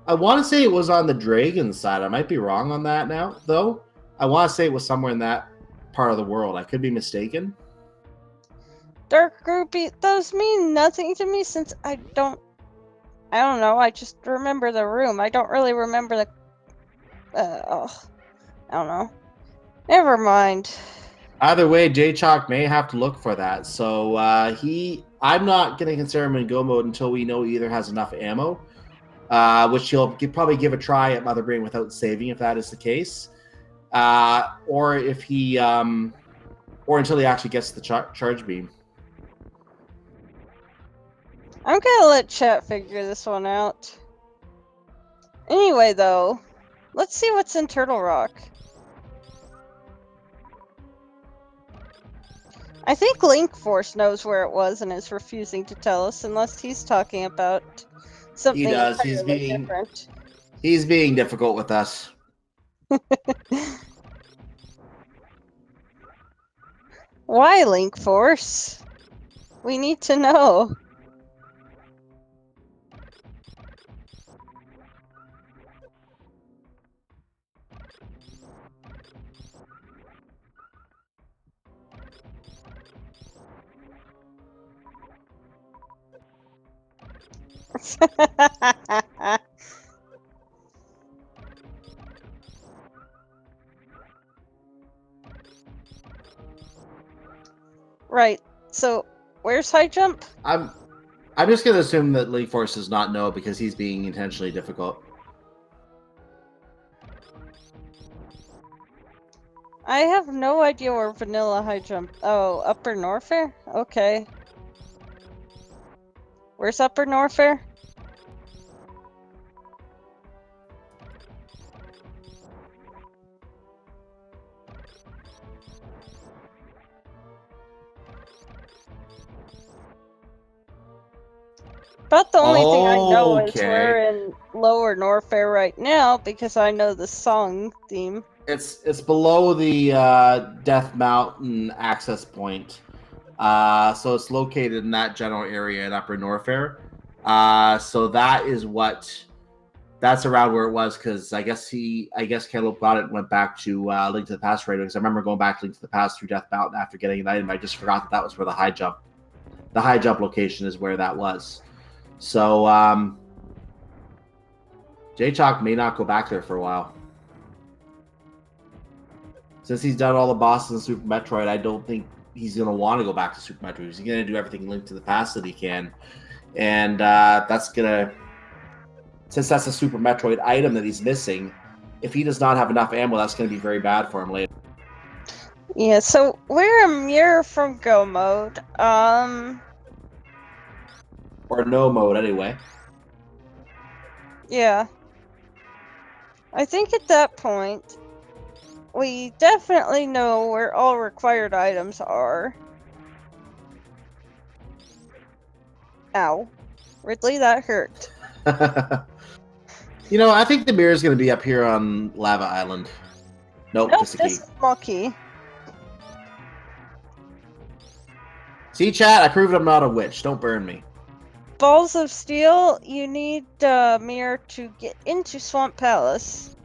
I want to say it was on the Dragon side. I might be wrong on that now, though. I want to say it was somewhere in that part of the world. I could be mistaken. Dark groupie, those mean nothing to me since I don't know. I just remember the room. I don't really remember the. I don't know. Never mind. Either way, JayChalke may have to look for that. So I'm not going to consider him in go mode until we know he either has enough ammo, which he'll probably give a try at Mother Brain without saving if that is the case, or if he, or until he actually gets the charge beam. I'm gonna let chat figure this one out. Anyway, though, let's see what's in Turtle Rock. I think Link Force knows where it was and is refusing to tell us unless he's talking about something entirely different. He's being difficult with us. Why, Link Force? We need to know. Right. So, where's high jump? I'm just gonna assume that Link Force does not know because he's being intentionally difficult. I have no idea where vanilla high jump. Oh, Upper Norfair? Okay. Where's Upper Norfair? About the only thing I know is we're in Lower Norfair right now because I know the song theme. It's below the Death Mountain access point. So it's located in that general area in Upper Norfair. So that's around where it was because I guess Caleb got it and went back to Link to the Past right, because I remember going back to Link to the Past through Death Mountain after getting an item. I just forgot that was where the high jump location is where that was. So JayChalke may not go back there for a while. Since he's done all the bosses in Super Metroid, I don't think he's going to want to go back to Super Metroid. He's going to do everything Link to the Past that he can. And that's going to... Since that's a Super Metroid item that he's missing, if he does not have enough ammo, that's going to be very bad for him later. Yeah, so we're a mirror from Go mode. Or no mode, anyway. Yeah. I think at that point, we definitely know where all required items are. Ow. Ridley, that hurt. You know, I think the mirror is going to be up here on Lava Island. Nope, just a key. Just a small key. See, chat? I proved I'm not a witch. Don't burn me. Balls of Steel, you need a mirror to get into Swamp Palace.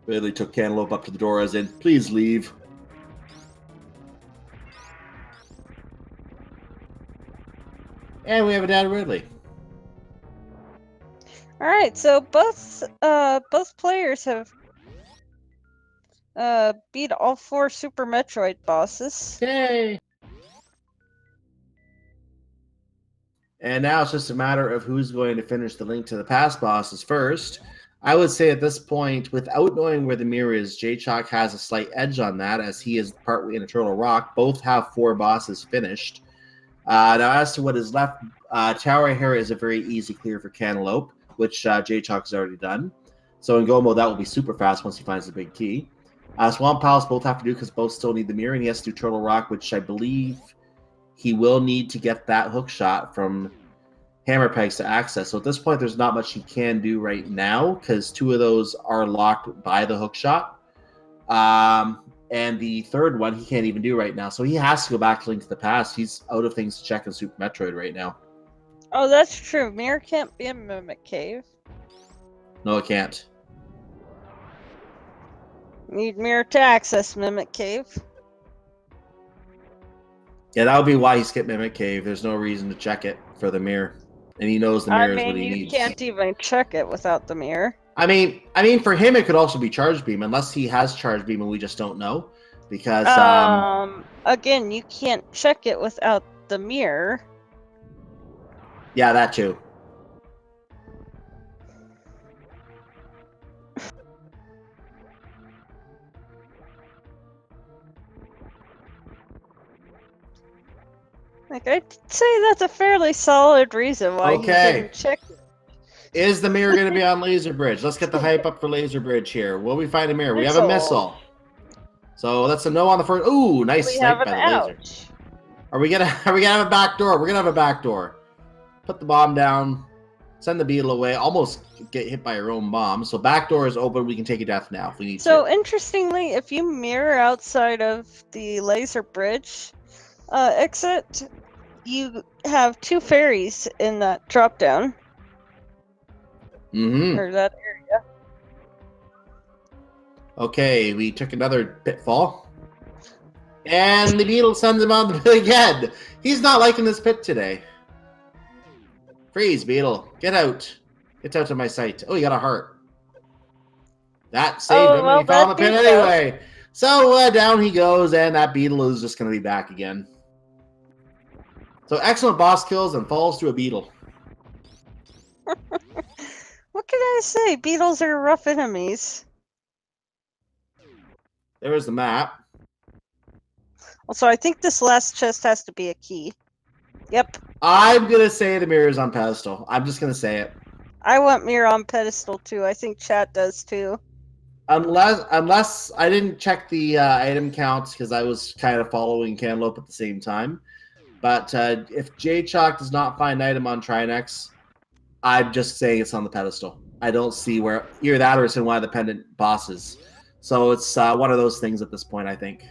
Ridley took Cantaloupe up to the door as in, please leave. And we have a Dad Ridley. Alright, so both players have beat all 4 Super Metroid bosses. Yay! And now it's just a matter of who's going to finish the Link to the Past bosses first. I would say at this point, without knowing where the mirror is, JayChalke has a slight edge on that, as he is partly in a Turtle Rock. Both have 4 bosses finished. Now, as to what is left, Tower Hera is a very easy clear for Cantaloupe, which JayChalke has already done. So in Go mode, that will be super fast once he finds the big key. Swamp Palace both have to do because both still need the mirror, and he has to do Turtle Rock, which I believe he will need to get that hook shot from Hammer Pegs to access. So at this point, there's not much he can do right now because 2 of those are locked by the hook shot. And the third one he can't even do right now. So he has to go back to Link to the Past. He's out of things to check in Super Metroid right now. Oh, that's true. Mirror can't be a Mimic Cave. No, it can't. Need mirror to access Mimic Cave. Yeah, that would be why he skipped Mimic Cave. There's no reason to check it for the mirror. And he knows the mirror is what he needs. You can't even check it without the mirror. I mean, for him, it could also be Charge Beam, unless he has Charge Beam and we just don't know. Because, again, you can't check it without the mirror. Yeah, that too. Like, I'd say that's a fairly solid reason why he didn't check it. Is the mirror going to be on Laser Bridge? Let's get the hype up for Laser Bridge here. Will we find a mirror? We have a missile. So that's a no on the first. Ooh, nice snipe by the laser. Are we gonna have a back door? We're gonna have a back door. Put the bomb down. Send the beetle away. Almost get hit by your own bomb. So back door is open. We can take a death now if we need to. So interestingly, if you mirror outside of the Laser Bridge exit, you have 2 fairies in that drop down. Or that area. Okay, we took another pitfall. And the beetle sends him on the pit again. He's not liking this pit today. Freeze, beetle. Get out. Get out of my sight. Oh, he got a heart. That saved him, and he fell in the pit anyway. So down he goes, and that beetle is just going to be back again. So excellent boss kills and falls to a beetle. What can I say? Beetles are rough enemies. There's the map. Also, I think this last chest has to be a key. Yep. I'm going to say the mirror's on pedestal. I'm just going to say it. I want mirror on pedestal too. I think chat does too. Unless I didn't check the item counts because I was kind of following Cantaloupe at the same time. But if JayChalke does not find item on Trinex, I'm just saying it's on the pedestal. I don't see where either that or it's in one of the pendant bosses. So it's one of those things at this point, I think.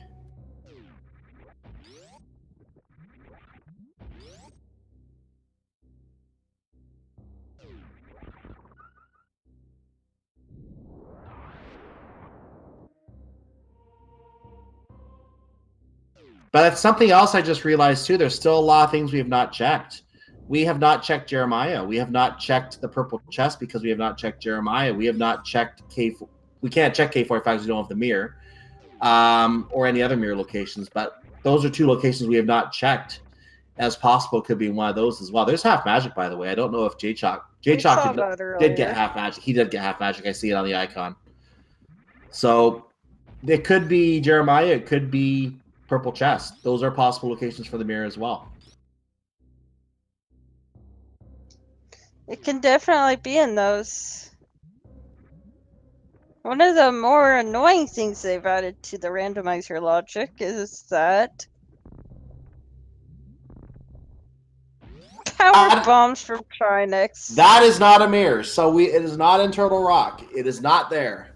But it's something else I just realized too. There's still a lot of things we have not checked. We have not checked Jeremiah. We have not checked the purple chest because we have not checked Jeremiah. We have not checked K. We can't check K45 because we don't have the mirror, or any other mirror locations. But those are two locations we have not checked. As possible, could be one of those as well. There's half magic, by the way. I don't know if JayChalke We saw did that get earlier. half magic. He did get half magic. I see it on the icon. So it could be Jeremiah. It could be purple chest. Those are possible locations for the mirror as well. It can definitely be in those. One of the more annoying things they've added to the randomizer logic is that power bombs from Trinex. That is not a mirror. So it is not in Turtle Rock. It is not there.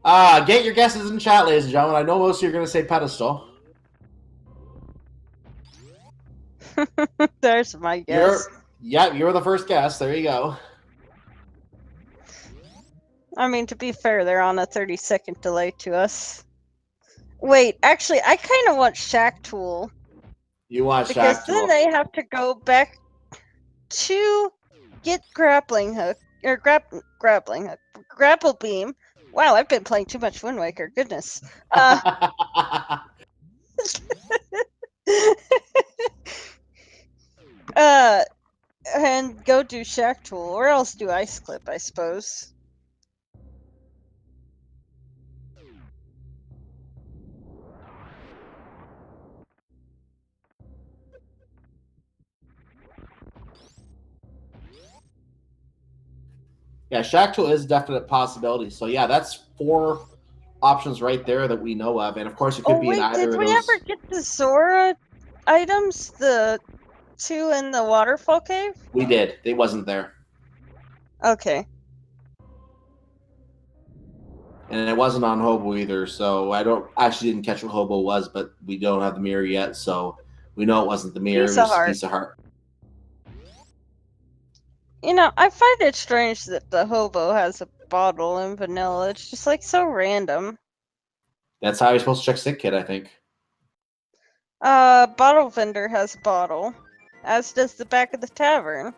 Get your guesses in chat, ladies and gentlemen. I know most of you are going to say pedestal. There's my guess. You're the first guess. There you go. I mean, to be fair, they're on a 30-second delay to us. Wait, actually, I kind of want Shack Tool. You want because Shack Tool. Then they have to go back to get grappling hook or grappling hook, grapple beam. Wow, I've been playing too much Wind Waker. Goodness. And go do Shack Tool, or else do Ice Clip, I suppose. Yeah, Shack Tool is a definite possibility. So yeah, that's 4 options right there that we know of, and of course it could be in either of those. Did we ever get the Zora items? The 2 in the waterfall cave? We did. It wasn't there. Okay. And it wasn't on Hobo either, so I didn't catch what Hobo was, but we don't have the mirror yet, so we know it wasn't the mirror. It was Piece of Heart. You know, I find it strange that the Hobo has a bottle in vanilla. It's just like so random. That's how you're supposed to check Sick Kid, I think. Bottle vendor has a bottle, as does the back of the tavern.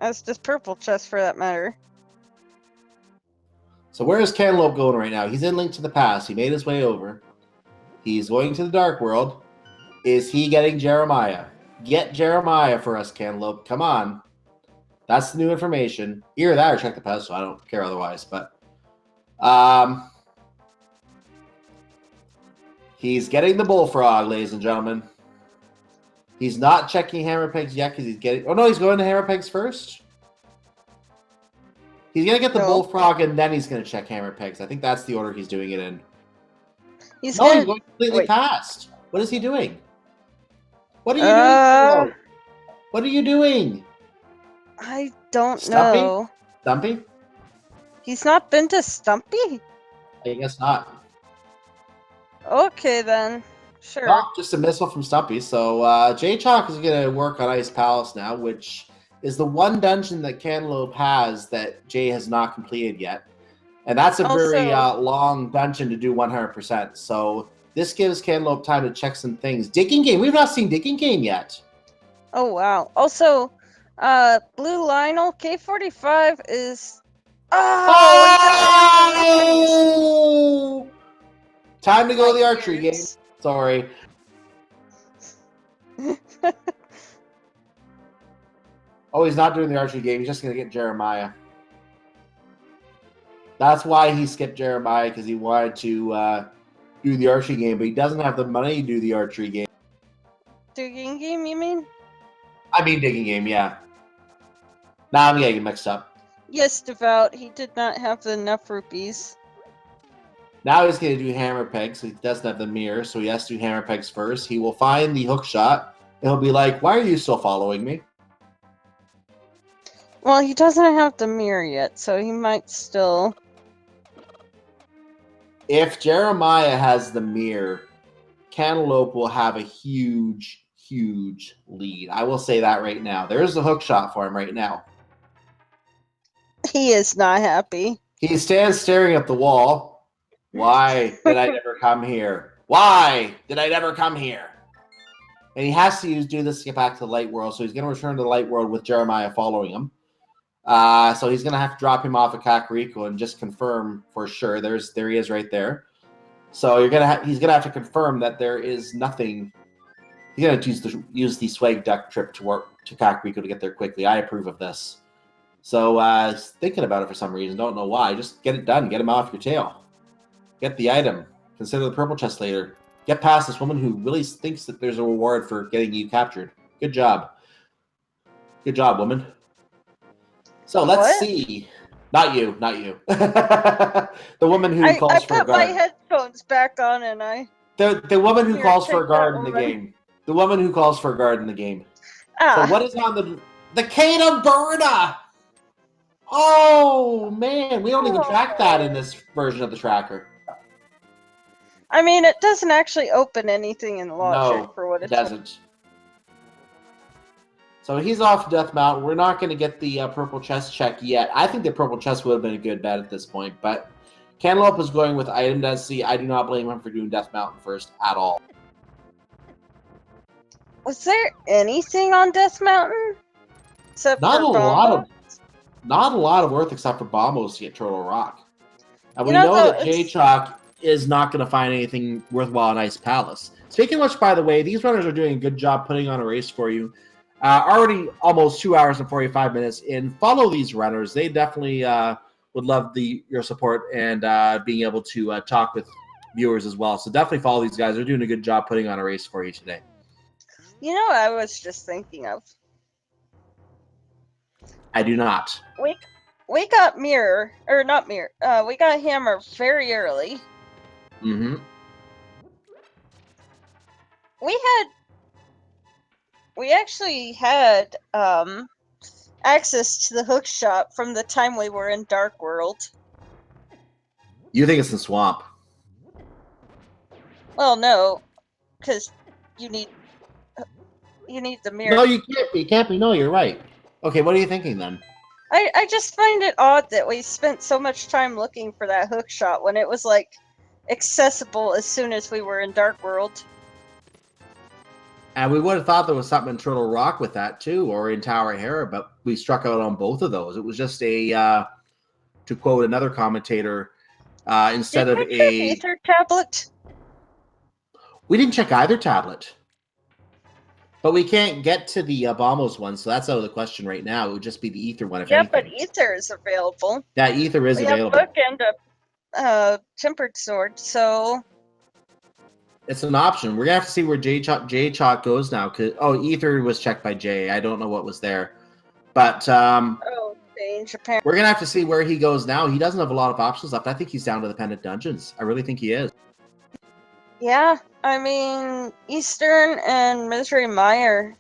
As does purple chest, for that matter. So where is Cantaloupe going right now? He's in Link to the Past. He made his way over. He's going to the Dark World. Is he getting Jeremiah? Get Jeremiah for us, Cantaloupe. Come on. That's the new information. Either that or check the pedestal. I don't care otherwise. But he's getting the bullfrog, ladies and gentlemen. He's not checking hammer pegs yet because he's getting... Oh, no, he's going to hammer pegs first? He's going to get the bullfrog and then he's going to check hammer pegs. I think that's the order he's doing it in. He's going completely past. What is he doing? What are you doing? What are you doing? I don't know. Stumpy? He's not been to Stumpy? I guess not. Okay, then. Sure. Well, just a missile from Stumpy. So JayChalke is going to work on Ice Palace now, which is the one dungeon that Cantaloupe has that Jay has not completed yet. And that's a very long dungeon to do 100%. So this gives Cantaloupe time to check some things. Digging Game. We've not seen Digging Game yet. Oh, wow. Also, Blue Lionel, K45 is... Oh! Time to go to the archery game. Sorry. Oh, he's not doing the archery game. He's just going to get Jeremiah. That's why he skipped Jeremiah, because he wanted to do the archery game, but he doesn't have the money to do the archery game. Digging game, you mean? I mean digging game, yeah. Now I'm getting mixed up. Yes, Devout. He did not have enough rupees. Now he's going to do hammer pegs. So he doesn't have the mirror, so he has to do hammer pegs first. He will find the hook shot, and he'll be like, why are you still following me? Well, he doesn't have the mirror yet, so he might still... If Jeremiah has the mirror, Cantaloupe will have a huge, huge lead. I will say that right now. There's the hook shot for him right now. He is not happy. He stands staring at the wall. Why did I never come here? Why did I never come here? And he has to do this to get back to the light world. So he's going to return to the light world with Jeremiah following him. So he's going to have to drop him off at Kakariko and just confirm for sure. There he is right there. So he's gonna have to confirm that there is nothing. He's gonna use the swag duck trip to Kakariko to get there quickly. I approve of this. So thinking about it for some reason, don't know why. Just get it done. Get him off your tail. Get the item. Consider the purple chest later. Get past this woman who really thinks that there's a reward for getting you captured. Good job. Good job, woman. So let's see. Not you. The woman who calls for a guard. I put my headphones back on and The woman who calls for a guard in the game. The woman who calls for a guard in the game. So what is on the Kata Burna? Oh man, we don't even track that in this version of the tracker. I mean, it doesn't actually open anything in logic for what it doesn't. So he's off Death Mountain. We're not going to get the purple chest check yet. I think the purple chest would have been a good bet at this point, but Cantaloupe is going with item density. I do not blame him for doing Death Mountain first at all. Was there anything on Death Mountain? Except not for a lot of worth except for bombos to get Turtle Rock. And we know that JayChalke is not going to find anything worthwhile in Ice Palace. Speaking of which, by the way, these runners are doing a good job putting on a race for you. Already almost 2 hours and 45 minutes in. Follow these runners. They definitely would love your support and being able to talk with viewers as well. So definitely follow these guys. They're doing a good job putting on a race for you today. You know what I was just thinking of? I do not. We got we got Hammer very early. Mm-hmm. We actually had access to the hook shop from the time we were in Dark World. You think it's in Swamp? Well, no, because you need the mirror. No, you can't be. You can't be. No, you're right. Okay, what are you thinking then? I just find it odd that we spent so much time looking for that hook shot when it was like accessible as soon as we were in Dark World. And we would have thought there was something in Turtle Rock with that too, or in Tower Hera, but we struck out on both of those. It was just to quote another commentator, instead of a ether tablet. We didn't check either tablet. But we can't get to the Bombos one, so that's out of the question right now. It would just be the Ether one, if anything. But Ether is available. Yeah, Ether is available. We have book and a Tempered Sword, so... It's an option. We're going to have to see where JayChalke goes now. Ether was checked by Jay. I don't know what was there. But change, apparently. We're going to have to see where he goes now. He doesn't have a lot of options left. I think he's down to the Pendant Dungeons. I really think he is. Yeah, I mean, Eastern and Misery Mire.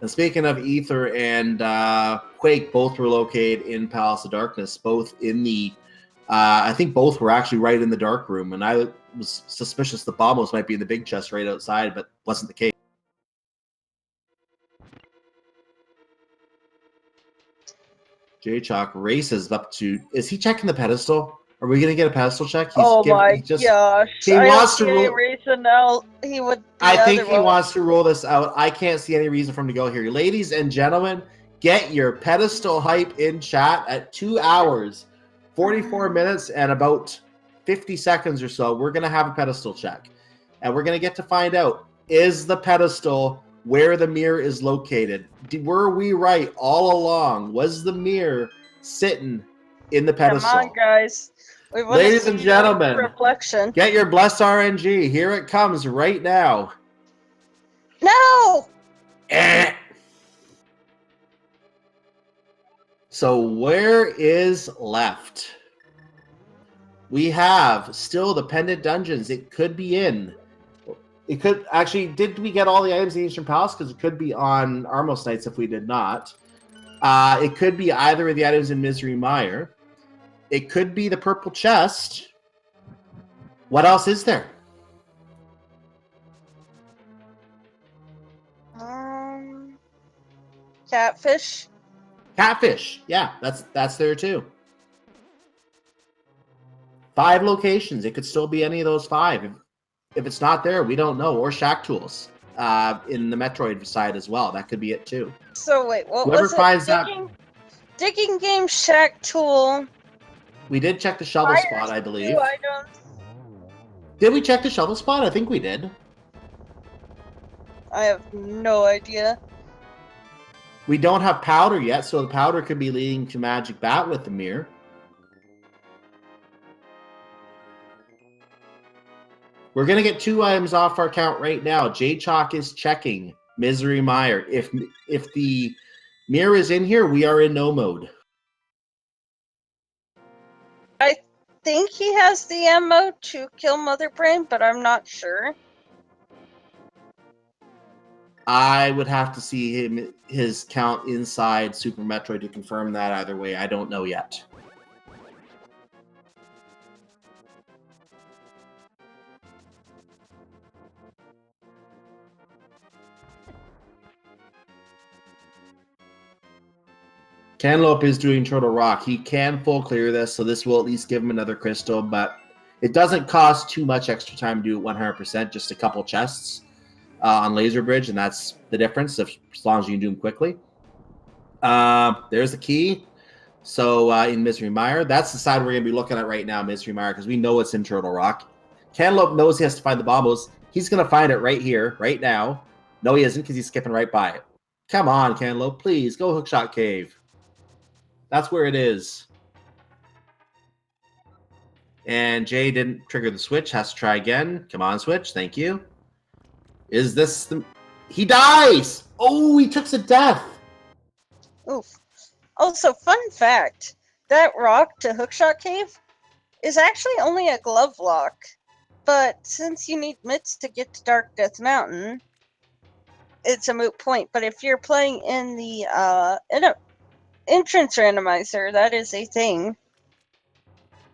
And speaking of Ether and Quake, both were located in Palace of Darkness, both in the... I think both were actually right in the dark room, and I was suspicious the Bombos might be in the big chest right outside, but wasn't the case. JayChalke races up to... Is he checking the pedestal? Are we going to get a pedestal check? My gosh. He wants to rule... reason else he would... I think he wants to rule this out. I can't see any reason for him to go here. Ladies and gentlemen, get your pedestal hype in chat at 2 hours, 44 minutes, and about 50 seconds or so. We're going to have a pedestal check. And we're going to get to find out, is the pedestal where the mirror is located? Were we right all along? Was the mirror sitting in the pedestal? Come on, guys. Ladies and gentlemen, reflection. Get your blessed RNG. Here it comes right now. No! So where is left? We have still the Pendant Dungeons. It could be in. It could actually. Did we get all the items in Eastern Palace? Because it could be on Armos Nights if we did not. It could be either of the items in Misery Mire. It could be the purple chest. What else is there? Catfish. Catfish. Yeah, that's there too. 5 locations. It could still be any of those 5. If it's not there, we don't know. Or Shack Tools in the Metroid side as well. That could be it too. So wait, what Whoever was it? finds that, Digging game, shack tool. we did check the shovel Fire spot, I believe. items. Did we check the shovel spot? I think we did. I have no idea. We don't have powder yet, so the powder could be leading to Magic Bat with the mirror. We're going to get 2 items off our count right now. JayChalke is checking Misery Mire. If the mirror is in here, we are in no mode. I think he has the ammo to kill Mother Brain, but I'm not sure. I would have to see his count inside Super Metroid to confirm that either way. I don't know yet. Cantaloupe is doing Turtle Rock. He can full clear this, so this will at least give him another crystal, but it doesn't cost too much extra time to do it 100%, just a couple chests on Laser Bridge, and that's the difference, as long as you can do them quickly. There's the key. So in Misery Mire, that's the side we're going to be looking at right now, Misery Mire, because we know it's in Turtle Rock. Cantaloupe knows he has to find the bombos. He's going to find it right here, right now. No, he isn't, because he's skipping right by it. Come on, Cantaloupe, please, go Hookshot Cave. That's where it is. And Jay didn't trigger the switch. Has to try again. Come on, switch. Thank you. Is this the... He dies! Oh, he took a death. Oof. Also, fun fact. That rock to Hookshot Cave is actually only a glove lock. But since you need mitts to get to Dark Death Mountain, it's a moot point. But if you're playing in the entrance randomizer, that is a thing.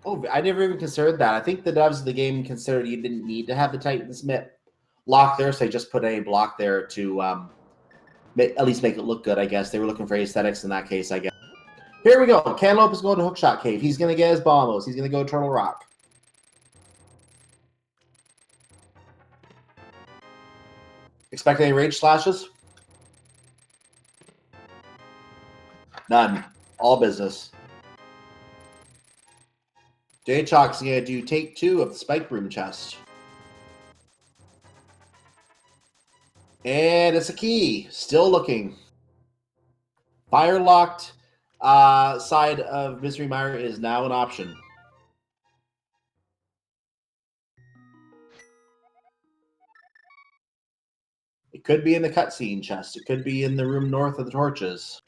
Oh, I never even considered that. I think the devs of the game considered you didn't need to have the Titan's mitt lock there, so they just put a block there to at least make it look good, I guess. They were looking for aesthetics in that case, I guess. Here we go. Cantaloupe is going to Hookshot Cave. He's going to get his bombos. He's going to go to Turtle Rock. Expect any rage slashes? None. All business. JayChalke's going to do take 2 of the Spike Room chest. And it's a key. Still looking. Fire locked side of Misery Mire is now an option. It could be in the cutscene chest. It could be in the room north of the torches.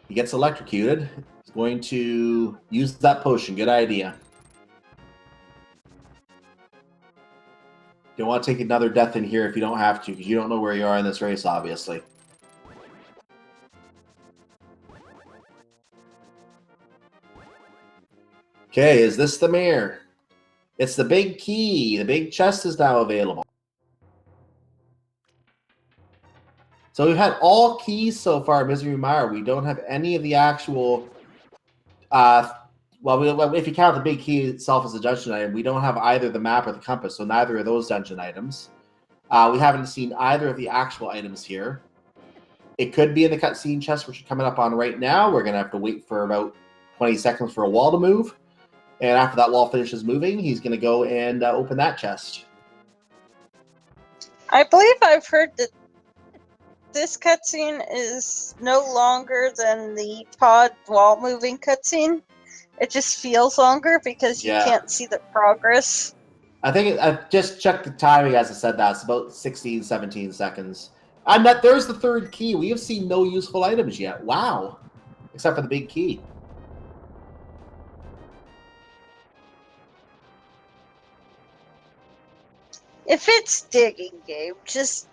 He gets electrocuted. He's going to use that potion. Good idea. You don't want to take another death in here if you don't have to, because you don't know where you are in this race, obviously. Okay, is this the mirror? It's the big key. The big chest is now available. So we've had all keys so far, Misery Mire. We don't have any of the actual... if you count the big key itself as a dungeon item, we don't have either the map or the compass, so neither of those dungeon items. We haven't seen either of the actual items here. It could be in the cutscene chest, which are coming up on right now. We're going to have to wait for about 20 seconds for a wall to move. And after that wall finishes moving, he's going to go and open that chest. I believe I've heard that this cutscene is no longer than the pod wall moving cutscene. It just feels longer because you can't see the progress. I think I just checked the timing as I said that. It's about 16, 17 seconds. And there's the third key. We have seen no useful items yet. Wow. Except for the big key. If it's digging game, just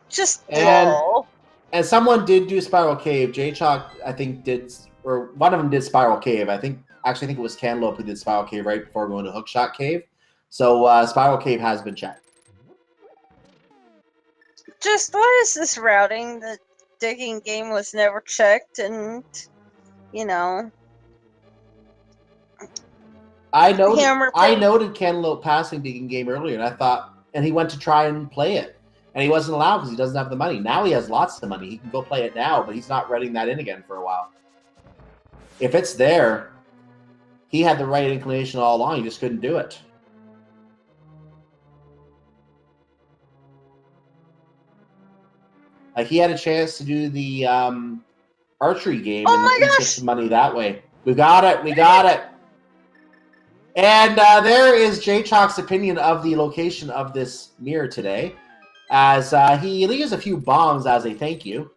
roll. And someone did do Spiral Cave. JayChalke, I think, did, or one of them did Spiral Cave. I think it was Cantaloupe who did Spiral Cave right before going to Hookshot Cave. So Spiral Cave has been checked. Just what is this routing? The digging game was never checked, and you know, I noted Hammer I played. noted Cantaloupe passing digging game earlier, and I thought, and he went to try and play it, and he wasn't allowed because he doesn't have the money. Now he has lots of money; he can go play it now, but he's not renting that in again for a while. If it's there, he had the right inclination all along. He just couldn't do it. Like he had a chance to do the archery game Oh and at my least get gosh! some money that way. We got it. We got it. And there is JayChalke's opinion of the location of this mirror today, as he leaves a few bombs as a thank you.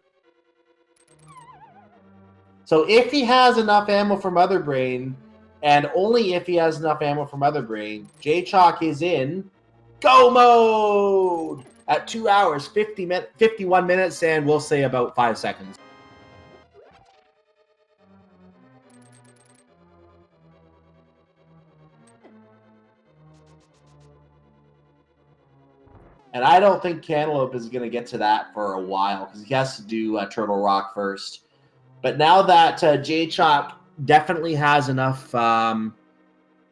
So if he has enough ammo for Mother Brain, and only if he has enough ammo for Mother Brain, JayChalke is in go mode at 2 hours, 51 minutes, and we'll say about 5 seconds. And I don't think Cantaloupe is going to get to that for a while because he has to do Turtle Rock first. But now that JayChalke definitely has enough,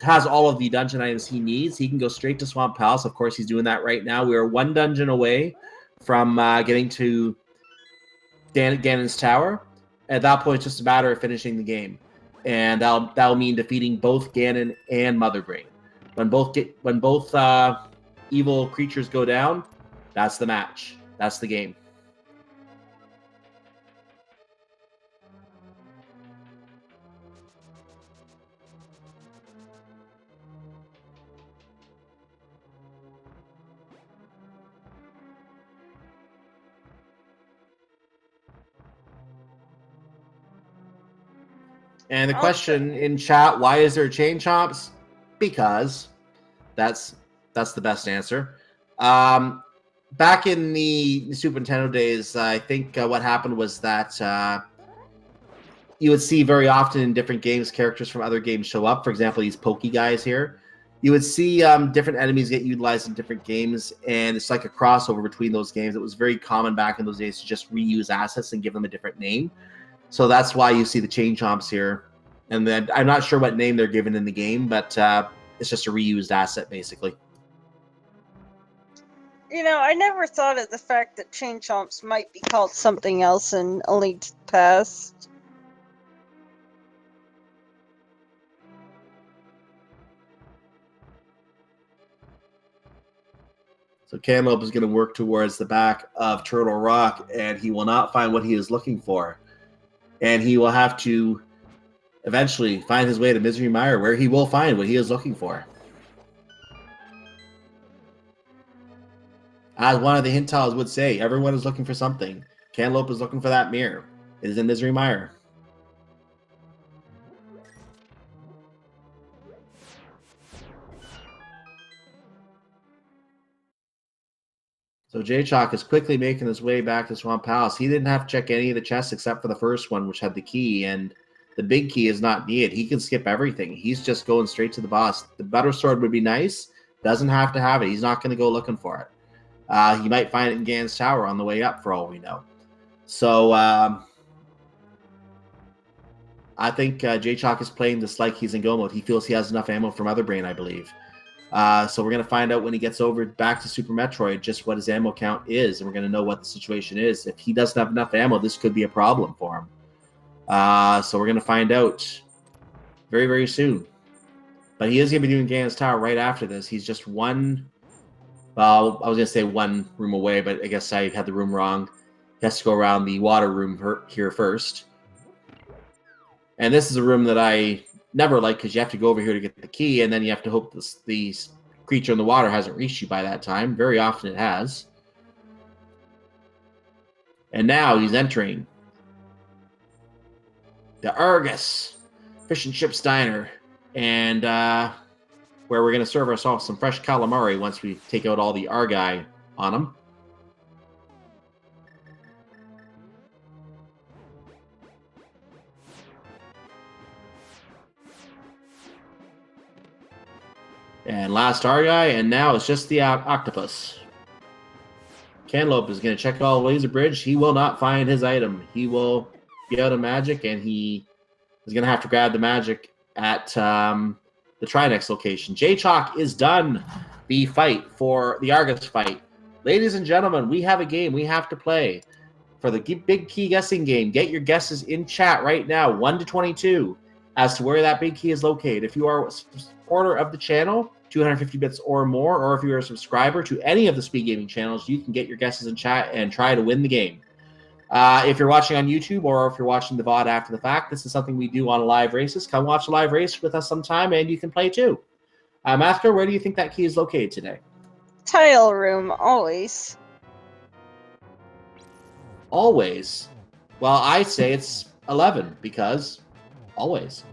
has all of the dungeon items he needs, he can go straight to Swamp Palace. Of course, he's doing that right now. We are one dungeon away from getting to Ganon's Tower. At that point, it's just a matter of finishing the game. And that'll mean defeating both Ganon and Mother Brain. When both evil creatures go down, that's the match. That's the game. And the question in chat, why is there chain chomps? Because that's the best answer. Back in the Super Nintendo days, I think what happened was that you would see very often in different games characters from other games show up. For example, these pokey guys here. You would see different enemies get utilized in different games, and it's like a crossover between those games. It was very common back in those days to just reuse assets and give them a different name. So that's why you see the chain chomps here. And then I'm not sure what name they're given in the game, but it's just a reused asset, basically. You know, I never thought of the fact that chain chomps might be called something else in Elite Past. So Cantaloupe is going to work towards the back of Turtle Rock, and he will not find what he is looking for. And he will have to eventually find his way to Misery Mire, where he will find what he is looking for. As one of the hint tiles would say, everyone is looking for something. Cantaloupe is looking for that mirror. It is in Misery Mire. So JayChalke is quickly making his way back to Swamp Palace. He didn't have to check any of the chests except for the first one, which had the key, and the big key is not needed. He can skip everything. He's just going straight to the boss. The Butter Sword would be nice. Doesn't have to have it. He's not going to go looking for it. He might find it in Ganon's Tower on the way up, for all we know. So I think JayChalke is playing this like he's in go mode. He feels he has enough ammo for Mother Brain, I believe. So we're going to find out when he gets over back to Super Metroid just what his ammo count is, and we're going to know what the situation is. If he doesn't have enough ammo, this could be a problem for him. So we're going to find out very, very soon. But he is going to be doing Ganon's Tower right after this. He's just one... Well, I was going to say one room away, but I guess I had the room wrong. He has to go around the water room here first. And this is a room that I never like because you have to go over here to get the key, and then you have to hope the creature in the water hasn't reached you by that time. Very often it has. And now he's entering the Argus Fish and Chips Diner, and where we're going to serve ourselves some fresh calamari once we take out all the Argai on them. And last Argai, and now it's just the octopus. Cantaloupe is going to check all Laser Bridge. He will not find his item. He will be out of magic, and he is going to have to grab the magic at the Trinex location. JayChalke is done the fight for the Argus fight. Ladies and gentlemen, we have a game we have to play. For the big key guessing game, get your guesses in chat right now, 1 to 22, as to where that big key is located. If you are a supporter of the channel, 250 bits or more, or if you're a subscriber to any of the Speed Gaming channels, you can get your guesses in chat and try to win the game. If you're watching on YouTube or if you're watching the VOD after the fact, this is something we do on live races. Come watch a live race with us sometime, and you can play too. Master, where do you think that key is located today? Tile room, always. Always. Well, I say it's 11 because always.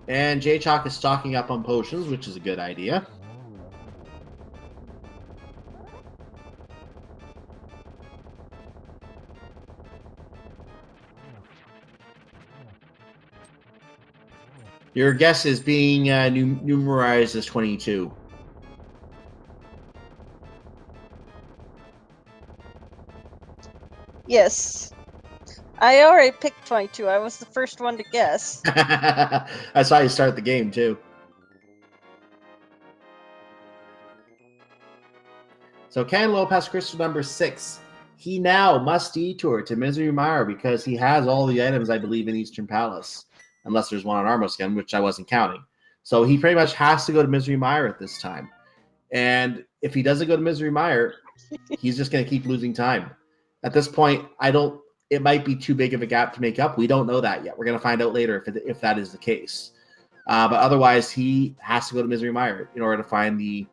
And JayChalke is stocking up on potions, which is a good idea. Your guess is being numerized as 22. Yes. I already picked 22. I was the first one to guess. I saw you start the game, too. So Cantaloupe has crystal number 6. He now must detour to Misery Mire because he has all the items, I believe, in Eastern Palace. Unless there's one on Armoskin, which I wasn't counting. So he pretty much has to go to Misery Mire at this time. And if he doesn't go to Misery Mire, he's just going to keep losing time. At this point, it might be too big of a gap to make up. We don't know that yet. We're going to find out later if that is the case. But otherwise, he has to go to Misery Mire in order to find the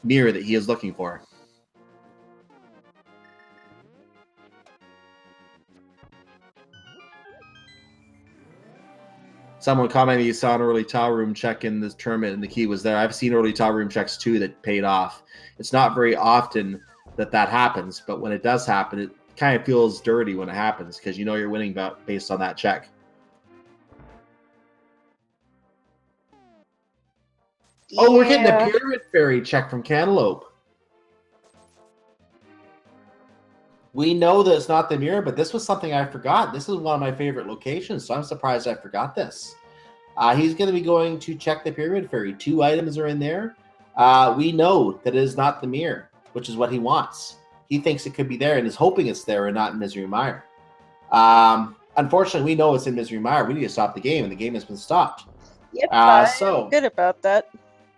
mirror that he is looking for. Someone commented you saw an early tile room check in this tournament and the key was there. I've seen early tile room checks too that paid off. It's not very often that happens, but when it does happen, it kind of feels dirty when it happens because you know you're winning based on that check. Yeah. Oh, we're getting a Pyramid Fairy check from Cantaloupe. We know that it's not the mirror, but this was something I forgot. This is one of my favorite locations, so I'm surprised I forgot this. He's going to be going to check the Pyramid Fairy. 2 items are in there. We know that it is not the mirror, which is what he wants. He thinks it could be there and is hoping it's there and not in Misery Mire. Unfortunately, we know it's in Misery Mire. We need to stop the game, and the game has been stopped. Yep, so good about that.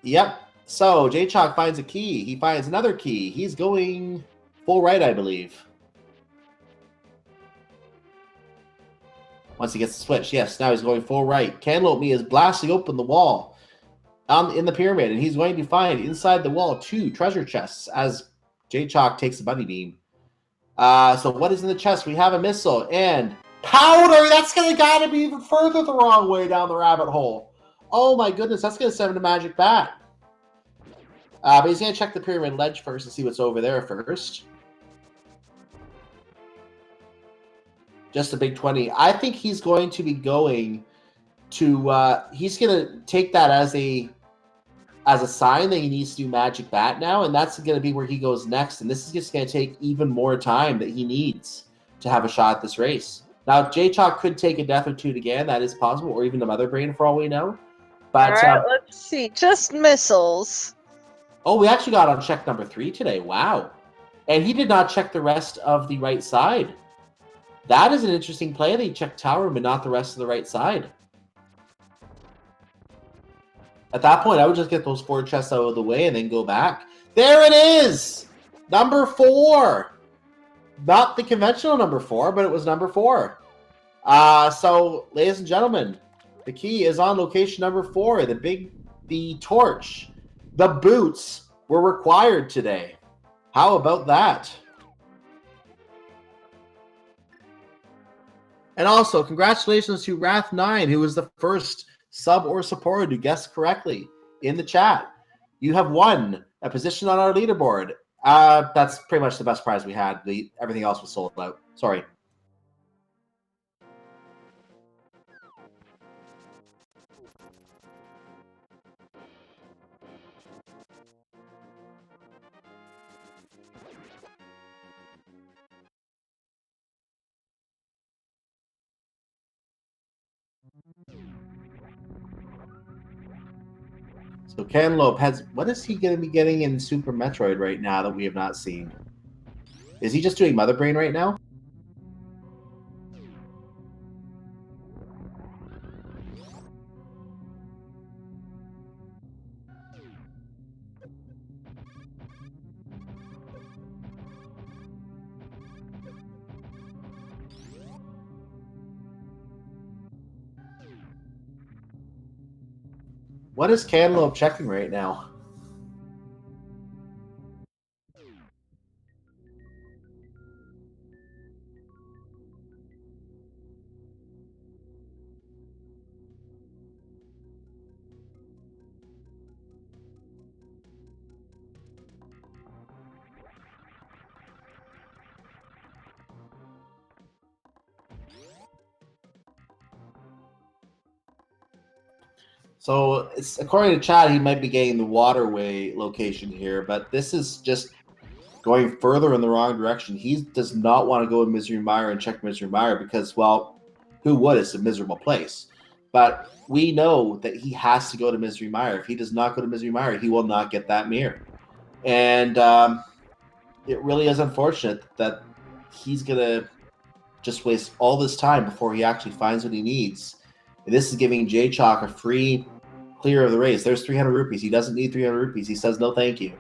Yep. So JayChalke finds a key. He finds another key. He's going full right, I believe. Once he gets the switch, yes, now he's going full right. Cantaloupe is blasting open the wall in the pyramid, and he's going to find inside the wall 2 treasure chests as JayChalke takes the bunny beam. So what is in the chest? We have a missile and powder. That's going to gotta be even further the wrong way down the rabbit hole. Oh my goodness, that's going to send him to Magic Bat. But he's going to check the pyramid ledge first and see what's over there first. Just a big 20. I think he's going to be going to he's going to take that as a sign that he needs to do Magic Bat now, and that's going to be where he goes next. And this is just going to take even more time that he needs to have a shot at this race. Now, JayChalke could take a death or 2 again. That is possible, or even a Mother Brain for all we know. But all right, let's see. Just missiles. Oh, we actually got on check number 3 today. Wow. And he did not check the rest of the right side. That is an interesting play that he checked tower room, but not the rest of the right side. At that point, I would just get those 4 chests out of the way and then go back. There it is! Number 4! Not the conventional number 4, but it was number 4. So, ladies and gentlemen, the key is on location number 4. The torch, the boots were required today. How about that? And also, congratulations to Wrath9, who was the first sub or supporter to guess correctly in the chat. You have won a position on our leaderboard. That's pretty much the best prize we had. Everything else was sold out. Sorry. So Cantaloupe has. What is he going to be getting in Super Metroid right now that we have not seen? Is he just doing Mother Brain right now? What is Cantaloupe checking right now? So, it's, according to Chad, he might be getting the waterway location here, but this is just going further in the wrong direction. He does not want to go in Misery Mire and check Misery Mire because, well, who would? It's a miserable place. But we know that he has to go to Misery Mire. If he does not go to Misery Mire, he will not get that mirror. And it really is unfortunate that he's going to just waste all this time before he actually finds what he needs. And this is giving JayChalke a free clear of the race. There's 300 rupees. He doesn't need 300 rupees. He says no thank you.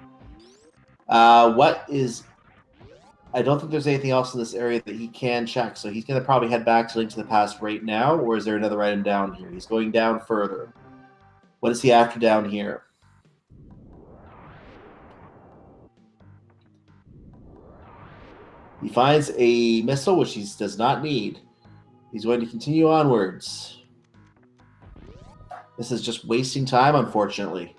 What is... I don't think there's anything else in this area that he can check, so he's going to probably head back to Link to the Past right now, or is there another item down here? He's going down further. What is he after down here? He finds a missile, which he does not need. He's going to continue onwards. This is just wasting time, unfortunately.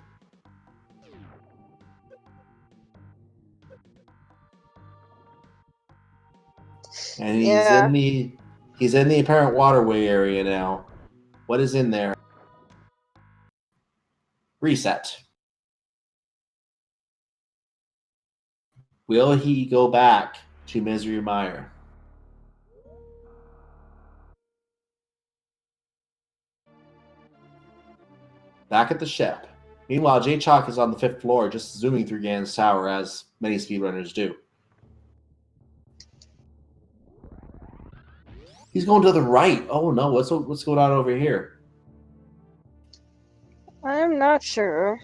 And he's in the apparent waterway area now. What is in there? Reset. Will he go back to Misery Mire? Back at the ship. Meanwhile, JayChalke is on the 5th floor, just zooming through Ganon's tower, as many speedrunners do. He's going to the right. Oh no, what's going on over here? I'm not sure.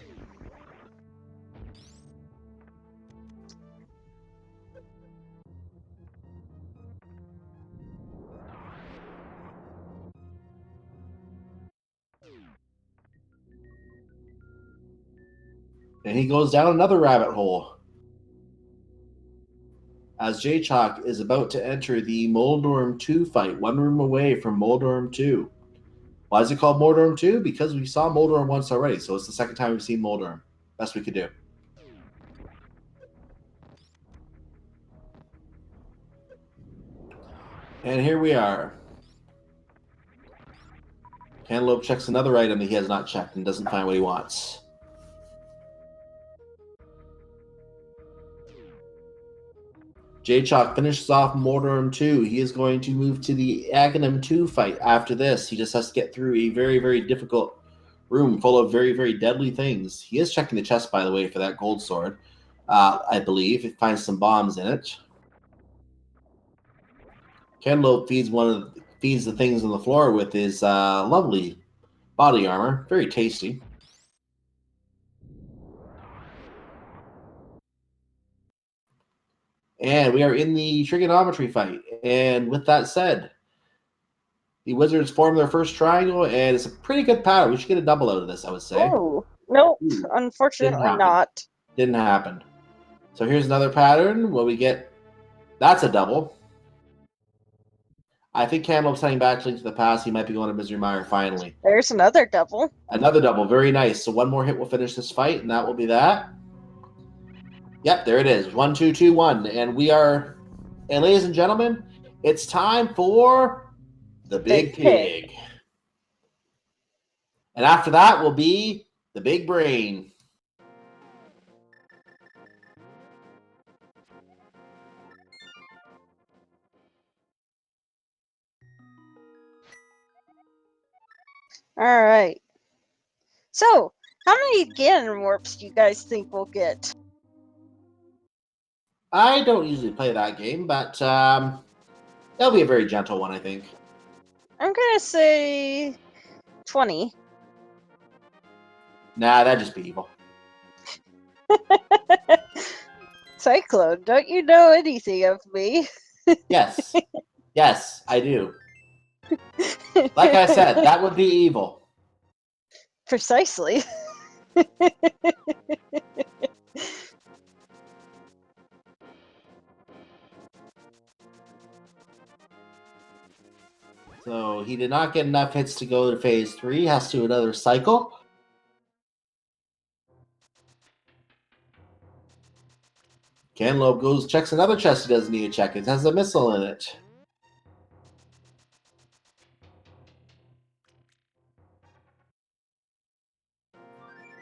And he goes down another rabbit hole. As JayChalke is about to enter the Moldorm 2 fight, one room away from Moldorm 2. Why is it called Moldorm 2? Because we saw Moldorm once already, so it's the second time we've seen Moldorm. Best we could do. And here we are. Cantaloupe checks another item that he has not checked and doesn't find what he wants. JayChalke finishes off Moldorm 2. He is going to move to the Aghanim 2 fight after this. He just has to get through a very, very difficult room full of very, very deadly things. He is checking the chest, by the way, for that gold sword, I believe. It finds some bombs in it. Cantaloupe feeds the things on the floor with his lovely body armor. Very tasty. And we are in the trigonometry fight. And with that said, the Wizards form their first triangle, and it's a pretty good pattern. We should get a double out of this, I would say. Oh, nope. Ooh, Unfortunately not. Didn't happen. So here's another pattern where we get... That's a double. I think Cantaloupe's heading back to Link to the Past. He might be going to Misery Mire finally. There's another double. Another double. Very nice. So one more hit will finish this fight, and that will be that. Yep, there it is. 1, 2, 2, 1. And we are... And ladies and gentlemen, it's time for... the Big Pig. And after that will be the Big Brain. All right. So, How many Ganon warps do you guys think we'll get? I don't usually play that game, but that'll be a very gentle one, I think. I'm gonna say 20. Nah, that'd just be evil. Cyclone, don't you know anything of me? Yes. Yes, I do. Like I said, that would be evil. Precisely. So he did not get enough hits to go to phase 3. Has to do another cycle. Cantaloupe goes, checks another chest he doesn't need to check. It has a missile in it.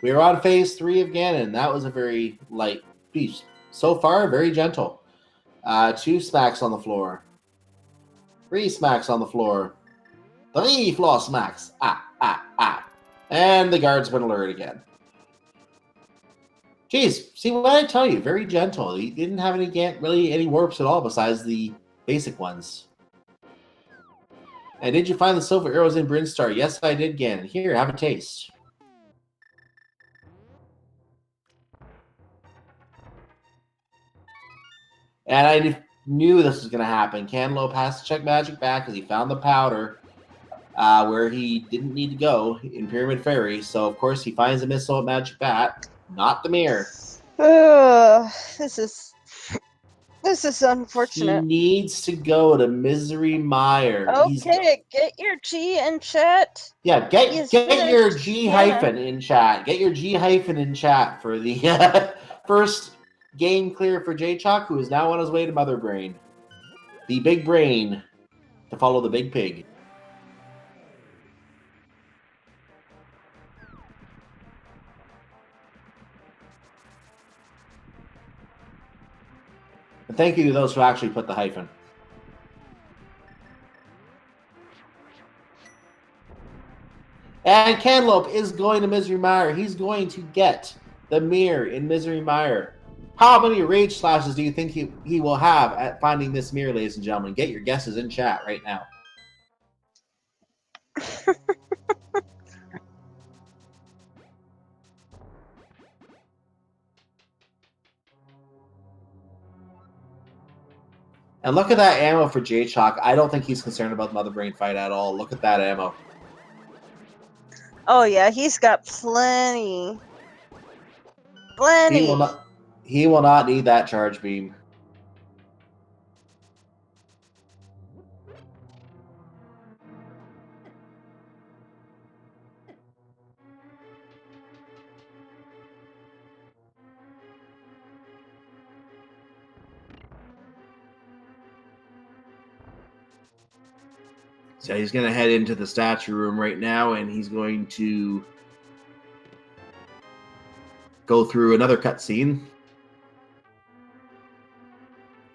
We are on phase 3 of Ganon. That was a very light piece. So far, very gentle. 2 smacks on the floor. 3 smacks on the floor. 3 floor smacks. And the guard's been alerted again. Jeez, see what I tell you? Very gentle. He didn't have any warps at all besides the basic ones. And did you find the silver arrows in Brinstar? Yes, I did, Ganon. Here, have a taste. And I knew this was going to happen. Cantaloupe has to check magic back because he found the powder where he didn't need to go in Pyramid Fairy. So, of course, he finds a missile at Magic Bat, not the mirror. This is unfortunate. He needs to go to Misery Mire. Okay, get your G in chat. Yeah, get your G hyphen in chat. Get your G hyphen in chat for the first game clear for JayChalke, who is now on his way to Mother Brain. The big brain to follow the big pig. And thank you to those who actually put the hyphen. And Cantaloupe is going to Misery Mire. He's going to get the mirror in Misery Mire. How many rage slashes do you think he will have at finding this mirror, ladies and gentlemen? Get your guesses in chat right now. And look at that ammo for JayChalke. I don't think he's concerned about the Mother Brain fight at all. Look at that ammo. Oh yeah, he's got plenty. Plenty. He will not need that charge beam. So he's going to head into the statue room right now, and he's going to go through another cutscene.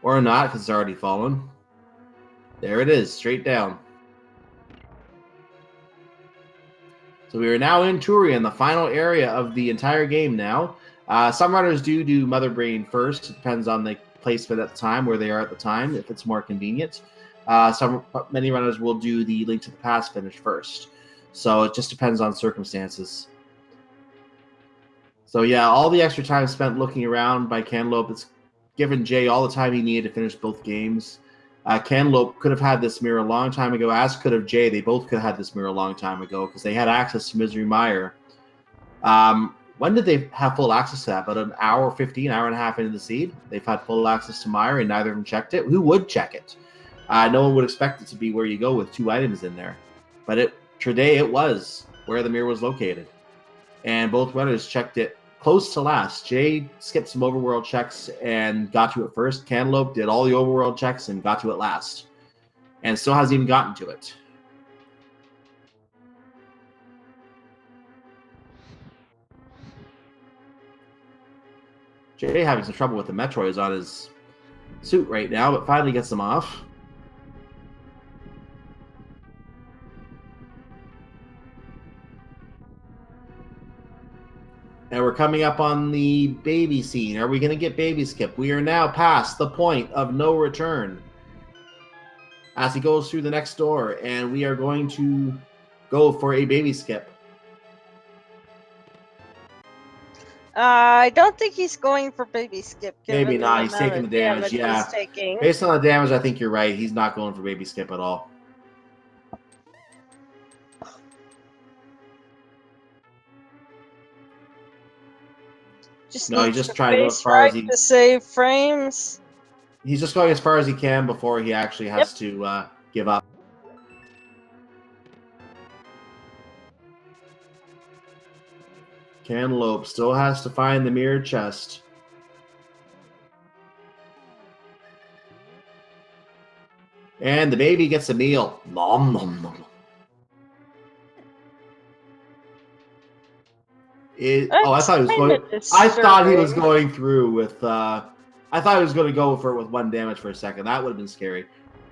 Or not, because it's already fallen. There it is, straight down. So we are now in Turian, the final area of the entire game now. Some runners do Mother Brain first. It depends on the placement at the time, where they are at the time, if it's more convenient. Many runners will do the Link to the Past finish first. So it just depends on circumstances. So yeah, all the extra time spent looking around by Cantaloupe, it's given Jay all the time he needed to finish both games. Cantaloupe could have had this mirror a long time ago, as could have Jay. They both could have had this mirror a long time ago because they had access to Misery Mire. When did they have full access to that? About an hour 15, hour and a half into the seed. They've had full access to Mire, and neither of them checked it. Who would check it? No one would expect it to be where you go with 2 items in there. But today it was where the mirror was located. And both runners checked it close to last. Jay skipped some overworld checks and got to it first. Cantaloupe did all the overworld checks and got to it last. And still hasn't even gotten to it. Jay having some trouble with the Metroids on his suit right now, but finally gets them off. And we're coming up on the baby scene. Are we going to get baby skip? We are now past the point of no return. As he goes through the next door, and we are going to go for a baby skip. I don't think he's going for baby skip. Given Maybe not. The He's amount taking of the damage. Yeah. he's taking. Based on the damage, I think you're right. He's not going for baby skip at all. Just No, he needs just to tried to go as face far as right he. to save frames. He's just going as far as he can before he actually has to give up. Cantaloupe still has to find the mirrored chest. And the baby gets a meal. Nom nom nom. I thought he was going. I thought he was going through with. I thought he was going to go for it with 1 damage for a second. That would have been scary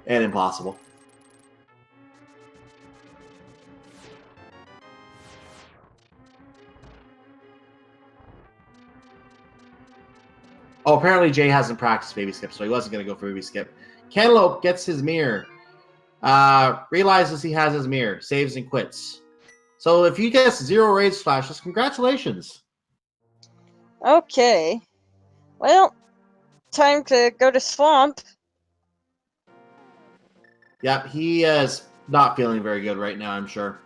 and impossible. Oh, apparently Jay hasn't practiced baby skip, so he wasn't going to go for baby skip. Cantaloupe gets his mirror. Realizes he has his mirror. Saves and quits. So if you get 0 rage splashes, congratulations. Okay. Well, time to go to swamp. Yep, he is not feeling very good right now, I'm sure.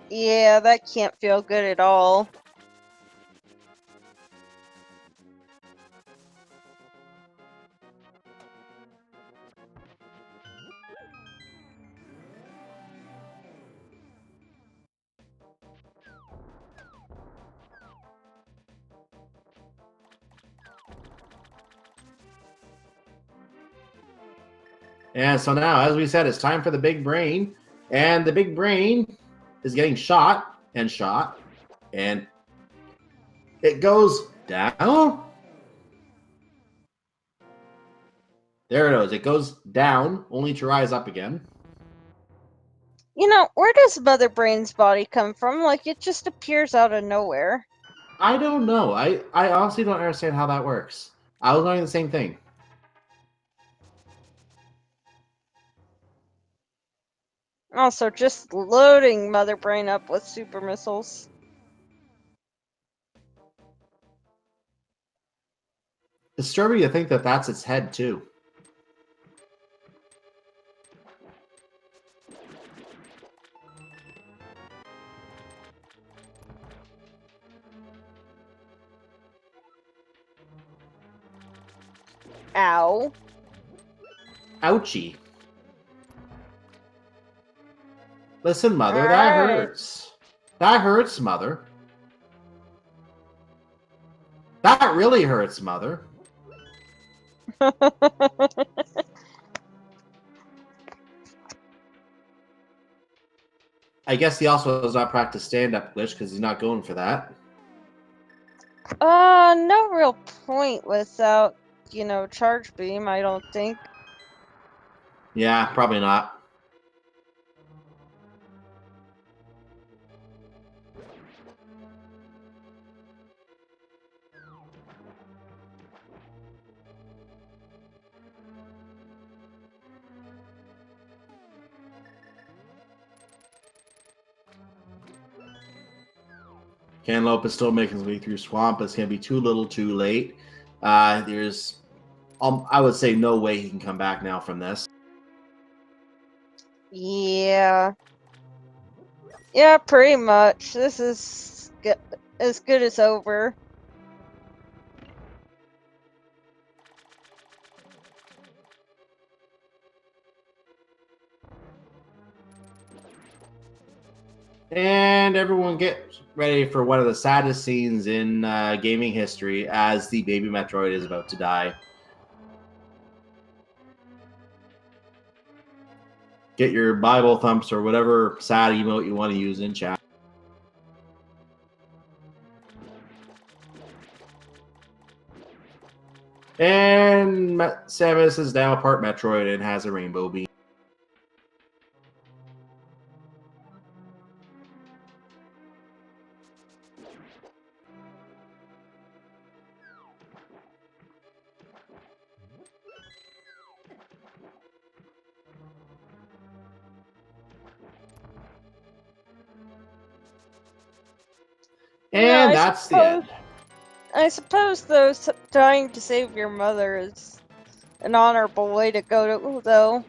Yeah, that can't feel good at all. And so now, as we said, it's time for the big brain. And the big brain is getting shot, and it goes down. There it is. It goes down, only to rise up again. You know, where does Mother Brain's body come from? Like, it just appears out of nowhere. I don't know. I honestly don't understand how that works. I was wondering the same thing. Also, just loading Mother Brain up with super missiles. It's disturbing to think that that's its head, too. Ow. Ouchie. Listen, Mother, that hurts. That hurts, Mother. That really hurts, Mother. I guess he also does not practice stand-up glitch because he's not going for that. No real point without, charge beam, I don't think. Yeah, probably not. Cantaloupe is still making his way through swamp. It's going to be too little too late. There's, I would say, no way he can come back now from this. Yeah. Yeah, pretty much. This is as good as over. And everyone get ready for one of the saddest scenes in gaming history as the baby Metroid is about to die. Get your Bible thumps or whatever sad emote you want to use in chat. And Samus is now part Metroid and has a rainbow beam. And that's the end. I suppose, though, trying to save your mother is an honorable way to go, though.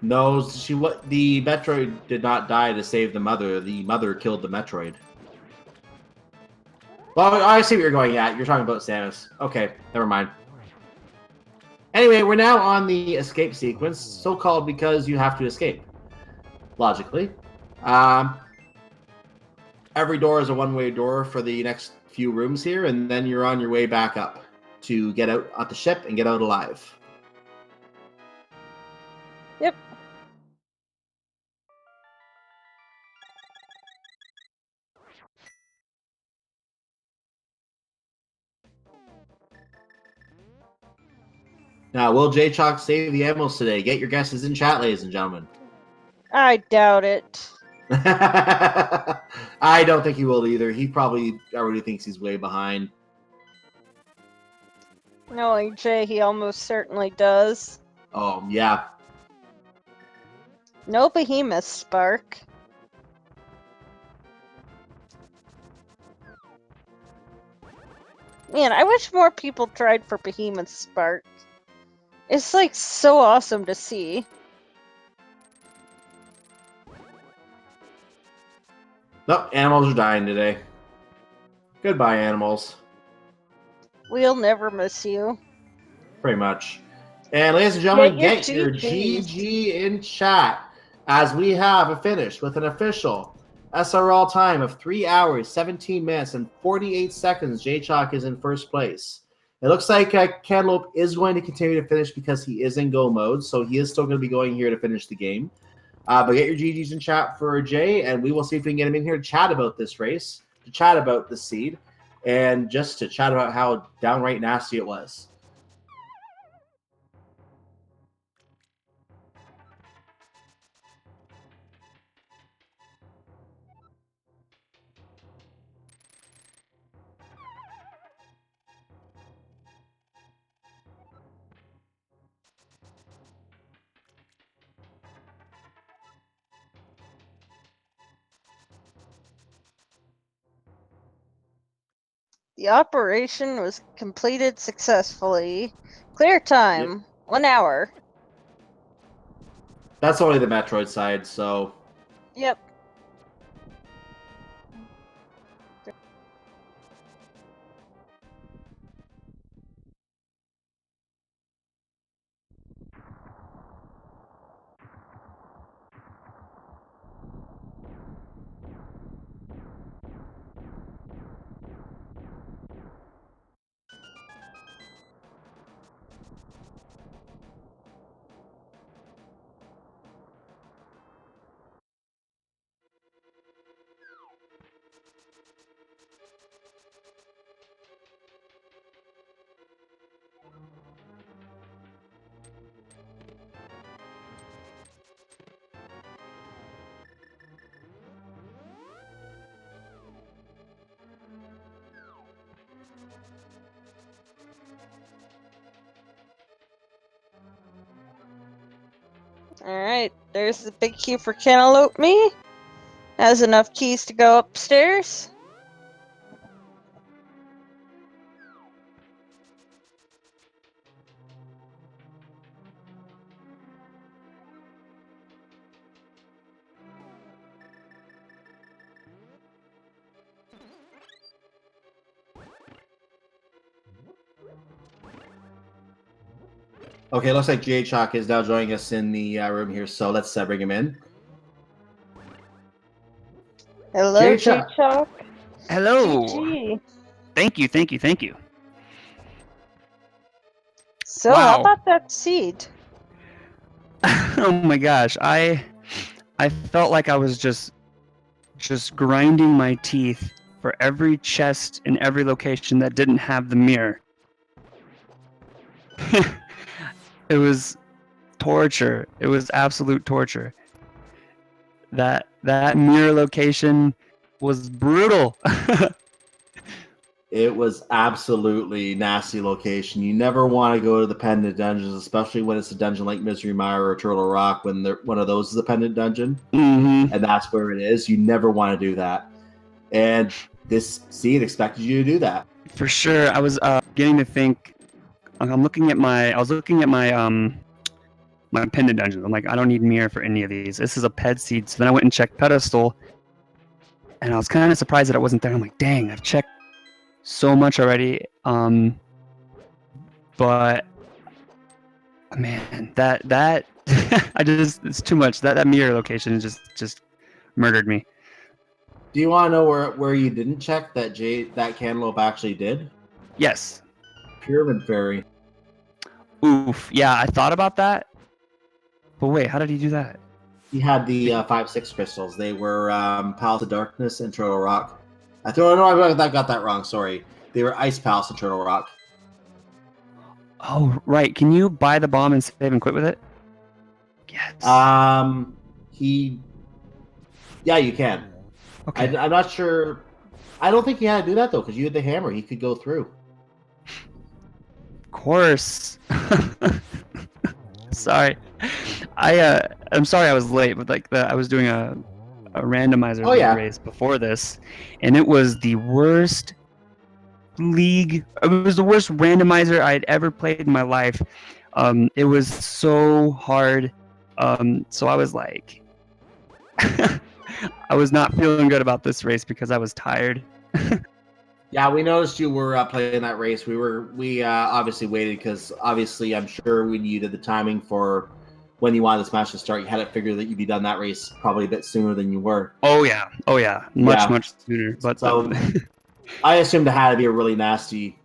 No, the Metroid did not die to save the mother. The mother killed the Metroid. Well, I see what you're going at. You're talking about Samus. Okay, never mind. Anyway, we're now on the escape sequence, so-called because you have to escape. Logically. Every door is a one-way door for the next few rooms here, and then you're on your way back up to get out at the ship and get out alive. Yep. Now, will JayChalke save the animals today? Get your guesses in chat, ladies and gentlemen. I doubt it. I don't think he will either. He probably already thinks he's way behind. Knowing Jay, he almost certainly does. Oh, yeah. No behemoth spark. Man, I wish more people tried for behemoth spark. It's like so awesome to see. Nope, animals are dying today. Goodbye, animals. We'll never miss you. Pretty much. And ladies and gentlemen, Get get your your GG in chat as we have a finish with an official SRL time of 3 hours, 17 minutes, and 48 seconds. JayChalke is in first place. It looks like Cantaloupe is going to continue to finish because he is in go mode, so he is still going to be going here to finish the game. But get your GGs in chat for Jay, and we will see if we can get him in here to chat about this race, to chat about the seed, and just to chat about how downright nasty it was. The operation was completed successfully. Clear time, 1 hour. That's only the Metroid side, so... Yep. Alright, there's the big key for Cantaloupeme. Has enough keys to go upstairs. Okay, looks like JayChalke is now joining us in the room here, so let's bring him in. Hello, JayChalke. Hello. GG. Thank you, thank you, thank you. So, Wow. how about that seed? Oh my gosh, I felt like I was just grinding my teeth for every chest in every location that didn't have the mirror. It was torture. It was absolute torture. That mirror location was brutal. It was absolutely nasty location. You never want to go to the pendant dungeons, especially when it's a dungeon like Misery Mire or Turtle Rock, when one of those is a pendant dungeon. Mm-hmm. And that's where it is. You never want to do that. And this seed expected you to do that. For sure. I was beginning to think. I was looking at my my pendant dungeons. I'm like, I don't need mirror for any of these. This is a ped seed. So then I went and checked pedestal, and I was kind of surprised that it wasn't there. I'm like, dang, I've checked so much already. But man, that it's too much. That mirror location just murdered me. Do you want to know where you didn't check that Cantaloupe actually did? Yes. Pyramid Fairy. Oof. Yeah, I thought about that. But wait, how did he do that? He had the 5-6 crystals. They were Palace of Darkness and Turtle Rock. I got that wrong. Sorry. They were Ice Palace and Turtle Rock. Oh, right. Can you buy the bomb and save and quit with it? Yes. Yeah, you can. Okay. I'm not sure. I don't think he had to do that though, because you had the hammer. He could go through. Of course. Sorry. I'm sorry I was late, but I was doing a randomizer race before this, and it was the worst league. It was the worst randomizer I'd ever played in my life. It was so hard. So I was like, I was not feeling good about this race because I was tired. Yeah, we noticed you were playing that race. We obviously waited because obviously I'm sure when you did the timing for when you wanted this match to start, you had it figured that you'd be done that race probably a bit sooner than you were. Oh yeah, much sooner. But so I assumed it had to be a really nasty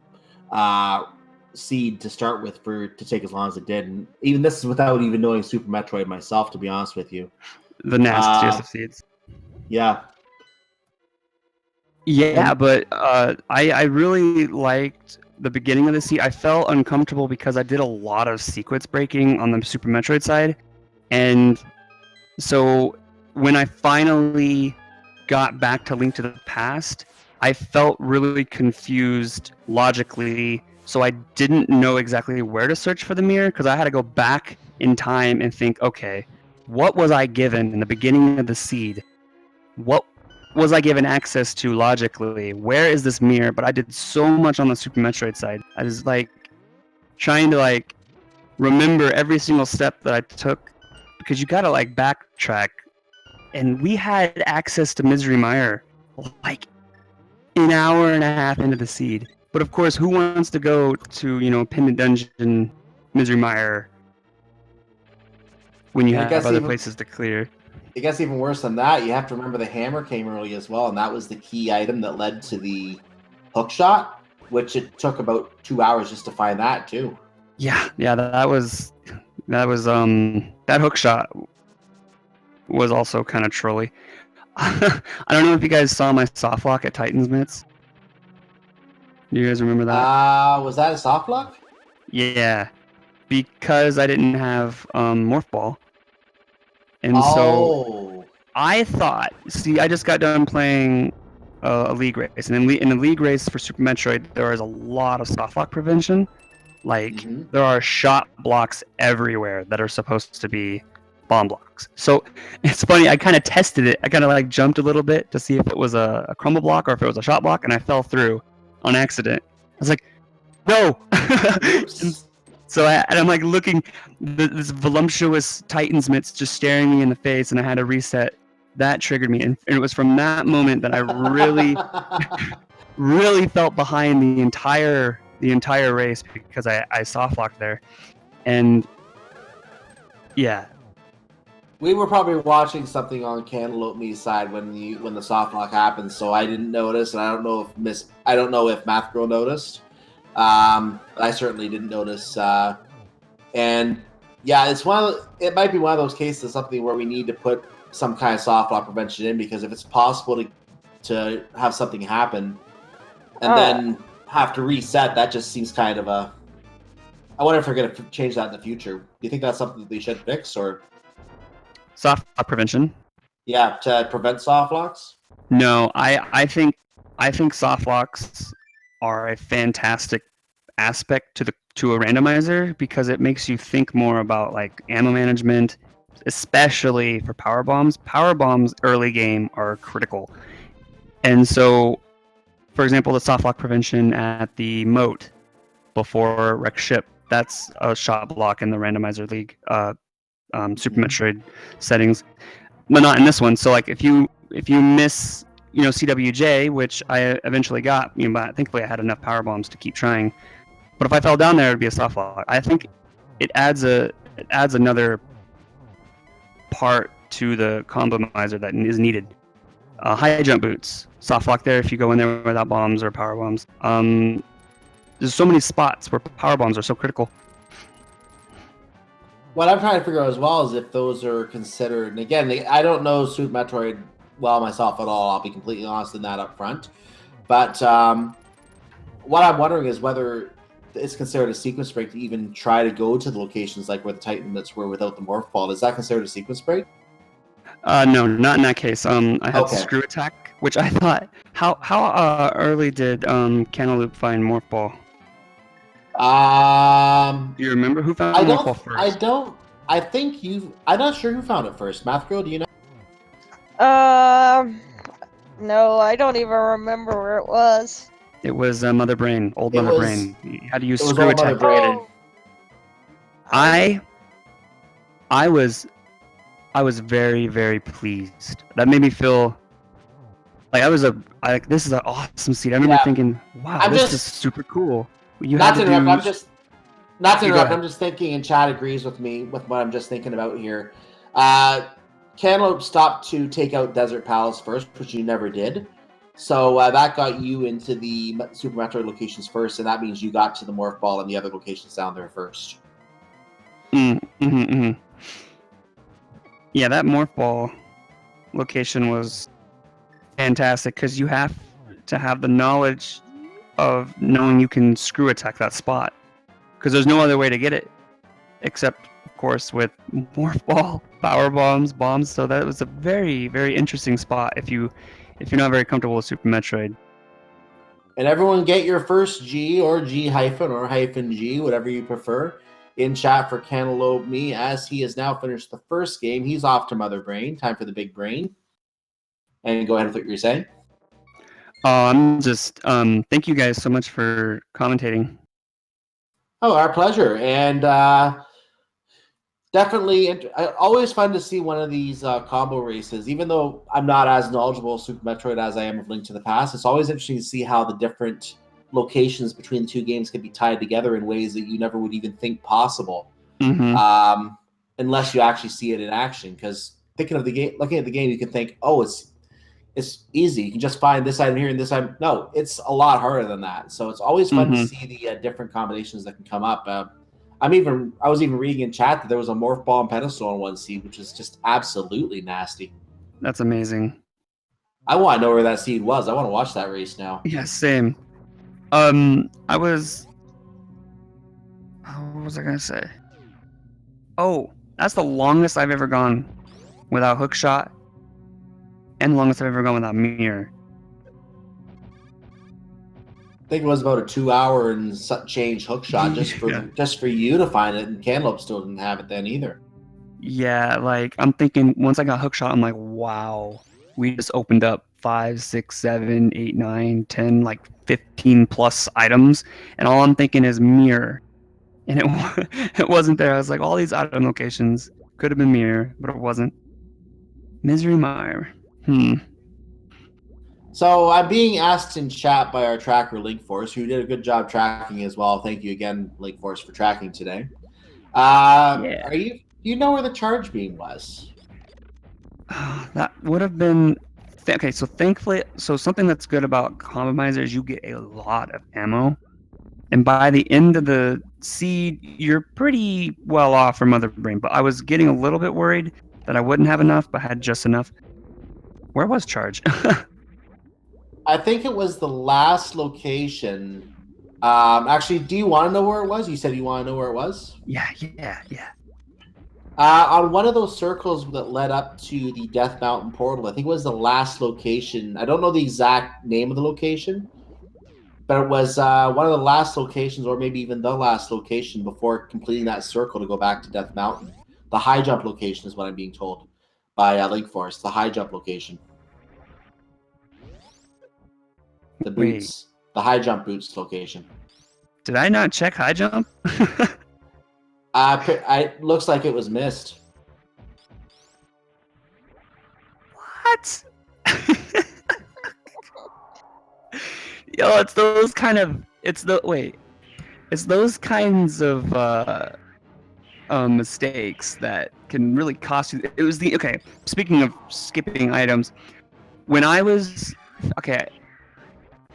seed to start with to take as long as it did, and even this is without even knowing Super Metroid myself, to be honest with you. The nastiest of seeds. Yeah. Yeah, but I really liked the beginning of the seed. I felt uncomfortable because I did a lot of sequence breaking on the Super Metroid side, and so when I finally got back to Link to the Past, I felt really confused logically, so I didn't know exactly where to search for the mirror because I had to go back in time and think, okay, what was I given in the beginning of the seed? What was I given access to logically? Where is this mirror? But I did so much on the Super Metroid side. I was like trying to remember every single step that I took because you gotta backtrack. And we had access to Misery Mire an hour and a half into the seed. But of course, who wants to go to Pendant Dungeon, Misery Mire when you have other places to clear? It gets even worse than that. You have to remember the hammer came early as well, and that was the key item that led to the hook shot, which it took about 2 hours just to find that too. Yeah, that hook shot was also kind of trolly. I don't know if you guys saw my soft lock at Titan's Mitts. Do you guys remember that? Was that a soft lock? Yeah, because I didn't have Morph Ball. And so I thought, I just got done playing a league race, and in the league race for Super Metroid, there is a lot of soft lock prevention. There are shot blocks everywhere that are supposed to be bomb blocks. So it's funny, I kind of tested it. I kind of jumped a little bit to see if it was a crumble block or if it was a shot block, and I fell through on accident. I was like, no! So I'm looking, this voluptuous Titan's Mitts just staring me in the face, and I had to reset. That triggered me, and it was from that moment that I really, really felt behind the entire race because I soft locked there, and yeah. We were probably watching something on Cantaloupeme side when the soft lock happened, so I didn't notice, and I don't know if Math Girl noticed. I certainly didn't notice, and yeah, it might be one of those cases, something where we need to put some kind of soft lock prevention in, because if it's possible to have something happen and then have to reset, that just seems kind of I wonder if they're going to change that in the future. Do you think that's something that they should fix, or soft lock prevention? Yeah, to prevent soft locks. No, I think soft locks are a fantastic aspect to a randomizer because it makes you think more about ammo management, especially for power bombs. Power bombs early game are critical, And so, for example, the soft lock prevention at the moat before wreck ship, that's a shot block in the Randomizer League Super Metroid settings, but not in this one. So like if you miss CWJ, which I eventually got, but thankfully I had enough power bombs to keep trying. But if I fell down there, it'd be a soft lock. I think it adds another part to the combomizer that is needed. High jump boots, soft lock there if you go in there without bombs or power bombs. There's so many spots where power bombs are so critical. What I'm trying to figure out as well is if those are considered, and again, I don't know Super Metroid well myself at all. I'll be completely honest in that up front. But what I'm wondering is whether it's considered a sequence break to even try to go to the locations like where the Titanits were without the morph ball. Is that considered a sequence break? No, not in that case. I had Okay. screw attack, which I thought. How early did Cantaloupe find morph ball? Do you remember who found morph ball first? I think I'm not sure who found it first. Math Girl, do you know? No, I don't even remember where it was. It was Mother Brain, old Mother Brain. You had to use It was screw old Mother attack. Brain. I was very, very pleased. That made me feel like this is an awesome seed. I remember thinking, wow, this is super cool. Not to interrupt, I'm just thinking, and Chad agrees with me with what I'm just thinking about here. Cantaloupe stopped to take out Desert Palace first, which you never did. So that got you into the Super Metroid locations first, and that means you got to the morph ball and the other locations down there first. Yeah, that morph ball location was fantastic because you have to have the knowledge of knowing you can screw attack that spot, because there's no other way to get it except, of course, with morph ball, power bombs. So that was a very, very interesting spot if you're not very comfortable with Super Metroid. And everyone get your first G or G hyphen or hyphen G, whatever you prefer, in chat for cantaloupeme, as he has now finished the first game. He's off to Mother Brain. Time for the big brain. And go ahead with what you're saying. I'm just thank you guys so much for commentating. Oh, our pleasure. And definitely always fun to see one of these combo races. Even though I'm not as knowledgeable of Super Metroid as I am of Link to the Past, it's always interesting to see how the different locations between the two games can be tied together in ways that you never would even think possible, unless you actually see it in action. Because looking at the game, you can think, oh, it's easy. You can just find this item here and this item. No, it's a lot harder than that. So it's always fun to see the different combinations that can come up. I was even reading in chat that there was a morph ball and pedestal on one seed, which is just absolutely nasty. That's amazing. I want to know where that seed was. I want to watch that race now. Yeah, same. What was I gonna say? Oh, that's the longest I've ever gone without hook shot, and the longest I've ever gone without mirror. I think it was about a 2-hour and change hook shot just for you to find it, and Cantaloupe still didn't have it then either. Yeah, like I'm thinking once I got hook shot, I'm like, wow, we just opened up 5, 6, 7, 8, 9, 10, like 15 plus items, and all I'm thinking is mirror, and it wasn't there. I was like, all these item locations could have been mirror, but it wasn't. Misery Mire. So I'm being asked in chat by our tracker Linkforce, who did a good job tracking as well. Thank you again, Linkforce, for tracking today. Yeah. You know where the charge beam was? That would have been okay. So thankfully, something that's good about Compromiser is you get a lot of ammo, and by the end of the seed, you're pretty well off for Mother Brain. But I was getting a little bit worried that I wouldn't have enough, but had just enough. Where was charge? I think it was the last location. Actually, do you want to know where it was? You said you want to know where it was? Yeah. On one of those circles that led up to the Death Mountain portal, I think it was the last location. I don't know the exact name of the location, but it was one of the last locations, or maybe even the last location before completing that circle to go back to Death Mountain. The high jump location is what I'm being told by Linkforce. The high jump location. The boots, the high jump boots location. Did I not check high jump? Looks like it was missed. What? Yo, it's those kinds of mistakes that can really cost you. It was okay. Speaking of skipping items, when I was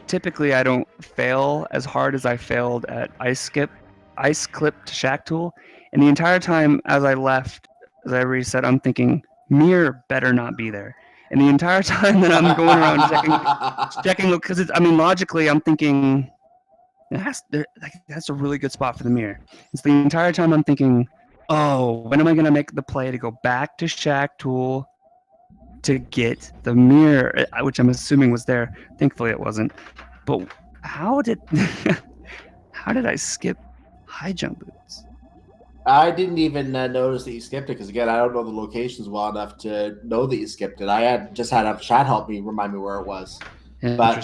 typically I don't fail as hard as I failed at ice clip to Shack Tool, and the entire time as I reset, I'm thinking mirror better not be there. And the entire time that I'm going around checking, because logically I'm thinking that's a really good spot for the mirror. It's the entire time I'm thinking, oh, when am I gonna make the play to go back to Shack Tool to get the mirror, which I'm assuming was there. Thankfully, it wasn't. But how did I skip high jump boots? I didn't even notice that you skipped it because, again, I don't know the locations well enough to know that you skipped it. I had a chat help me remind me where it was. But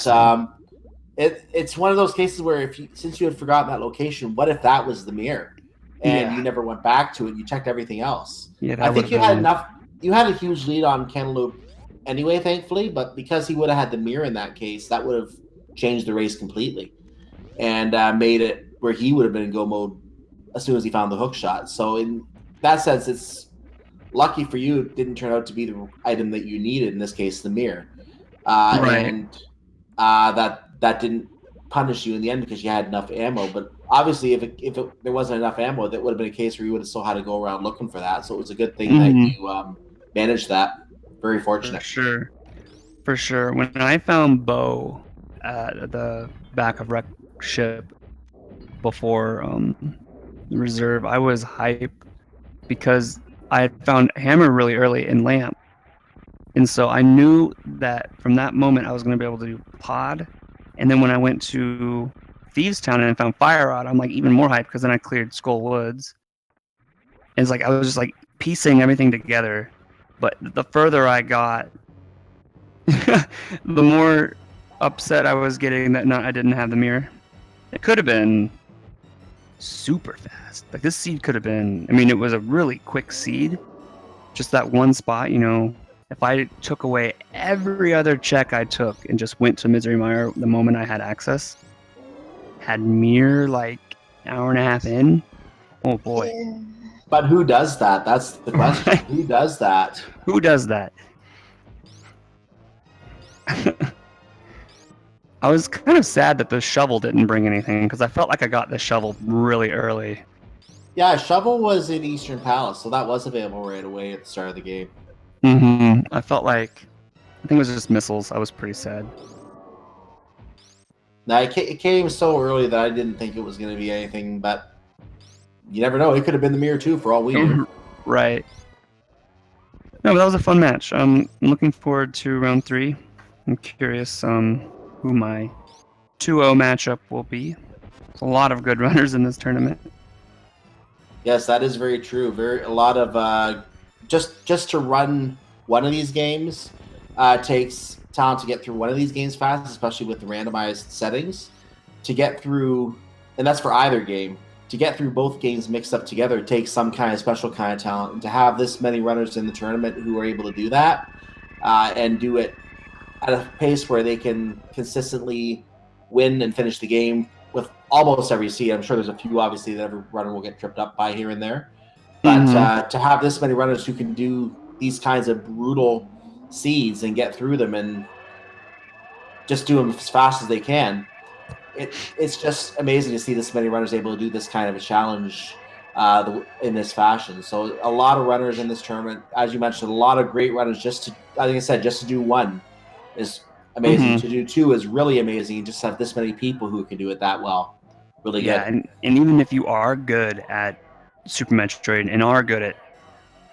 it's one of those cases where since you had forgotten that location, what if that was the mirror and you never went back to it? You checked everything else. Yeah, I think you had enough. You had a huge lead on Cantaloupe anyway, thankfully, but because he would have had the mirror in that case, that would have changed the race completely and made it where he would have been in go mode as soon as he found the hook shot. So in that sense, it's lucky for you it didn't turn out to be the item that you needed, in this case, the mirror. And that didn't punish you in the end because you had enough ammo. But obviously, if there wasn't enough ammo, that would have been a case where you would have still had to go around looking for that. So it was a good thing that you managed that. Very fortunate. For sure. When I found Bo at the back of Wreck Ship before the reserve, I was hype because I had found Hammer really early in Lamp. And so I knew that from that moment I was going to be able to do Pod. And then when I went to Thieves Town and I found Fire Rod, I'm like even more hyped because then I cleared Skull Woods. And it's like I was just like piecing everything together. But the further I got, the more upset I was getting that I didn't have the mirror. It could have been super fast. Like this seed could have been, it was a really quick seed. Just that one spot, if I took away every other check I took and just went to Misery Mire the moment I had access, had mirror like an hour and a half in, oh boy. But who does that? That's the question. Right. Who does that? Who does that? I was kind of sad that the shovel didn't bring anything because I felt like I got the shovel really early. Yeah, shovel was in Eastern Palace, so that was available right away at the start of the game. I felt like, I think it was just missiles. I was pretty sad. Now, it came so early that I didn't think it was going to be anything, but you never know. It could have been the mirror, too, for all we knew. Right. No, but that was a fun match. I'm looking forward to round 3. I'm curious who my 2-0 matchup will be. There's a lot of good runners in this tournament. Yes, that is very true. A lot of just to run one of these games takes talent to get through one of these games fast, especially with the randomized settings. To get through, and that's for either game, to get through both games mixed up together takes some kind of special kind of talent. And to have this many runners in the tournament who are able to do that and do it at a pace where they can consistently win and finish the game with almost every seed. I'm sure there's a few, obviously, that every runner will get tripped up by here and there. But to have this many runners who can do these kinds of brutal seeds and get through them and just do them as fast as they can, it's just amazing to see this many runners able to do this kind of a challenge in this fashion. So a lot of runners in this tournament, as you mentioned, a lot of great runners. Like I said, just to do one is amazing. To do two is really amazing. You just have this many people who can do it that well. Really good. Yeah, and even if you are good at Super Metroid and are good at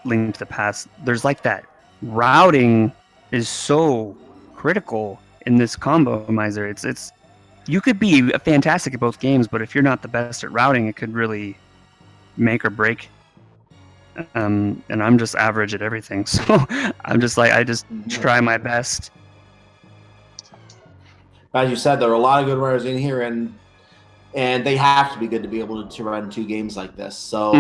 Link to the Past, there's like that routing is so critical in this combomizer. It's you could be fantastic at both games, but if you're not the best at routing, it could really make or break. And I'm just average at everything, so I'm just like I just try my best. as you said, there are a lot of good runners in here, and they have to be good to be able to run 2 games like this. So,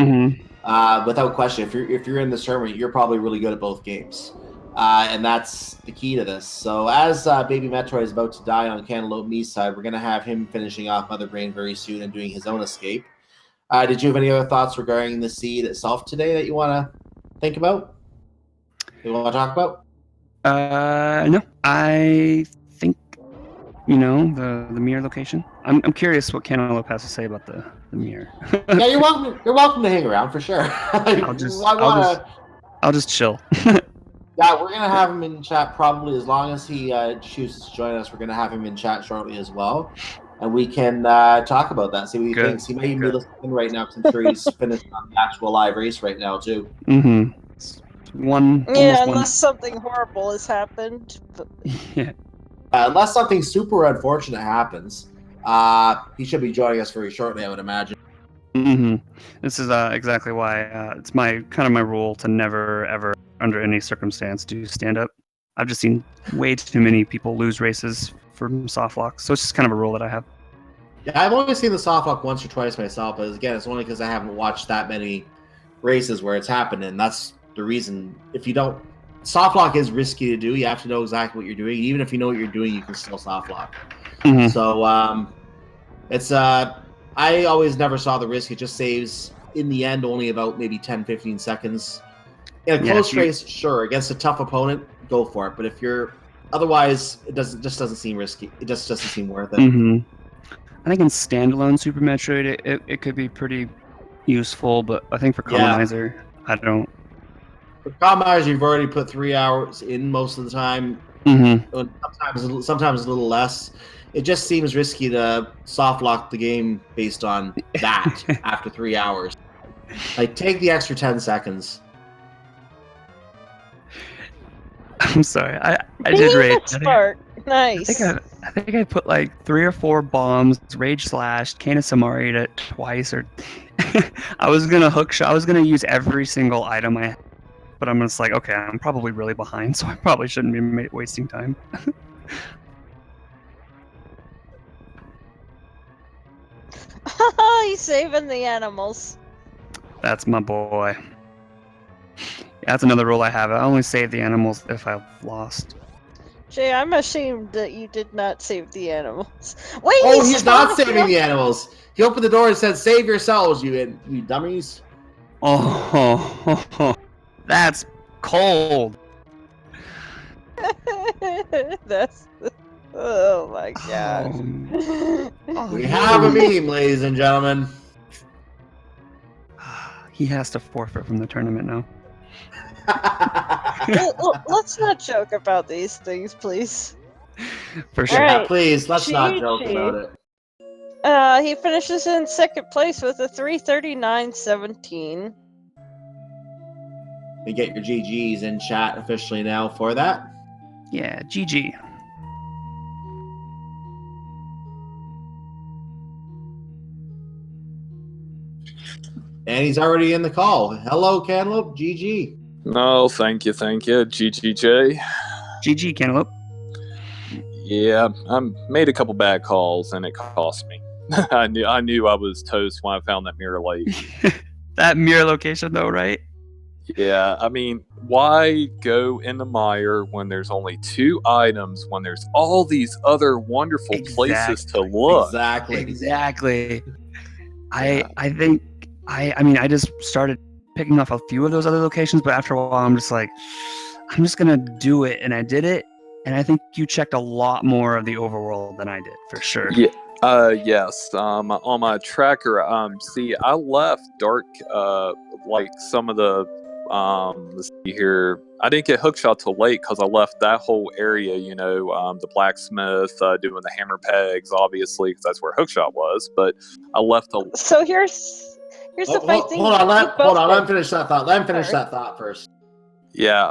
without question, if you're in this tournament, you're probably really good at both games, and that's the key to this. So, as Baby Metroid is about to die on Cantaloupeme's side, we're going to have him finishing off Mother Brain very soon and doing his own escape. Did you have any other thoughts regarding the seed itself today that you want to think about? You want to talk about? No, I think the mirror location. I'm curious what Cantaloupe has to say about the mirror. Yeah, you're welcome. You're welcome to hang around for sure. I'll just chill. Yeah, we're gonna have him in chat probably as long as he chooses to join us. We're gonna have him in chat shortly as well, and we can talk about that. See what he thinks. He may even be listening right now, because I'm sure he's finished on the actual live race right now too. Mm-hmm. Unless something horrible has happened. Yeah. Unless something super unfortunate happens, he should be joining us very shortly, I would imagine. Mm-hmm. This is exactly why it's my rule to never ever, under any circumstance, do stand up. I've just seen way too many people lose races from soft lock, so it's just kind of a rule that I have. Yeah, I've only seen the soft lock once or twice myself, but again, it's only because I haven't watched that many races where it's happened, and that's the reason. If you don't, soft lock is risky to do. You have to know exactly what you're doing. Even if you know what you're doing, you can still soft lock. Mm-hmm. So it's I always never saw the risk. It just saves in the end only about maybe 10-15 seconds. In a close race, sure. Against a tough opponent, go for it. But if you're otherwise, it just doesn't seem risky. It just doesn't seem worth it. Mm-hmm. I think in standalone Super Metroid, it could be pretty useful, but I think for Randomizer, I don't. For Randomizer, you've already put 3 hours in most of the time. Mm-hmm. Sometimes a little less. It just seems risky to soft lock the game based on that after 3 hours. Like, take the extra 10 seconds. I'm sorry. I did rage. Nice. I think I put like 3 or 4 bombs, rage slashed, Kana Samari'd it twice, or I was gonna hookshot. I was gonna use every single item I had, but I'm just like, okay, I'm probably really behind, so I probably shouldn't be wasting time. He's saving the animals. That's my boy. That's another rule I have. I only save the animals if I've lost. Jay, I'm ashamed that you did not save the animals. Wait, he's not saving the animals. He opened the door and said, "Save yourselves, you dummies." Oh, that's cold. That's. Oh my gosh. We have a meme, ladies and gentlemen. He has to forfeit from the tournament now. Let's not joke about these things, please. For sure. Right. Please, let's not joke about it. He finishes in second place with a 3:39.17. You get your GGs in chat officially now for that. Yeah, GG. And he's already in the call. Hello, Cantaloupe. GG. No, thank you. GGJ. GG, Cantaloupe. Yeah, I made a couple bad calls, and it cost me. I knew I was toast when I found that mirror late. That mirror location, though, right? Yeah, I mean, why go in the mire when there's only 2 items, when there's all these other wonderful places to look? Exactly. I think I just started picking off a few of those other locations, but after a while I'm just like, I'm just gonna do it, and I did it, and I think you checked a lot more of the overworld than I did, for sure. Yeah. Yes. On my tracker, see, I left dark, like some of the, let's see here. I didn't get hookshot till late because I left that whole area, the blacksmith, doing the hammer pegs, obviously, because that's where hookshot was. But I left the. So here's the funny thing. Hold on, let him finish that thought. Let him finish that thought first. Yeah.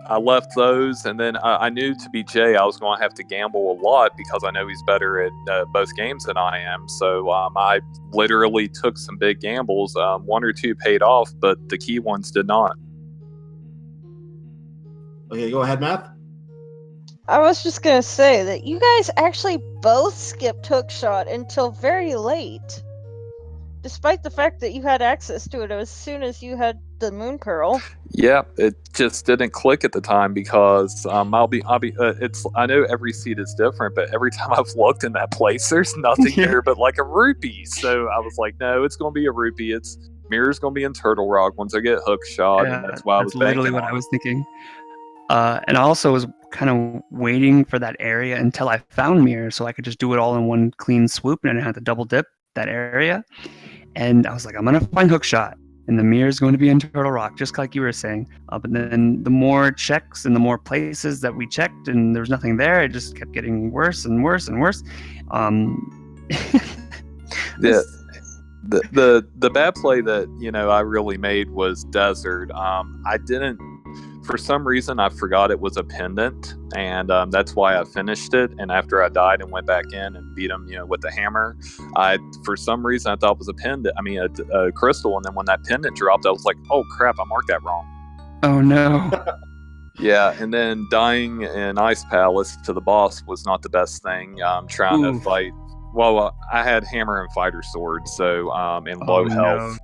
I left those, and then I knew to be Jay, I was going to have to gamble a lot because I know he's better at both games than I am. So I literally took some big gambles. 1 or 2 paid off, but the key ones did not. Okay, go ahead, Matt. I was just gonna say that you guys actually both skipped hookshot until very late. Despite the fact that you had access to it as soon as you had the moon pearl. Yeah, it just didn't click at the time because it's. I know every seed is different, but every time I've looked in that place, there's nothing Yeah. there but like a rupee. So I was like, no, it's gonna be a rupee. It's Mirror's gonna be in Turtle Rock once I get hook shot, and that's why I was literally banking what on I it. was thinking. And I also was kind of waiting for that area until I found Mirror, so I could just do it all in one clean swoop, and I didn't have to double dip that area. And I was like, I'm gonna find hookshot, and the Mirror is going to be in Turtle Rock, just like you were saying. But then the more checks and the more places that we checked, and there was nothing there, it just kept getting worse and worse and worse. Yeah. The bad play that I really made was desert. I didn't, for some reason, I forgot it was a pendant, and that's why I finished it. And after I died and went back in and beat him, with the hammer, for some reason I thought it was a pendant. I mean, a crystal. And then when that pendant dropped, I was like, oh crap, I marked that wrong. Oh no. Yeah, and then dying in Ice Palace to the boss was not the best thing. Trying to fight. Well, I had hammer and fighter sword, so in low health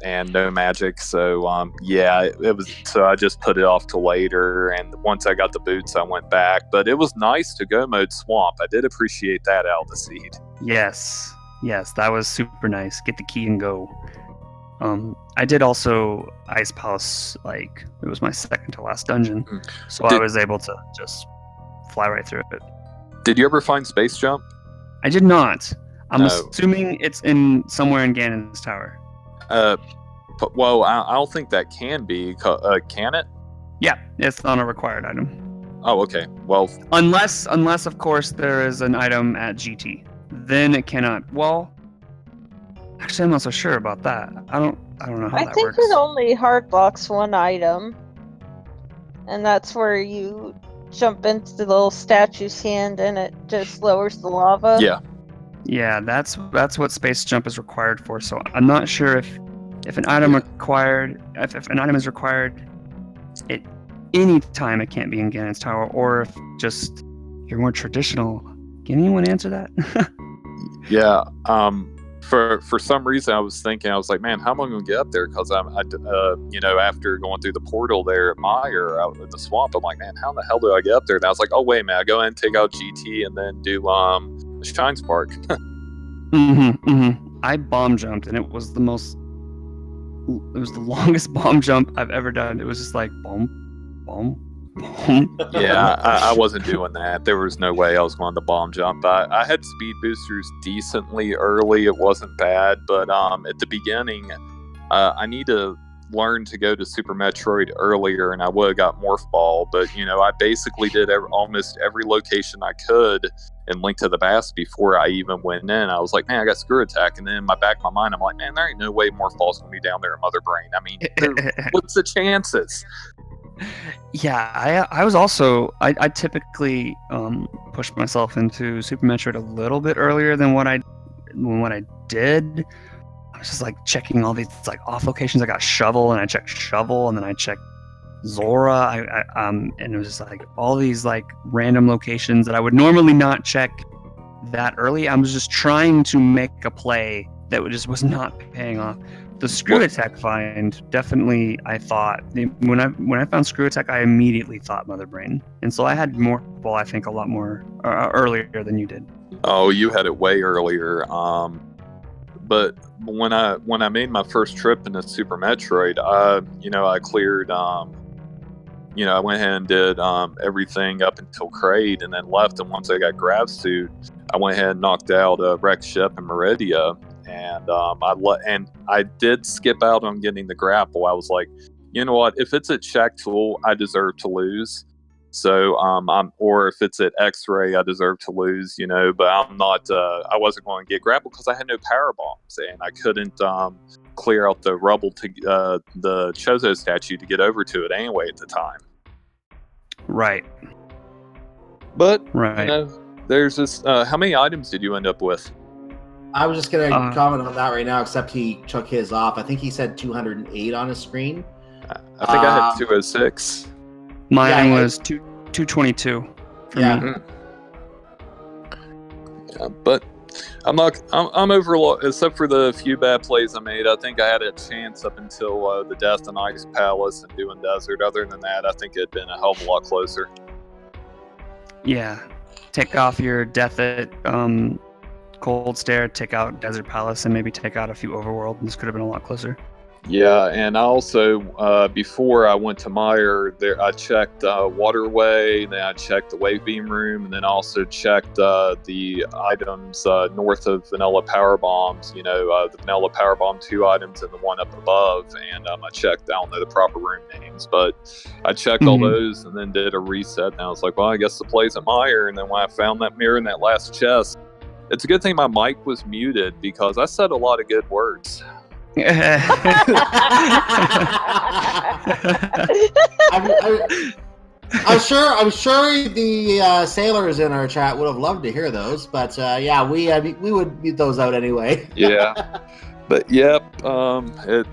and no magic. So yeah, it was. So I just put it off till later. And once I got the boots, I went back. But it was nice to go mode swamp. I did appreciate that out of the seed. Yes, that was super nice. Get the key and go. I did also Ice Palace, like it was my second to last dungeon, so I was able to just fly right through it. Did you ever find Space Jump? I did not. I'm assuming it's somewhere in Ganon's tower. Well, I don't think that can be. Can it? Yeah, it's not a required item. Oh, okay. Well, unless of course there is an item at GT, then it cannot. Well, actually, I'm not so sure about that. I don't know how that I think works. it only hard blocks one item, and that's where you jump into the little statue's hand and it just lowers the lava. Yeah, that's what Space Jump is required for. So I'm not sure if an item required, if an item is required at any time, it can't be in Ganon's tower, or if just you're more traditional. Can anyone answer that? Yeah. For some reason, I was like, man, how am I going to get up there? Because after going through the portal there at Meyer out in the swamp, I'm like, man, how in the hell do I get up there? And I was like, oh wait a minute, I go in, take out GT, and then do the Shine Spark. I bomb jumped, and it was the longest bomb jump I've ever done. It was just like boom, boom, boom. Yeah, I wasn't doing that. There was no way I was going to bomb jump. I had speed boosters decently early. It wasn't bad, but at the beginning, I need to learn to go to Super Metroid earlier, and I would have got Morph Ball. But I basically did almost every location I could in Link to the Past before I even went in. I was like, man, I got Screw Attack, and then in my back of my mind, I'm like, man, there ain't no way Morph Ball's gonna be down there in Mother Brain. I mean, what's the chances? Yeah, I was also I typically push myself into Super Metroid a little bit earlier than what I did. I was just like checking all these like off locations. I got Shovel, and I checked Shovel, and then I checked Zora. And it was just like all these like random locations that I would normally not check that early. I was just trying to make a play that just was not paying off. The Screw Attack find, definitely, I thought when I found Screw Attack, I immediately thought Mother Brain, and so I had more ball, I think, a lot more earlier than you did. Oh, you had it way earlier. But when I made my first trip into Super Metroid, I cleared. I went ahead and did everything up until Kraid, and then left. And once I got Grav Suit, I went ahead and knocked out Rex Ship and Meridia. And I did skip out on getting the grapple. I was like, you know what? If it's at Shack Tool, I deserve to lose. So or if it's at X-Ray, I deserve to lose. But I'm not. I wasn't going to get grapple because I had no power bombs, and I couldn't clear out the rubble to the Chozo statue to get over to it anyway at the time. Right. But there's this. How many items did you end up with? I was just going to comment on that right now, except he took his off. I think he said 208 on his screen. I think I had 206. Mine was 222 for Yeah. me. Yeah, but I'm over, except for the few bad plays I made. I think I had a chance up until the death in Ice Palace and doing Desert. Other than that, I think it'd been a hell of a lot closer. Yeah. Take off your death at Cold Stare, take out Desert Palace, and maybe take out a few Overworld. This could have been a lot closer. Yeah, and I also, before I went to Meyer, I checked Waterway, then I checked the Wave Beam Room, and then also checked the items north of Vanilla Power Bombs, the Vanilla Power Bomb 2 items and the one up above, and I checked, I don't know the proper room names, but I checked all those and then did a reset, and I was like, well, I guess the play's at Meyer, and then when I found that mirror in that last chest, it's a good thing my mic was muted because I said a lot of good words. I'm sure the sailors in our chat would have loved to hear those, but yeah, we would mute those out anyway. Yeah, but yep, it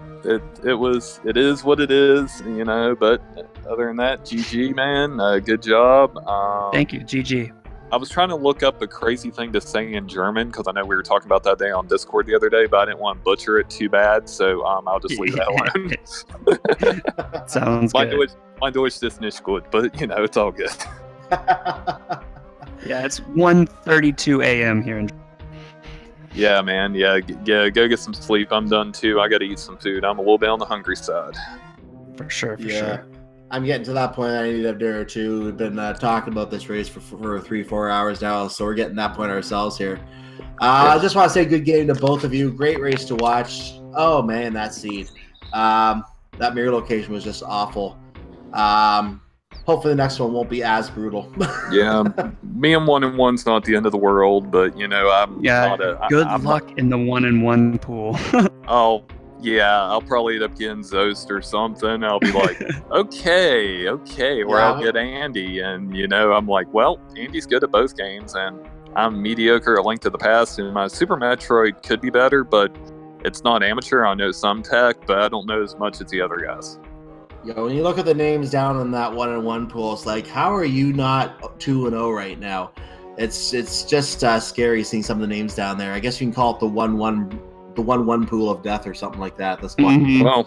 is what it is, But other than that, GG, man, good job. Thank you, GG. I was trying to look up a crazy thing to say in German because I know we were talking about that day on Discord the other day, but I didn't want to butcher it too bad, so I'll just leave that alone. Sounds good. My Deutsch is nicht good, but it's all good. Yeah, it's 1:32 a.m. here in. Yeah, man. Yeah, go get some sleep. I'm done too. I got to eat some food. I'm a little bit on the hungry side. For sure. I'm getting to that point. I need a dinner too. We've been talking about this race for 3-4 hours now, so we're getting that point ourselves here. I just want to say good game to both of you. Great race to watch. Oh man, that seed. That mirror location was just awful. Hopefully the next one won't be as brutal. Yeah, being 1-1's not the end of the world, but Good luck in the 1-1 pool. Oh. Yeah, I'll probably end up getting Zost or something. I'll be like, okay, or I'll get Andy. And, I'm like, well, Andy's good at both games, and I'm mediocre at Link to the Past, and my Super Metroid could be better, but it's not amateur. I know some tech, but I don't know as much as the other guys. When you look at the names down in that 1-1 pool, it's like, how are you not 2-0 right now? It's just scary seeing some of the names down there. I guess you can call it the 1-1 pool of death or something like that. That's Well,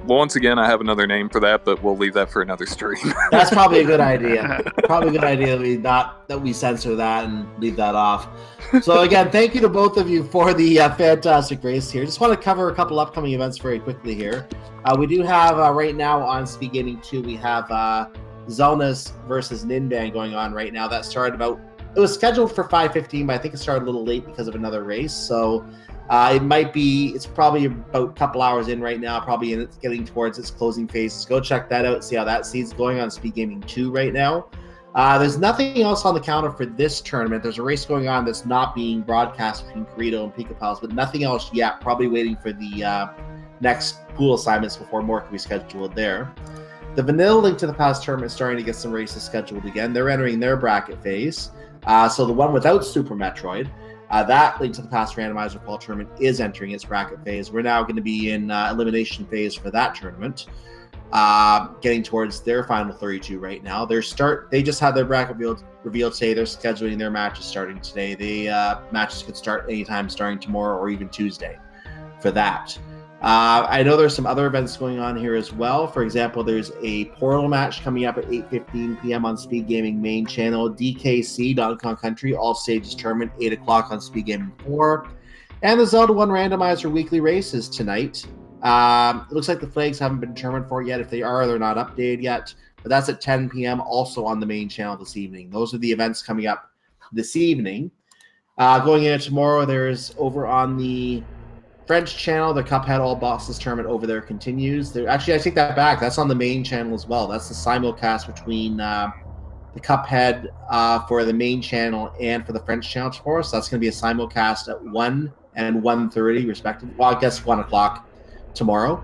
once again, I have another name for that, but we'll leave that for another stream. That's probably a good idea. Probably a good idea that we censor that and leave that off. So again, thank you to both of you for the fantastic race here. Just want to cover a couple upcoming events very quickly here. We do have right now on Speed Gaming 2, we have Zelnas versus Ninban going on right now. That started it was scheduled for 5:15, but I think it started a little late because of another race. So it's probably about a couple hours in right now, probably it's getting towards its closing phases. Go check that out, see how that seed's going on Speed Gaming 2 right now. There's nothing else on the counter for this tournament. There's a race going on that's not being broadcast between Corito and Pika Pals, but nothing else yet. Probably waiting for the next pool assignments before more can be scheduled there. The Vanilla Link to the Past tournament is starting to get some races scheduled again. They're entering their bracket phase. So the one without Super Metroid, that Link to the Past Randomizer Fall tournament is entering its bracket phase. We're now going to be in elimination phase for that tournament, getting towards their final 32 right now. They just had their bracket revealed today. They're scheduling their matches starting today. The matches could start anytime starting tomorrow or even Tuesday for that. I know there's some other events going on here as well. For example, there's a Portal match coming up at 8:15 p.m. on Speed Gaming main channel. DKC, Donkey Kong Country, all stages tournament, 8 o'clock on Speed Gaming 4. And the Zelda 1 Randomizer weekly races tonight. It looks like the flags haven't been determined for yet. If they are, they're not updated yet. But that's at 10 p.m. also on the main channel this evening. Those are the events coming up this evening. Going into tomorrow, there's over on the French channel, the Cuphead All Bosses tournament over there continues. Actually, I take that back. That's on the main channel as well. That's the simulcast between the Cuphead for the main channel and for the French channel tomorrow. So that's going to be a simulcast at 1 and 1:30 respectively. Well, I guess 1 o'clock tomorrow.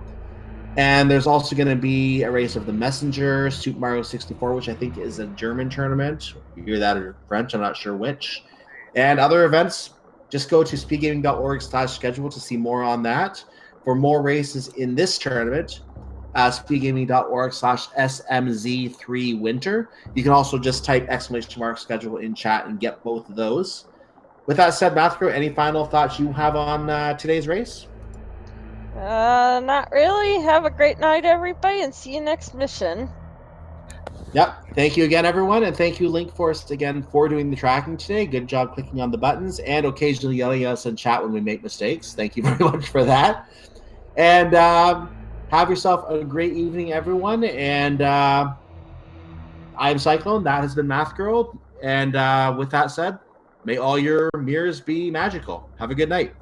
And there's also going to be a race of the Messenger, Super Mario 64, which I think is a German tournament. Either that or French, I'm not sure which. And other events. Just go to speedgaming.org/schedule to see more on that. For more races in this tournament, speedgaming.org/SMZ3winter. You can also just type !schedule in chat and get both of those. With that said, Mathro, any final thoughts you have on today's race? Not really. Have a great night, everybody, and see you next mission. Yep. Thank you again, everyone, and thank you, Linkforce, again for doing the tracking today. Good job clicking on the buttons and occasionally yelling at us in chat when we make mistakes. Thank you very much for that. And have yourself a great evening, everyone. And I'm Cyclone. That has been Math Girl. And with that said, may all your mirrors be magical. Have a good night.